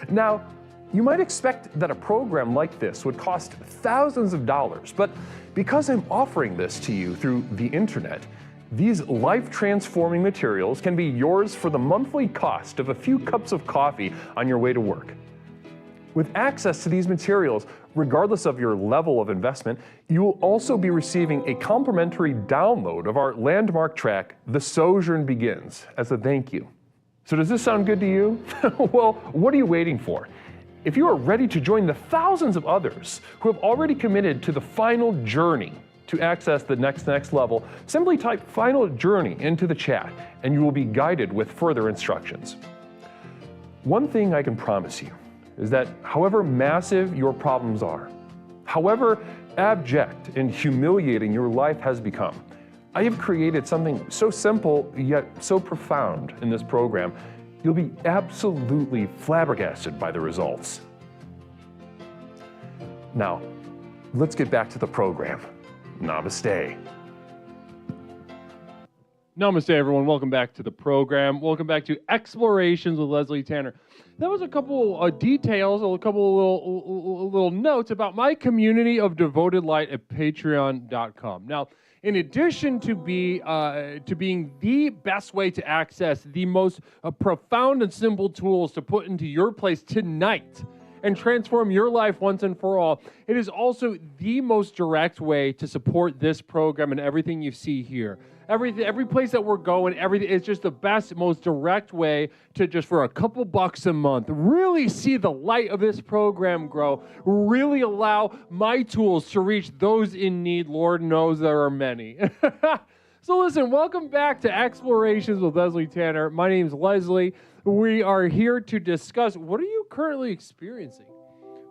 Now, you might expect that a program like this would cost thousands of dollars, but because I'm offering this to you through the internet, these life-transforming materials can be yours for the monthly cost of a few cups of coffee on your way to work. With access to these materials, regardless of your level of investment, you will also be receiving a complimentary download of our landmark track, The Sojourn Begins, as a thank you. So does this sound good to you? Well, what are you waiting for? If you are ready to join the thousands of others who have already committed to the final journey to access the next level, simply type Final Journey into the chat and you will be guided with further instructions. One thing I can promise you is that however massive your problems are, however abject and humiliating your life has become, I have created something so simple yet so profound in this program, you'll be absolutely flabbergasted by the results. Now, let's get back to the program. Namaste. Namaste, everyone. Welcome back to the program. Welcome back to Explorations with Leslie Tanner. That was a couple of details, a couple of little notes about my community of devoted light at patreon.com. Now, in addition to being the best way to access the most profound and simple tools to put into your place tonight and transform your life once and for all, it is also the most direct way to support this program and everything you see here. Every place that we're going, everything, it's just the best, most direct way to just for a couple bucks a month, really see the light of this program grow, really allow my tools to reach those in need. Lord knows there are many. So listen, welcome back to Explorations with Leslie Tanner. My name's Leslie. We are here to discuss, what are you currently experiencing?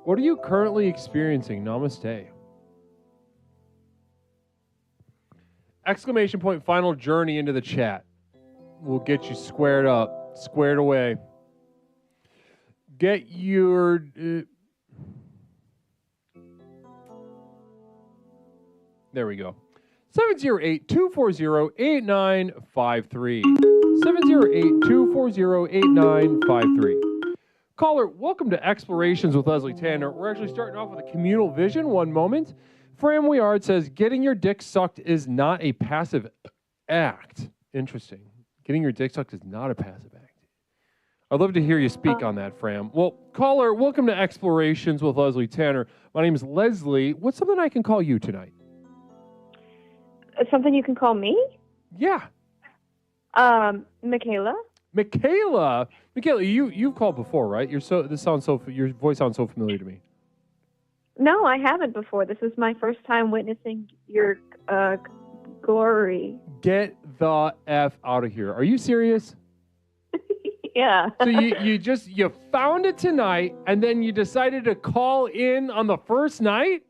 What are you currently experiencing? Namaste. Exclamation point, Final Journey into the chat. We'll get you squared up, squared away. Get your... there we go. 708-240-8953. 708-240-8953. Caller, welcome to Explorations with Leslie Tanner. We're actually starting off with a communal vision. One moment. Fram Weard says, getting your dick sucked is not a passive act. Interesting. Getting your dick sucked is not a passive act. I'd love to hear you speak on that, Fram. Well, caller, welcome to Explorations with Leslie Tanner. My name is Leslie. What's something I can call you tonight? Something you can call me? Yeah. Michaela. Michaela, you've called before, right? Your voice sounds so familiar to me. No, I haven't before. This is my first time witnessing your glory. Get the F out of here. Are you serious? Yeah. So you found it tonight and then you decided to call in on the first night?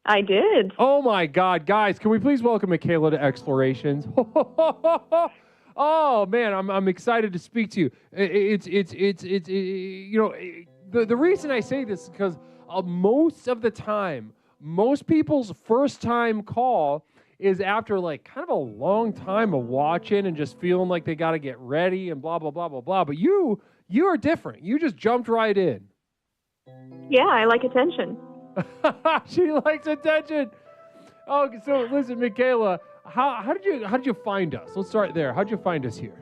I did. Oh my God, guys, can we please welcome Michaela to Explorations? Oh man, I'm excited to speak to you. It's you know, the reason I say this is because most of the time, most people's first time call is after like kind of a long time of watching and just feeling like they got to get ready and blah, blah, blah, blah, blah. But you You are different. You just jumped right in. Yeah, I like attention. She likes attention. Oh, so listen, Michaela, how did you find us? Let's start there. How did you find us here?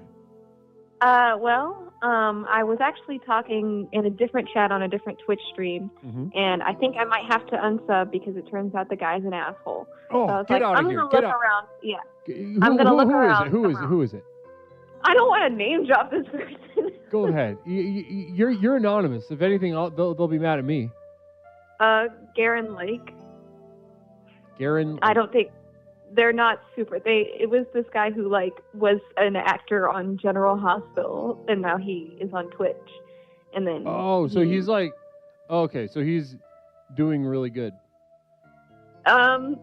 I was actually talking in a different chat on a different Twitch stream, and I think I might have to unsub because it turns out the guy's an asshole. Oh, so I was get like, out of I'm here. gonna Get look out. around. Yeah. I'm gonna look around. Who is it? I don't want to name drop this person. Go ahead. You're anonymous. If anything, they'll be mad at me. Garen Lake. Garen. I don't think they're not super. It was this guy who was an actor on General Hospital, and now he is on Twitch. And then Oh, so he's like, okay, so he's doing really good. I mean,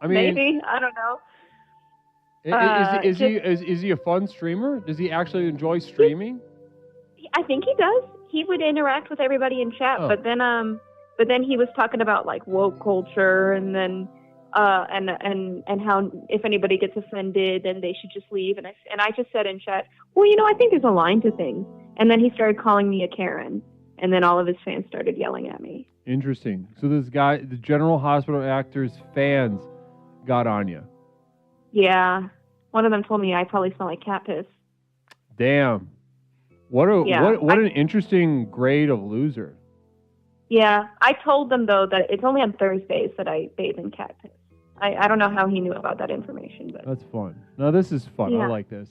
maybe, I don't know. Is he a fun streamer? Does he actually enjoy streaming? I think he does. He would interact with everybody in chat, but then he was talking about woke culture, and then and how if anybody gets offended, then they should just leave. And I just said in chat, well, I think there's a line to things. And then he started calling me a Karen, and then all of his fans started yelling at me. Interesting. So this guy, the General Hospital actor's fans, got on you. Yeah, one of them told me I probably smell like cat piss. Damn. What an interesting grade of loser. Yeah, I told them though that it's only on Thursdays that I bathe in cat piss. I don't know how he knew about that information, but That's fun. No, this is fun. Yeah. I like this.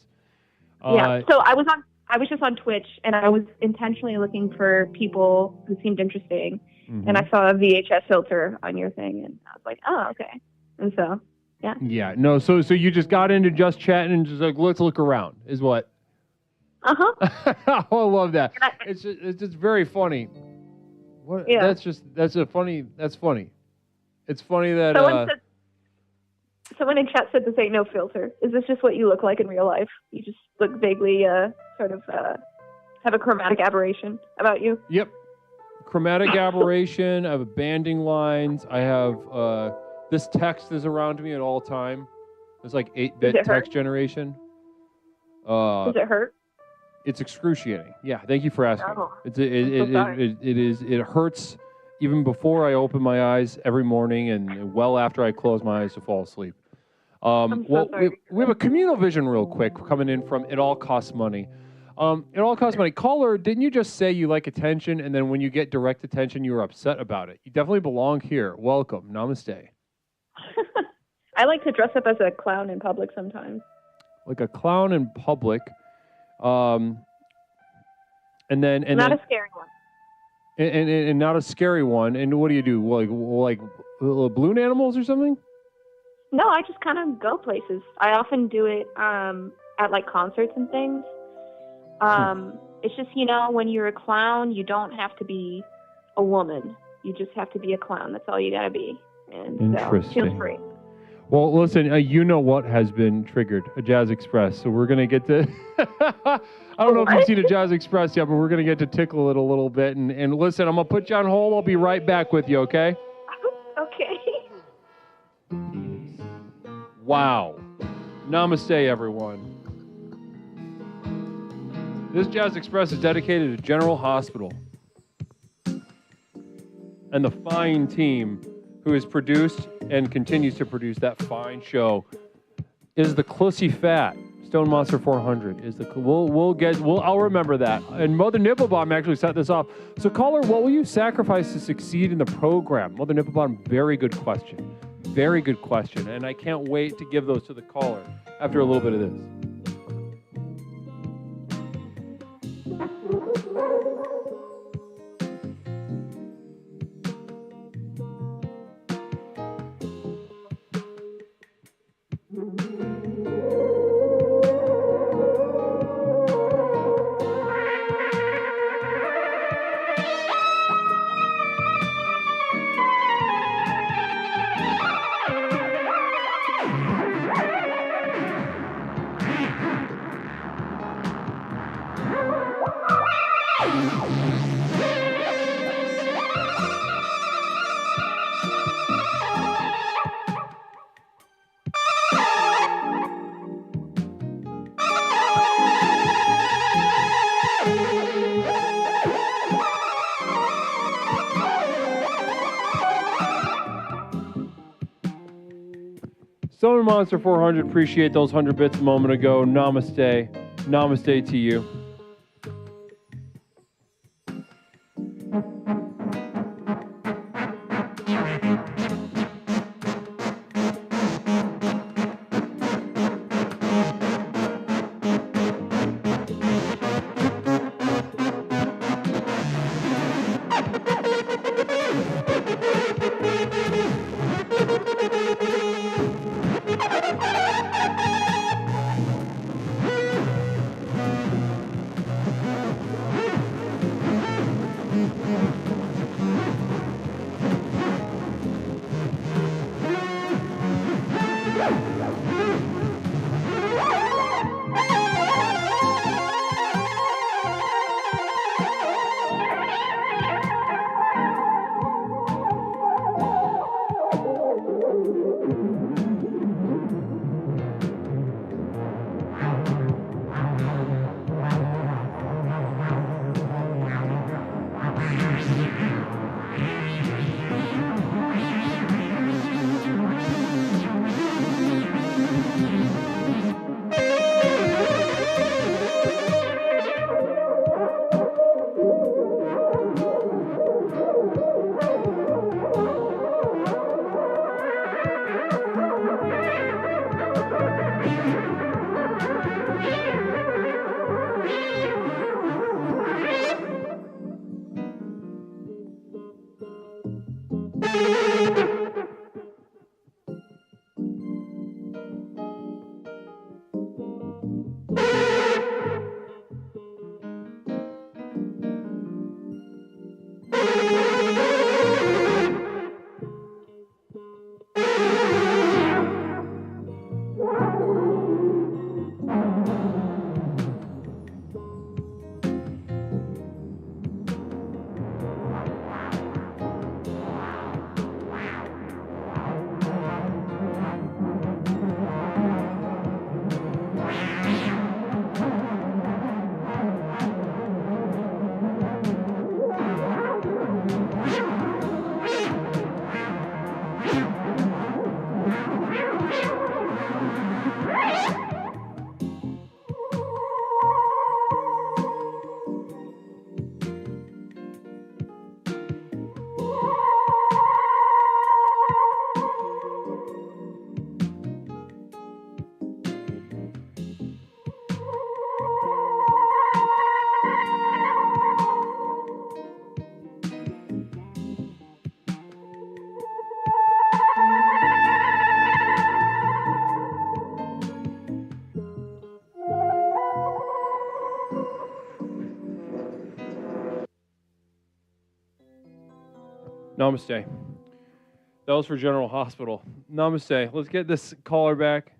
yeah. So I was just on Twitch, and I was intentionally looking for people who seemed interesting, and I saw a VHS filter on your thing, and I was like, oh, okay. And so, yeah. Yeah. No. So you just got into just chatting and just let's look around is what. I love that. It's just very funny. What? Yeah. That's funny. It's funny that. Someone in chat said this ain't no filter. Is this just what you look like in real life? You just look vaguely sort of have a chromatic aberration about you. Yep. Chromatic aberration. I have banding lines. I have this text is around me at all time. It's like 8-bit text generation. Does it hurt? It's excruciating. Yeah, thank you for asking. Oh, It hurts even before I open my eyes every morning and well after I close my eyes to fall asleep. We have a communal vision real quick coming in from It All Costs Money. It all costs money. Caller, didn't you just say you like attention and then when you get direct attention, you were upset about it? You definitely belong here. Welcome. Namaste. I like to dress up as a clown in public sometimes. Like a clown in public. And not a scary one. And not a scary one. And what do you do? Like balloon animals or something? No, I just kind of go places. I often do it at concerts and things. It's just, when you're a clown, you don't have to be a woman. You just have to be a clown. That's all you got to be. And so feel free. Well, listen, you know what has been triggered? A Jazz Express. So we're going to get to... I don't know if you've seen a Jazz Express yet, but we're going to get to tickle it a little bit. And listen, I'm going to put you on hold. I'll be right back with you, okay? Okay. Wow. Namaste, everyone. This Jazz Express is dedicated to General Hospital and the fine team who has produced and continues to produce that fine show. Is the Clussy Fat Stone Monster 400 is the I'll remember that. And Mother Nibblebottom actually set this off. So caller, what will you sacrifice to succeed in the program? Mother Nibblebottom, very good question. Very good question. And I can't wait to give those to the caller after a little bit of this. Stone Monster 400, appreciate those 100 bits a moment ago. Namaste. Namaste to you. Namaste. That was for General Hospital. Namaste. Let's get this caller back.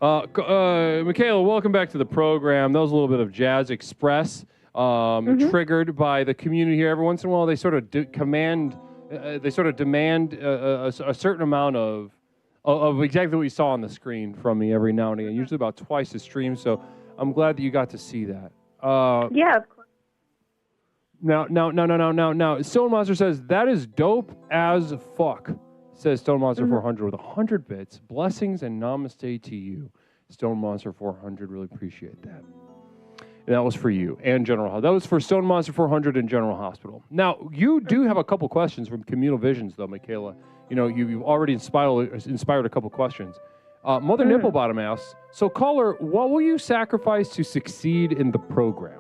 Michaela, welcome back to the program. That was a little bit of Jazz Express, triggered by the community here. Every once in a while, they sort of demand a certain amount of exactly what you saw on the screen from me every now and again. Usually about twice the stream. So I'm glad that you got to see that. Yeah, of course. Now, Stone Monster says, that is dope as fuck, says Stone Monster 400 with 100 bits. Blessings and namaste to you. Stone Monster 400, really appreciate that. And that was for you and General Hospital. That was for Stone Monster 400 and General Hospital. Now, you do have a couple questions from Communal Visions, though, Michaela. You know, you've already inspired a couple questions. Mother Nipplebottom asks, so caller, what will you sacrifice to succeed in the program?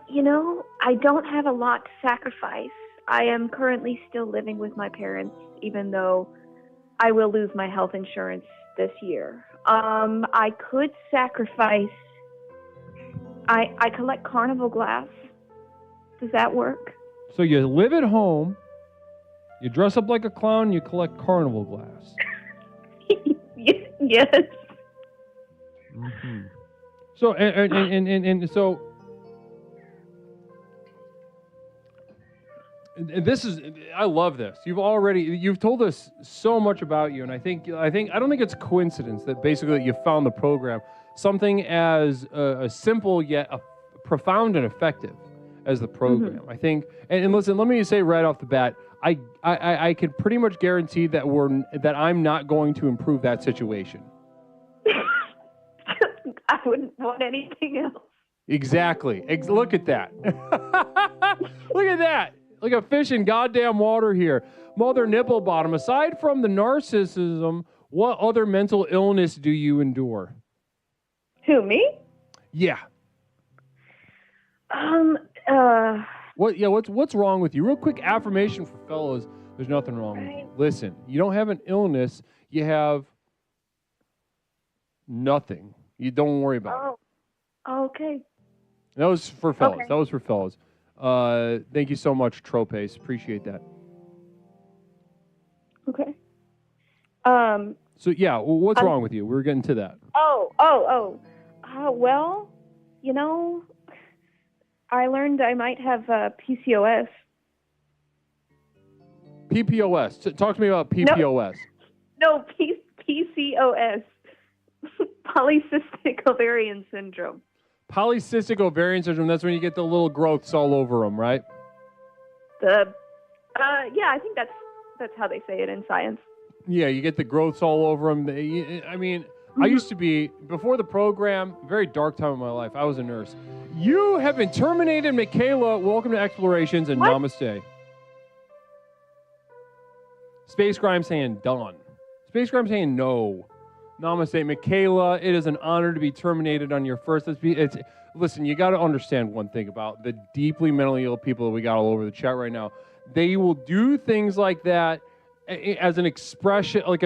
You know, I don't have a lot to sacrifice. I am currently still living with my parents, even though I will lose my health insurance this year. I could sacrifice. I collect carnival glass. Does that work? So you live at home, you dress up like a clown, you collect carnival glass. Yes. Mm-hmm. So and so. This is, I love this. You've told us so much about you, and I don't think it's coincidence that basically you found the program something as simple yet profound and effective as the program. I think, and listen, let me say right off the bat, I can pretty much guarantee that I'm not going to improve that situation. I wouldn't want anything else. Exactly. Look at that. Look at that. Like a fish in goddamn water here. Mother Nipple Bottom, aside from the narcissism, what other mental illness do you endure? Who, me? Yeah. What's wrong with you? Real quick affirmation for fellows. There's nothing wrong with you. Listen, you don't have an illness. You have nothing. You don't worry about it. Okay. That was for fellas. Okay. That was for fellas. Thank you so much, Tropes. Appreciate that. Okay. So yeah, what's wrong with you? We're getting to that. Well, you know, I learned I might have PCOS. PPOS. Talk to me about PPOS. No, PCOS. Polycystic ovarian syndrome. Polycystic ovarian syndrome. That's when you get the little growths all over them, right? Yeah, I think that's how they say it in science. Yeah, you get the growths all over them. I mean, I used to be, before the program, very dark time in my life, I was a nurse. You have been terminated, Michaela. Welcome to Explorations and Namaste. Space Grime saying done. Space Grime saying no. Namaste, Michaela. It is an honor to be terminated on your first. Listen, you got to understand one thing about the deeply mentally ill people that we got all over the chat right now. They will do things like that as an expression, like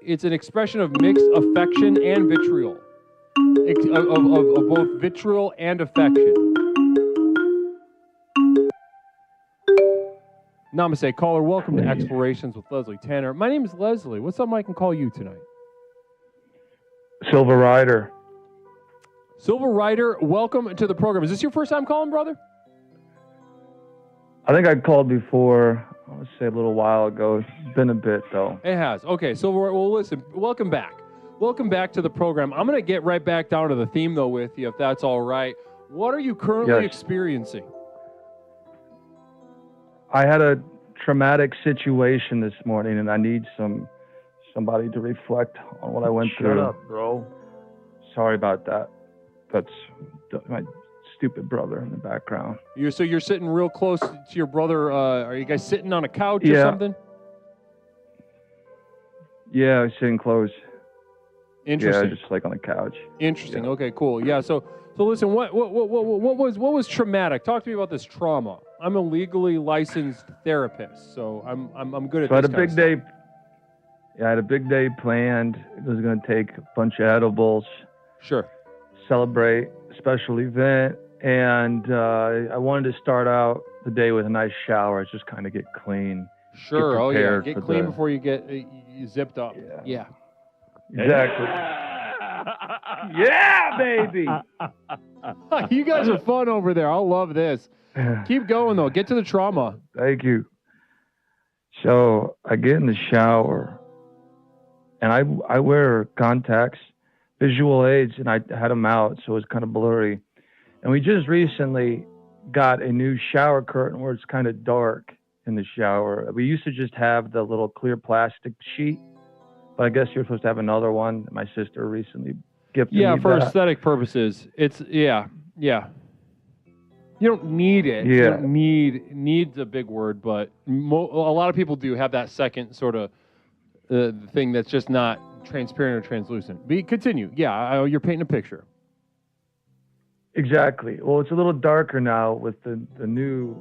it's an expression of mixed affection and vitriol, of both vitriol and affection. Namaste, caller. Welcome to Explorations with Leslie Tanner. My name is Leslie. What's up, I can call you tonight? Silver Rider. Silver Rider, welcome to the program. Is this your first time calling, brother? I think I called before, I would say a little while ago. It's been a bit, though. It has. Okay, Silver, well, listen, welcome back. Welcome back to the program. I'm going to get right back down to the theme, though, with you, if that's all right. What are you currently experiencing? I had a traumatic situation this morning, and I need somebody to reflect on what I went through. Shut up, bro. Sorry about that. That's my stupid brother in the background. You're sitting real close to your brother. Are you guys sitting on a couch or something? Yeah, I was sitting close. Interesting. Yeah, just like on the couch. Interesting. Yeah. Okay, cool. Yeah. So listen. What was traumatic? Talk to me about this trauma. I'm a legally licensed therapist, so I'm good at. So I this had a big day. Yeah, I had a big day planned. It was going to take a bunch of edibles. Sure. Celebrate a special event, and I wanted to start out the day with a nice shower, just kind of get clean. Sure. Oh yeah. Get clean before you get zipped up. Yeah. Exactly. Yeah, baby. You guys are fun over there. I love this. Keep going though. Get to the trauma. Thank you. So I get in the shower, and I wear contacts, visual aids, and I had them out, so it was kind of blurry. And we just recently got a new shower curtain where it's kind of dark in the shower. We used to just have the little clear plastic sheet, but I guess you're supposed to have another one. My sister recently gifted me Yeah, for that. aesthetic purposes. It's yeah. You don't need it. Yeah. You don't need's a big word, but a lot of people do have that second sort of thing that's just not transparent or translucent. Continue. Yeah, you're painting a picture. Exactly. Well, it's a little darker now with the new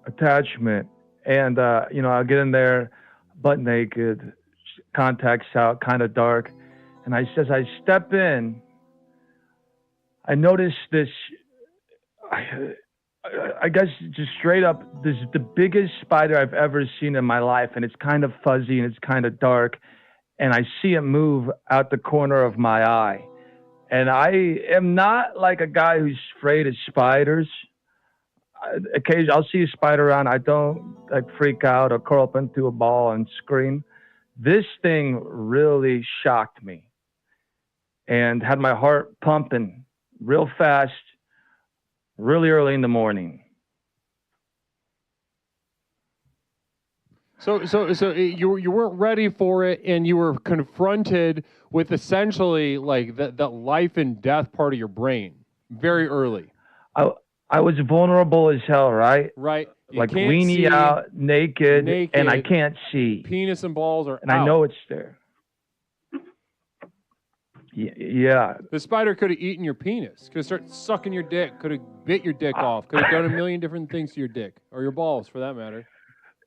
attachment, and I'll get in there, butt naked, contacts out, kind of dark, and as I step in, I notice this. I guess just straight up, this is the biggest spider I've ever seen in my life, and it's kind of fuzzy and it's kind of dark, and I see it move out the corner of my eye. And I am not like a guy who's afraid of spiders. Occasionally, I'll see a spider around. I don't freak out or curl up into a ball and scream. This thing really shocked me and had my heart pumping real fast. really early in the morning. So you weren't ready for it, and you were confronted with essentially like the life and death part of your brain very early. I was vulnerable as hell, right? Right. You Like can't weenie see, out, naked, and I can't see. Penis and balls are And out. I know it's there. Yeah. The spider could have eaten your penis. Could have started sucking your dick. Could have bit your dick off. Could have done a million different things to your dick or your balls, for that matter.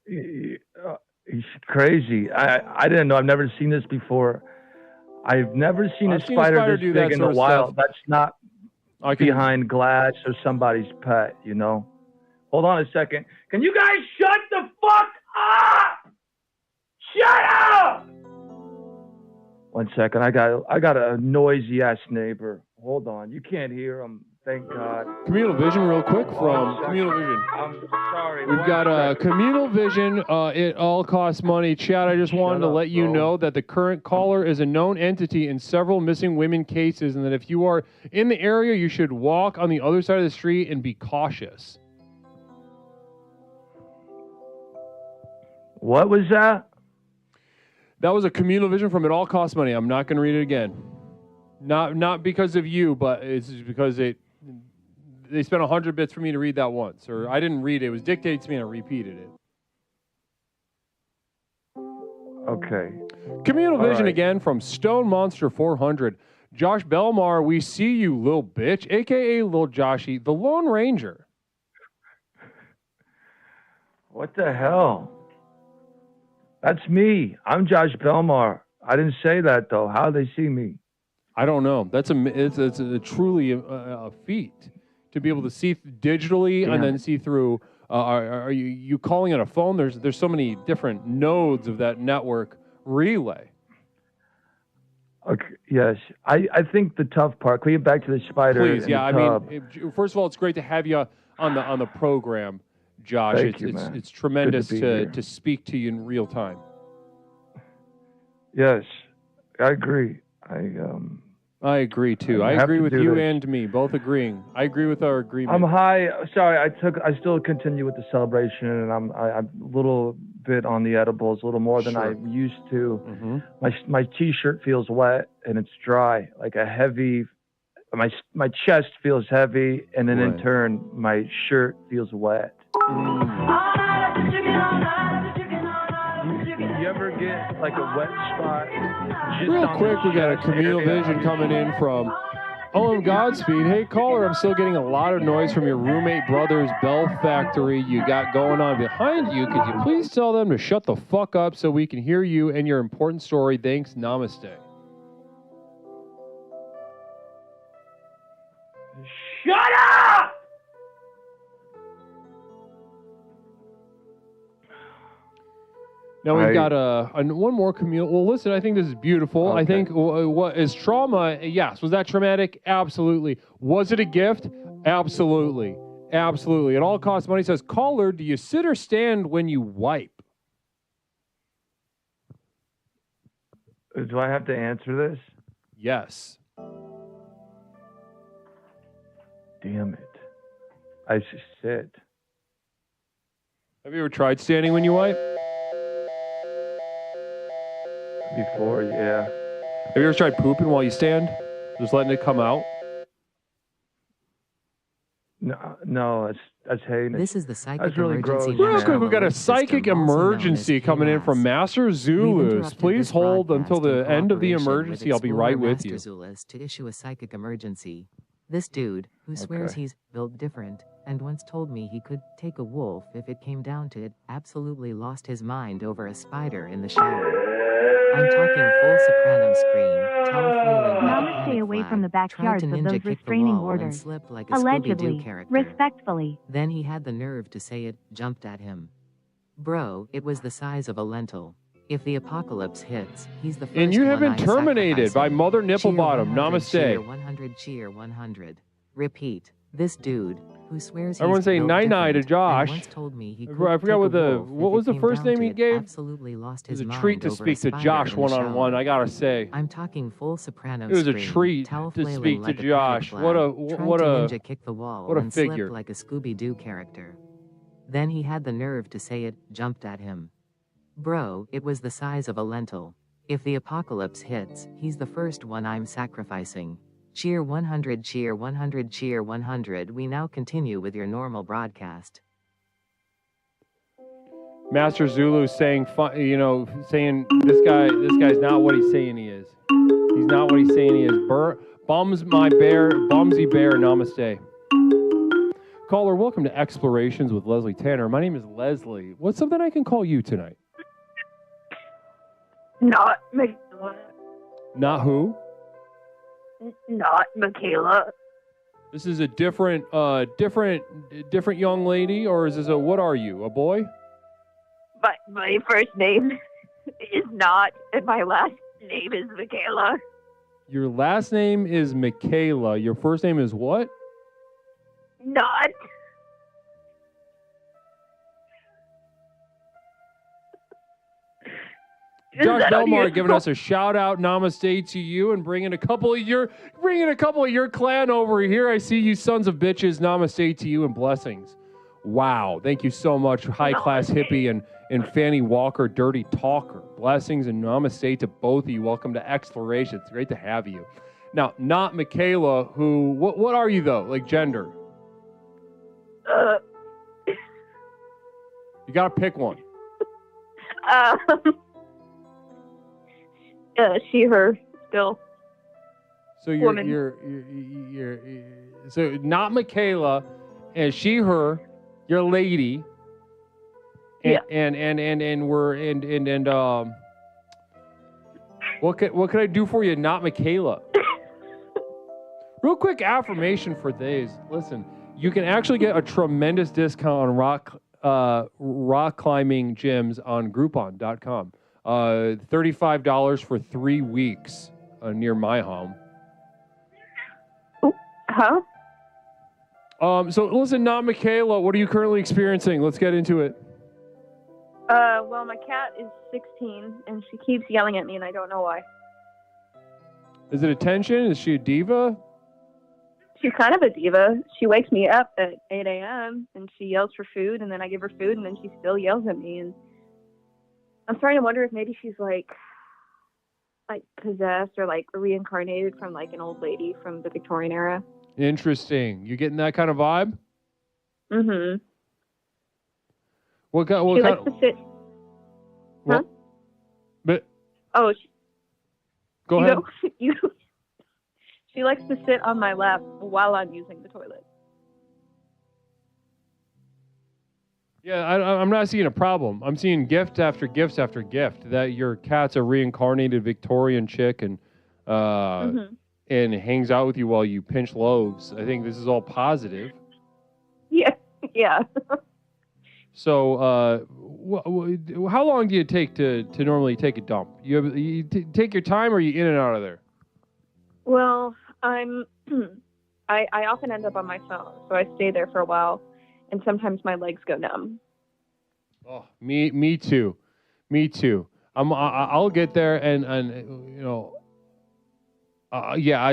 It's crazy. I didn't know. I've never seen this before. I've never seen a spider this big in the wild. That's not behind glass or somebody's pet, you know? Hold on a second. Can you guys shut the fuck up? Shut up! 1 second. I got a noisy ass neighbor. Hold on. You can't hear him. Thank God. Communal vision, real quick from Communal Vision. I'm sorry. We've got Communal Vision. It all costs money. Chad, I just wanted to let you know that the current caller is a known entity in several missing women cases, and that if you are in the area, you should walk on the other side of the street and be cautious. What was that? That was a Communal Vision from It All Costs Money. I'm not going to read it again. Not because of you, but it's because they spent 100 bits for me to read that once. Or I didn't read it. It was dictated to me and I repeated it. Okay. Communal All Vision right. again from Stone Monster 400. Josh Belmar, we see you, Lil Bitch, a.k.a. Lil Joshy, the Lone Ranger. What the hell? That's me. I'm Josh Belmar. I didn't say that, though. How do they see me? I don't know. It's a truly a feat to be able to see digitally and then see through. Are you calling it a phone? There's so many different nodes of that network relay. Okay. Yes. I think the tough part. Can we get back to the spider? Please, and yeah. the I tub? mean, first of all, it's great to have you on the program, Josh. Thank you, man. It's tremendous Good to be here. to speak to you in real time. Yes, I agree. I agree too. I have agree to with do you this. and me, both agreeing. I agree with our agreement. I'm high. Sorry, I still continue with the celebration, and I'm a little bit on the edibles, a little more than I used to. Mm-hmm. My t-shirt feels wet and it's dry, like a heavy. My chest feels heavy, and then in turn, my shirt feels wet. You ever get like a wet spot? Real quick, we got a Communal Vision coming in from OM Godspeed. Hey, caller, I'm still getting a lot of noise from your roommate brother's Bell Factory you got going on behind you. Could you please tell them to shut the fuck up so we can hear you and your important story? Thanks. Namaste. Shut up! Now we've got one more communal. Well, listen, I think this is beautiful. Okay. I think what is trauma? Yes. Was that traumatic? Absolutely. Was it a gift? Absolutely. Absolutely. It all costs money. Says, caller, do you sit or stand when you wipe? Do I have to answer this? Yes. Damn it. I should sit. Have you ever tried standing when you wipe? Before, yeah. Have you ever tried pooping while you stand? Just letting it come out? No, that's heinous. This is the psychic That's really emergency. gross. Real quick, we got a psychic emergency coming in from Master Zulus. Please hold until the end of the emergency. I'll be right with you. Master Zulus to issue a psychic emergency. This dude, who swears he's built different, and once told me he could take a wolf if it came down to it, absolutely lost his mind over a spider in the shower. I'm talking full soprano scream, tail flailing like a Namaste panic away flag, from the tried backyards to of ninja those kick the restraining wall and orders. slip like a Scooby-Doo Allegedly, character. respectfully. Then he had the nerve to say it jumped at him. Bro, it was the size of a lentil. If the apocalypse hits, he's the first And you have one been I'm terminated by sacrificing. Mother Cheer Nipplebottom. 100, cheer Namaste. 100, cheer 100. Repeat. This dude, who swears Everyone's he's saying built night-night to different, Josh. and once told me he I couldn't forgot what take a the wolf what if was it the came first down name to he it. gave? Absolutely lost It was his a mind treat to over speak a to spider Josh in the one-on-one, shower. I gotta say. I'm talking full soprano It was a scream, treat towel to flailing speak to like a Josh. paddock What a flag, tried what to a ninja kick the wall what a and figure. slipped like a Scooby-Doo character. Then he had the nerve to say it, jumped at him. Bro, it was the size of a lentil. If the apocalypse hits, he's the first one I'm sacrificing. Cheer 100, cheer 100, cheer 100. We now continue with your normal broadcast. Master Zulu saying, saying this guy's not what he's saying he is. He's not what he's saying he is. Bumsy bear, namaste. Caller, welcome to Explorations with Leslie Tanner. My name is Leslie. What's something I can call you tonight? Not Michaela. Not who? Not Michaela. This is a different young lady, or is this what are you, a boy? But my first name is Not, and my last name is Michaela. Your last name is Michaela. Your first name is what? Not. Josh Delmar giving us a shout out, namaste to you, and bringing a couple of your clan over here. I see you sons of bitches. Namaste to you and blessings. Wow, thank you so much, high class hippie and Fanny Walker, dirty talker. Blessings and namaste to both of you. Welcome to Exploration. It's great to have you. Now, not Michaela. Who? What are you though? Like gender? You gotta pick one. She, her, still. So you're Woman. So not Michaela, and she, her, your lady. And, yeah. What could I do for you? Not Michaela. Real quick affirmation for these. Listen, you can actually get a tremendous discount on rock climbing gyms on Groupon.com. $35 for 3 weeks near my home. Huh? So listen, not Michaela. What are you currently experiencing? Let's get into it. Well, my cat is 16, and she keeps yelling at me, and I don't know why. Is it attention? Is she a diva? She's kind of a diva. She wakes me up at 8 a.m., and she yells for food, and then I give her food, and then she still yells at me, and I'm starting to wonder if maybe she's like possessed or like reincarnated from like an old lady from the Victorian era. Interesting. You getting that kind of vibe? Mm-hmm. What she likes to sit. Huh? Huh? But oh, go ahead. She likes to sit on my lap while I'm using the toilet. Yeah, I'm not seeing a problem. I'm seeing gift after gift after gift that your cat's a reincarnated Victorian chick and and hangs out with you while you pinch loaves. I think this is all positive. Yeah, yeah. So, how long do you take to normally take a dump? You take your time, or are you in and out of there? Well, I often end up on my phone, so I stay there for a while. And sometimes my legs go numb. Oh, me too. I'll get there and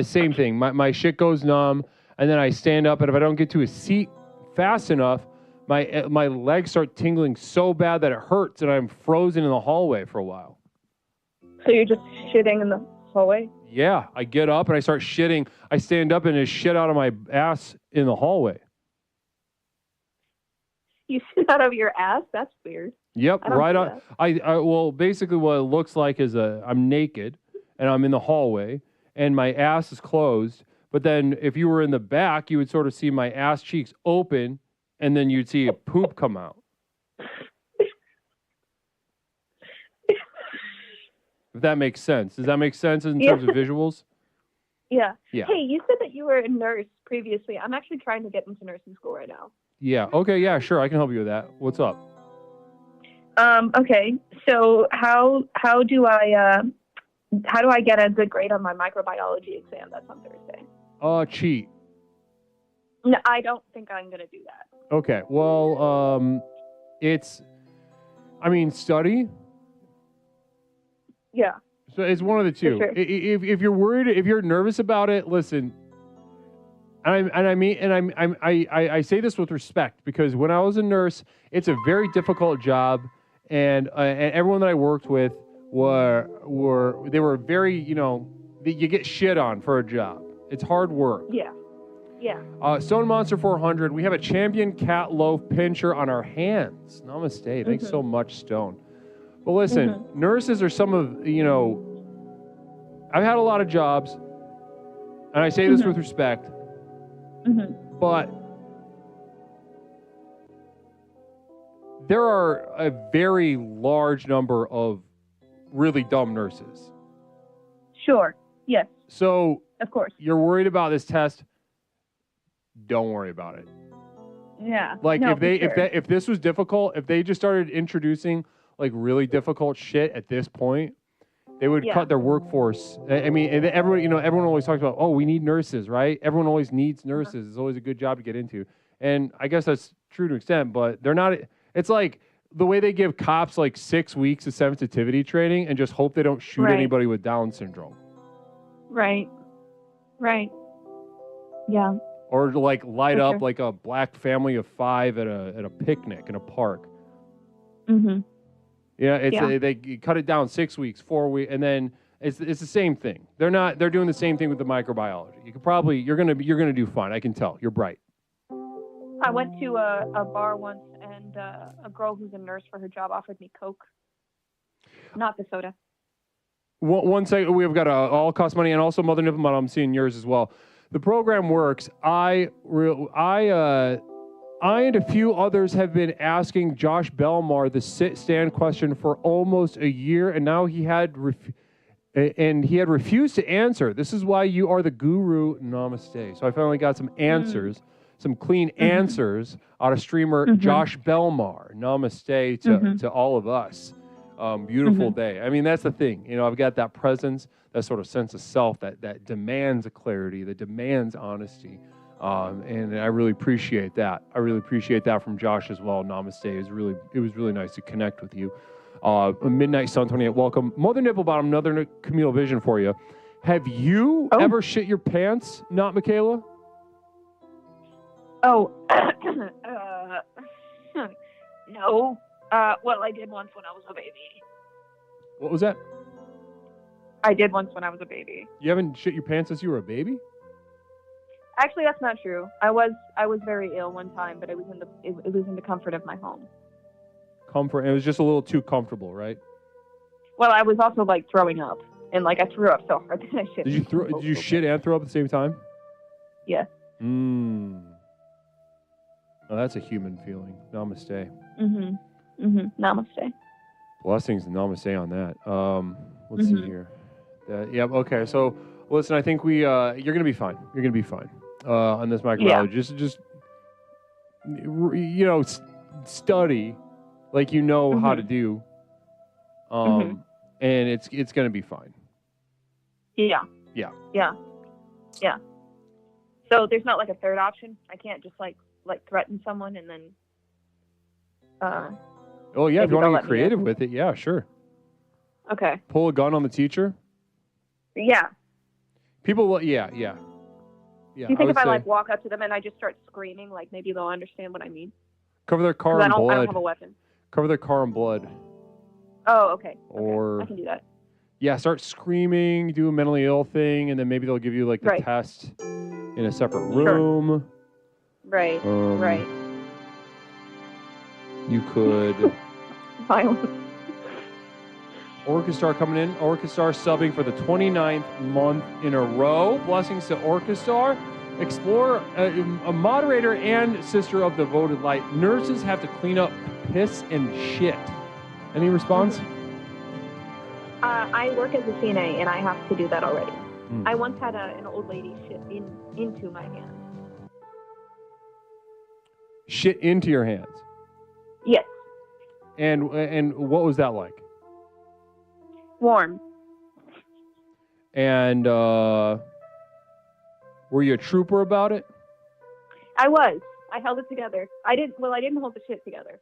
same thing. My shit goes numb, and then I stand up, and if I don't get to a seat fast enough, my legs start tingling so bad that it hurts, and I'm frozen in the hallway for a while. So you're just shitting in the hallway? Yeah, I get up and I start shitting. I stand up and just shit out of my ass in the hallway. You shit out of your ass? That's weird. Yep, right on. Well, basically what it looks like is I'm naked and I'm in the hallway and my ass is closed. But then if you were in the back, you would sort of see my ass cheeks open and then you'd see a poop come out. If that makes sense. Does that make sense in terms of visuals? Yeah. Yeah. Hey, you said that you were a nurse previously. I'm actually trying to get into nursing school right now. Yeah. Okay. Yeah. Sure. I can help you with that. What's up? Okay. So how do I get a good grade on my microbiology exam? That's on Thursday. Cheat. No, I don't think I'm going to do that. Okay. Well, study. Yeah. So it's one of the two. For sure. If you're worried, if you're nervous about it, listen. I say this with respect because when I was a nurse, it's a very difficult job, and everyone that I worked with were very, you get shit on for a job. It's hard work. Yeah. Yeah. Stone Monster 400. We have a champion cat loaf pincher on our hands. Namaste. Thanks so much, Stone. But listen, nurses are some of, I've had a lot of jobs, and I say this with respect, but there are a very large number of really dumb nurses. Sure. Yes. So, of course, you're worried about this test. Don't worry about it. Yeah. Like no, if this was difficult, if they just started introducing like really difficult shit at this point, they would cut their workforce. I mean, and everyone always talks about, oh, we need nurses, right? Everyone always needs nurses. It's always a good job to get into. And I guess that's true to an extent, but they're not. It's like the way they give cops like 6 weeks of sensitivity training and just hope they don't shoot anybody with Down syndrome. Right. Right. Yeah. Or like light up like a black family of 5 at a picnic in a park. Yeah, they cut it down 6 weeks, 4 weeks, and then it's the same thing. They're doing the same thing with the microbiology. You're gonna do fine. I can tell. You're bright. I went to a bar once, and a girl who's a nurse for her job offered me Coke, not the soda. One second, we've got all cost money, and also Mother Nipple Model. I'm seeing yours as well. The program works. I and a few others have been asking Josh Belmar the sit-stand question for almost a year, and now he had refused to answer. This is why you are the guru. Namaste. So I finally got some answers, some clean answers out of streamer Josh Belmar. Namaste to all of us. Beautiful day. I mean, that's the thing. I've got that presence, that sort of sense of self that demands a clarity, that demands honesty. And I really appreciate that. I really appreciate that from Josh as well. Namaste. It was really nice to connect with you. Midnight Sun 28, welcome. Mother Nipple Bottom, another communal vision for you. Have you ever shit your pants, not Michaela? Oh, no. Well, I did once when I was a baby. What was that? I did once when I was a baby. You haven't shit your pants since you were a baby? Actually, that's not true. I was very ill one time, but it was in the comfort of my home. Comfort. It was just a little too comfortable, right? Well, I was also like throwing up, and like I threw up so hard that I shit. Did you shit and throw up at the same time? Yeah. Oh, that's a human feeling. Namaste. Namaste. Blessings and namaste on that. Let's see here. Okay. So listen, I think you're gonna be fine. You're gonna be fine on this microbiology. Just study like how to do, and it's gonna be fine. Yeah. Yeah. Yeah. Yeah. So there's not like a third option. I can't just like threaten someone and then. Oh yeah, if you want to get creative with it, yeah, sure. Okay. Pull a gun on the teacher. Yeah. People will, yeah. Do you think if I like walk up to them and I just start screaming, like maybe they'll understand what I mean? Cover their car in blood. I don't have a weapon. Cover their car in blood. Oh, okay. Or I can do that. Yeah, start screaming, do a mentally ill thing, and then maybe they'll give you like the test in a separate room. Right. Right. You could. Violence. Orchestar coming in. Orchestar subbing for the 29th month in a row. Blessings to Orchestar. Explorer, a moderator and sister of Devoted Light. Nurses have to clean up piss and shit. Any response? I work as a CNA and I have to do that already. I once had an old lady shit into my hands. Shit into your hands? Yes. And what was that like? Warm. And were you a trooper about it? I was. I held it together. I didn't hold the shit together.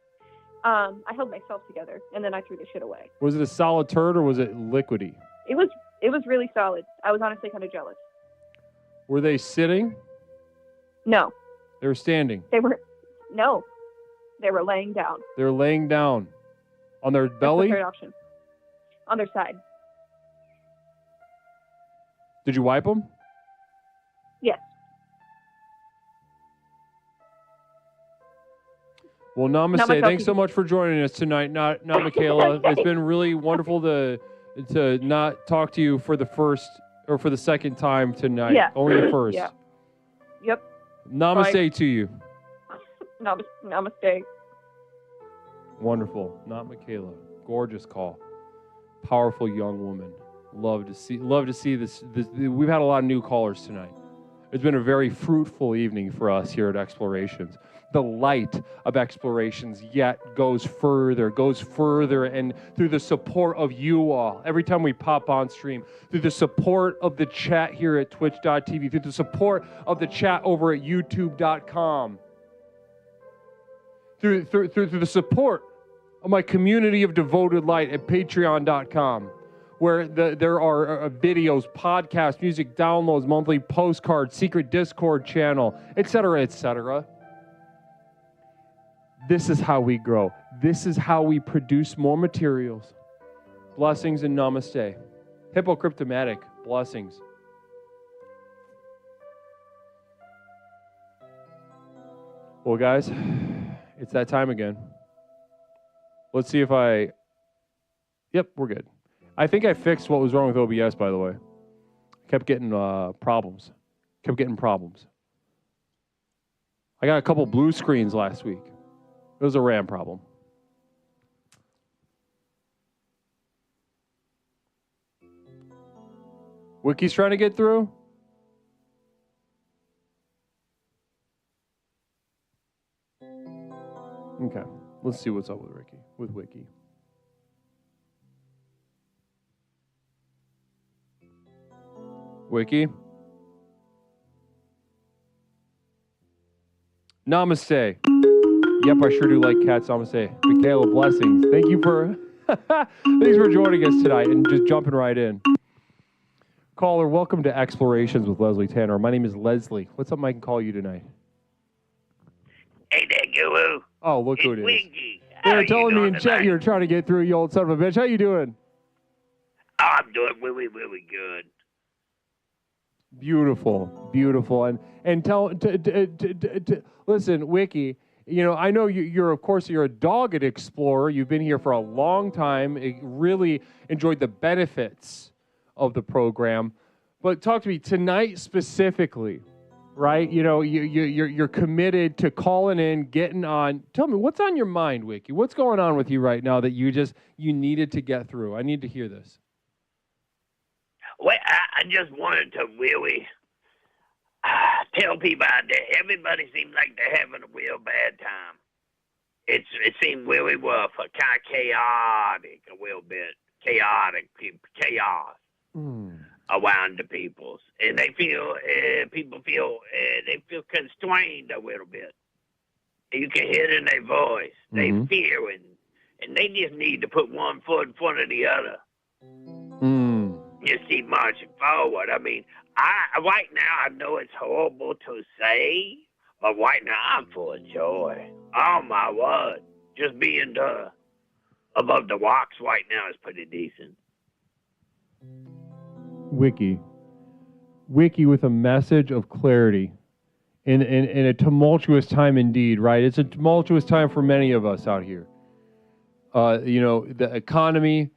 I held myself together, and then I threw the shit away. Was it a solid turd or was it liquidy? It was really solid. I was honestly kind of jealous. Were they sitting? No. They were standing. They were laying down. They were laying down on their belly? That's the third option. On their side. Did you wipe them? Yes. Well, namaste. Thanks so much for joining us tonight. Not Michaela. It's been really wonderful to not talk to you for the second time tonight. Yeah. Only the first. Yeah. Yep. Namaste Bye. to you. Namaste. Wonderful. Not Michaela. Gorgeous call. Powerful young woman. Love to see this. We've had a lot of new callers tonight. It's been a very fruitful evening for us here at Explorations. The light of Explorations yet goes further, and through the support of you all, every time we pop on stream, through the support of the chat here at twitch.tv, through the support of the chat over at youtube.com, through the support of my community of devoted light at patreon.com, where there are videos, podcasts, music downloads, monthly postcards, secret Discord channel, etc., etc. This is how we grow. This is how we produce more materials. Blessings and namaste. Hippocryptomatic blessings. Well, guys, it's that time again. Let's see if Yep, we're good. I think I fixed what was wrong with OBS, by the way. Kept getting problems. I got a couple blue screens last week. It was a RAM problem. Wiki's trying to get through? Okay, let's see what's up with Wiki. Wiki? Namaste. Yep, I sure do like cats. Namaste. Michaela, blessings. Thanks for joining us tonight and just jumping right in. Caller, welcome to Explorations with Leslie Tanner. My name is Leslie. What's up I can call you tonight? Hey there, Guru. Oh, look who it is. Wiggy. They were telling me in chat you were trying to get through, you old son of a bitch. How you doing? Oh, I'm doing really, really good. Beautiful. And listen, Wiki, I know you're a dogged explorer. You've been here for a long time. Really enjoyed the benefits of the program. But talk to me tonight specifically, right? You're committed to calling in, getting on. Tell me, what's on your mind, Wiki? What's going on with you right now that you needed to get through? I need to hear this. Well, I just wanted to really tell people out there, everybody seems like they're having a real bad time. It seemed really rough, kind of chaotic, a little bit chaos around the peoples, and people feel constrained a little bit. You can hear it in their voice. They fear and they just need to put one foot in front of the other. Just keep marching forward. I mean, right now, I know it's horrible to say, but right now I'm full of joy. Oh my word. Just being above the rocks right now is pretty decent. Wiki with a message of clarity in a tumultuous time indeed, right? It's a tumultuous time for many of us out here. The economy,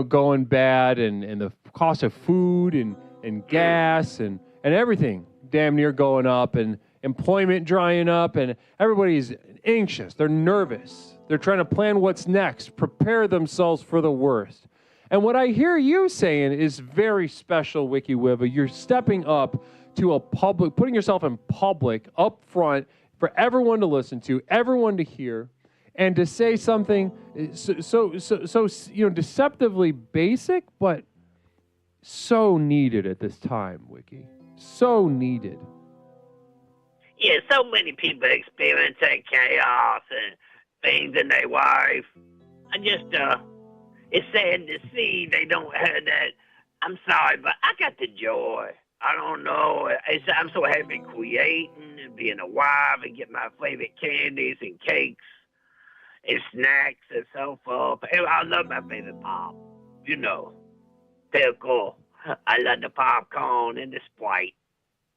going bad and the cost of food and gas and everything damn near going up and employment drying up and everybody's anxious. They're nervous. They're trying to plan what's next, prepare themselves for the worst. And what I hear you saying is very special, Wiki Wiva. You're stepping up to putting yourself in public, up front, for everyone to listen to, everyone to hear, and to say something so deceptively basic, but so needed at this time, Wiki. So needed. Yeah, so many people experience that chaos and things in their life. I just, it's sad to see they don't have that. I'm sorry, but I got the joy. I don't know. I'm so happy creating and being a wife and getting my favorite candies and cakes and snacks and so forth. And I love my favorite pop. You know, pickle. I love the popcorn and the Sprite.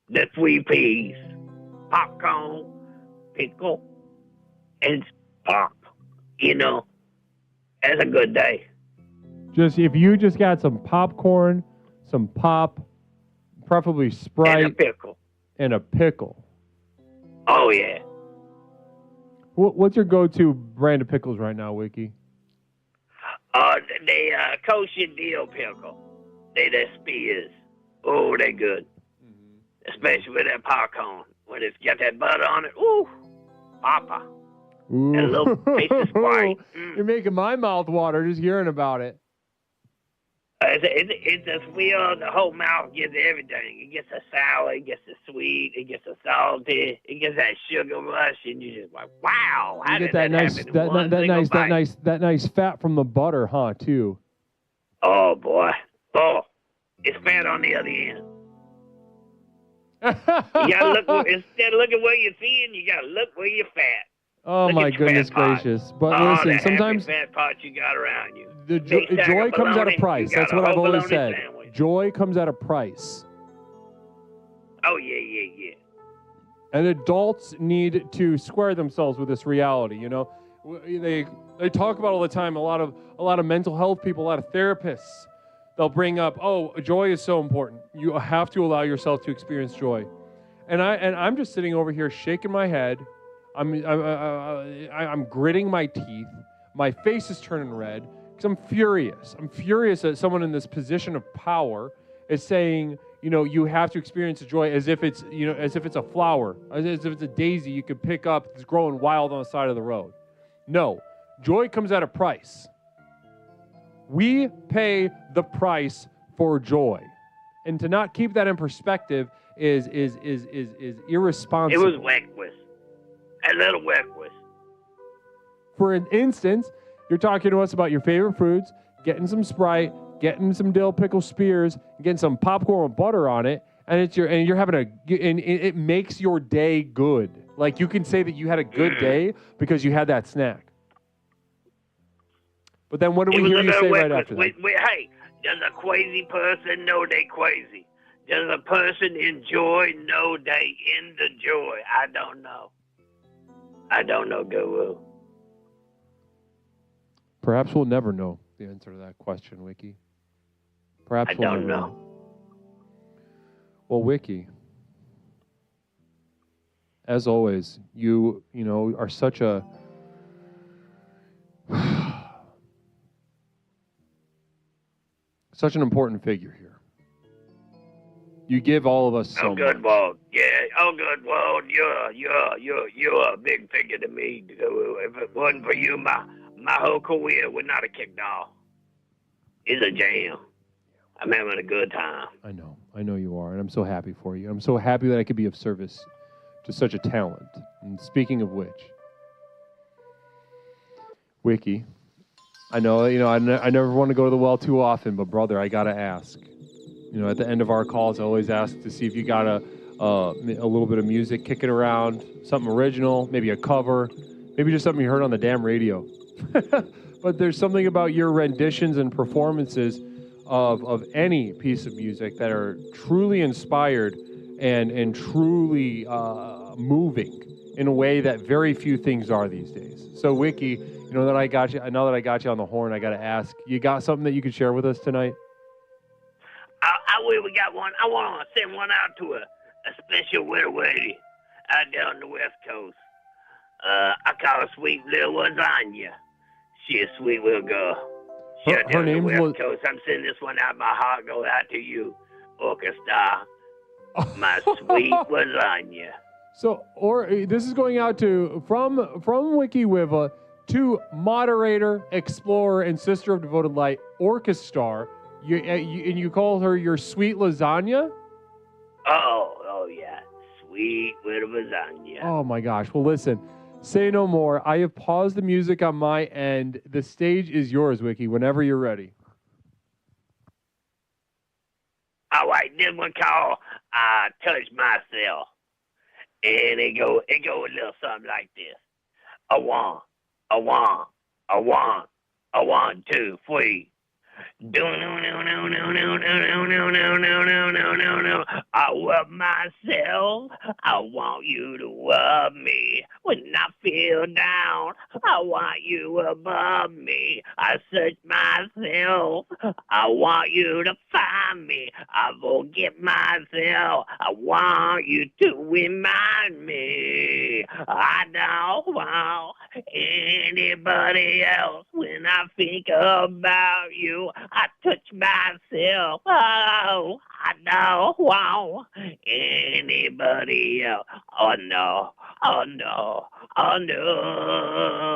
The 3 P's. Popcorn, pickle, and pop. You know, it's a good day. Just if you just got some popcorn, some pop, preferably Sprite, and a pickle. And a pickle. Oh yeah. What's your go-to brand of pickles right now, Wiki? They kosher deal pickle. They the Spears. Oh, they good. Especially with that popcorn. When it's got that butter on it. Ooh, papa. Ooh. And a little piece of Sprite. You're making my mouth water just hearing about it. It's a wheel. The whole mouth gets everything. It gets the sour, it gets the sweet, it gets the salty, it gets that sugar rush, and you just like, wow! How You did get that nice, happen in one single bite? that nice fat from the butter, huh? Too. Oh boy! Oh, it's fat on the other end. You gotta look instead of looking where you're thin, you gotta look where you're fat. Oh Look my at your goodness fat part. gracious! But Oh, listen, the sometimes happy fat part you got around you. the Big stack joy of comes at a bologna, price. you got That's a what I've whole always bologna said. sandwich. Joy comes at a price. Oh yeah. And adults need to square themselves with this reality. You know, they talk about all the time. A lot of mental health people, a lot of therapists, they'll bring up, oh, joy is so important. You have to allow yourself to experience joy. And I'm just sitting over here shaking my head. I'm gritting my teeth. My face is turning red because I'm furious. I'm furious that someone in this position of power is saying, you know, you have to experience joy as if it's, you know, as if it's a flower, as if it's a daisy you could pick up that's growing wild on the side of the road. No, joy comes at a price. We pay the price for joy, and to not keep that in perspective is irresponsible. It was reckless. A little reckless. For an instance, you're talking to us about your favorite foods, getting some Sprite, getting some dill pickle spears, getting some popcorn with butter on it, and you're having it makes your day good. Like you can say that you had a good day because you had that snack. But then what do we hear you say right after that? Hey, does a crazy person know they crazy? Does a person enjoy know they in the joy? I don't know. I don't know, Guru. Perhaps we'll never know the answer to that question, Wiki. Perhaps we'll never know. Well, Wiki, as always, you know, are such a such an important figure here. You give all of us so much. Good world. Yeah. Oh, good world. You're a big figure to me, Guru. If it wasn't for you, my whole career would not have kicked off. It's a jam. I'm having a good time. I know you are, and I'm so happy for you. I'm so happy that I could be of service to such a talent. And speaking of which, Wiki, I know, you know, I never want to go to the well too often, but brother, I gotta ask. You know, at the end of our calls, I always ask to see if you got a little bit of music kicking around, something original, maybe a cover, maybe just something you heard on the damn radio. But there's something about your renditions and performances of any piece of music that are truly inspired and truly moving in a way that very few things are these days. So, Wiki, you know that I got you. Now that I got you on the horn, I got to ask: you got something that you could share with us tonight? We got one. I want to send one out to a special little lady out there on the West Coast. I call her Sweet Little Lasagna. She a sweet little girl. She out there on the West Coast. I'm sending this one out. My heart goes out to you, Orchestra. My sweet lasagna. So, this is going out to from Wiki Wiva to moderator, explorer, and sister of devoted light, Orchestra. And you call her your sweet lasagna? Oh yeah, sweet with a lasagna. Oh my gosh. Well, listen, say no more. I have paused the music on my end. The stage is yours, Wiki, whenever you're ready. All right, this one called Touch Myself. And it go a little something like this. A one, 2, 3. I love myself. I want you to love me. When I feel down, I want you above me. I search myself. I want you to find me. I forget myself. I want you to remind me. I don't want anybody else. When I think about you, I touch myself. Oh, I don't want anybody else. Oh no, oh no, oh no.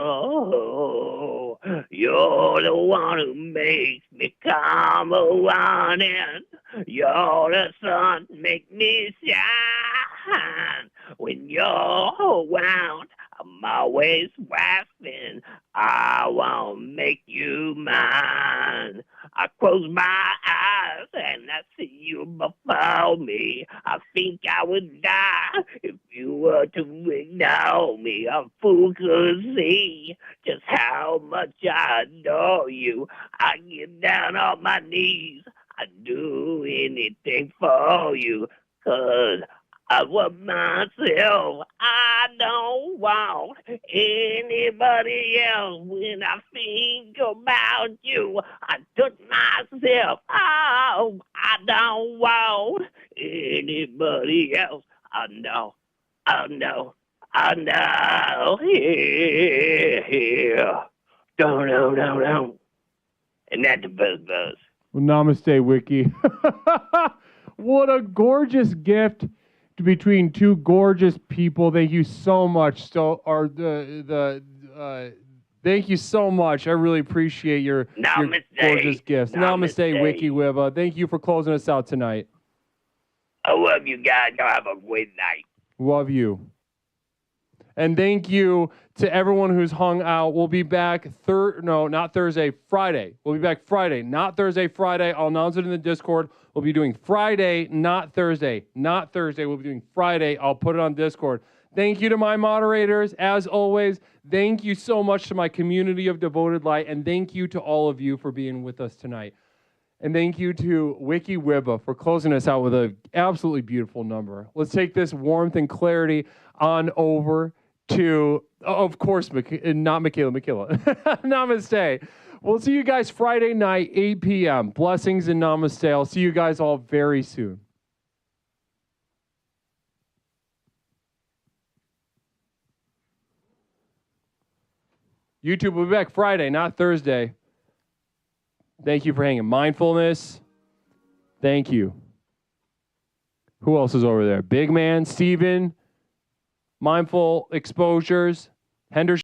You're the one who makes me come around, and you're the sun, make me shine. When you're around, I'm always laughing. I won't make you mine. I close my eyes and I see you before me. I think I would die if you were to ignore me. A fool could see just how much I adore you. I get down on my knees. I do anything for you. 'Cause I love myself. I don't want anybody else. When I think about you, I touch myself. Oh, I don't want anybody else. I know, I know, I know. Yeah. Don't. And that's the buzz. Well, namaste, Wiki. What a gorgeous gift between two gorgeous people. Thank you so much. Thank you so much. I really appreciate your gorgeous gifts. Namaste, Wiki Wiba. Thank you for closing us out tonight. I love you guys. Y'all have a great night. Love you. And thank you to everyone who's hung out. We'll be back Friday. We'll be back Friday, not Thursday, Friday. I'll announce it in the Discord. We'll be doing Friday, not Thursday. Not Thursday. We'll be doing Friday. I'll put it on Discord. Thank you to my moderators. As always, thank you so much to my community of devoted light. And thank you to all of you for being with us tonight. And thank you to Wiki Wiba for closing us out with an absolutely beautiful number. Let's take this warmth and clarity on over to, of course, not Michaela. Namaste. We'll see you guys Friday night, 8 p.m. Blessings and namaste. I'll see you guys all very soon. YouTube will be back Friday, not Thursday. Thank you for hanging. Mindfulness. Thank you. Who else is over there? Big Man, Steven, Mindful Exposures, Henderson.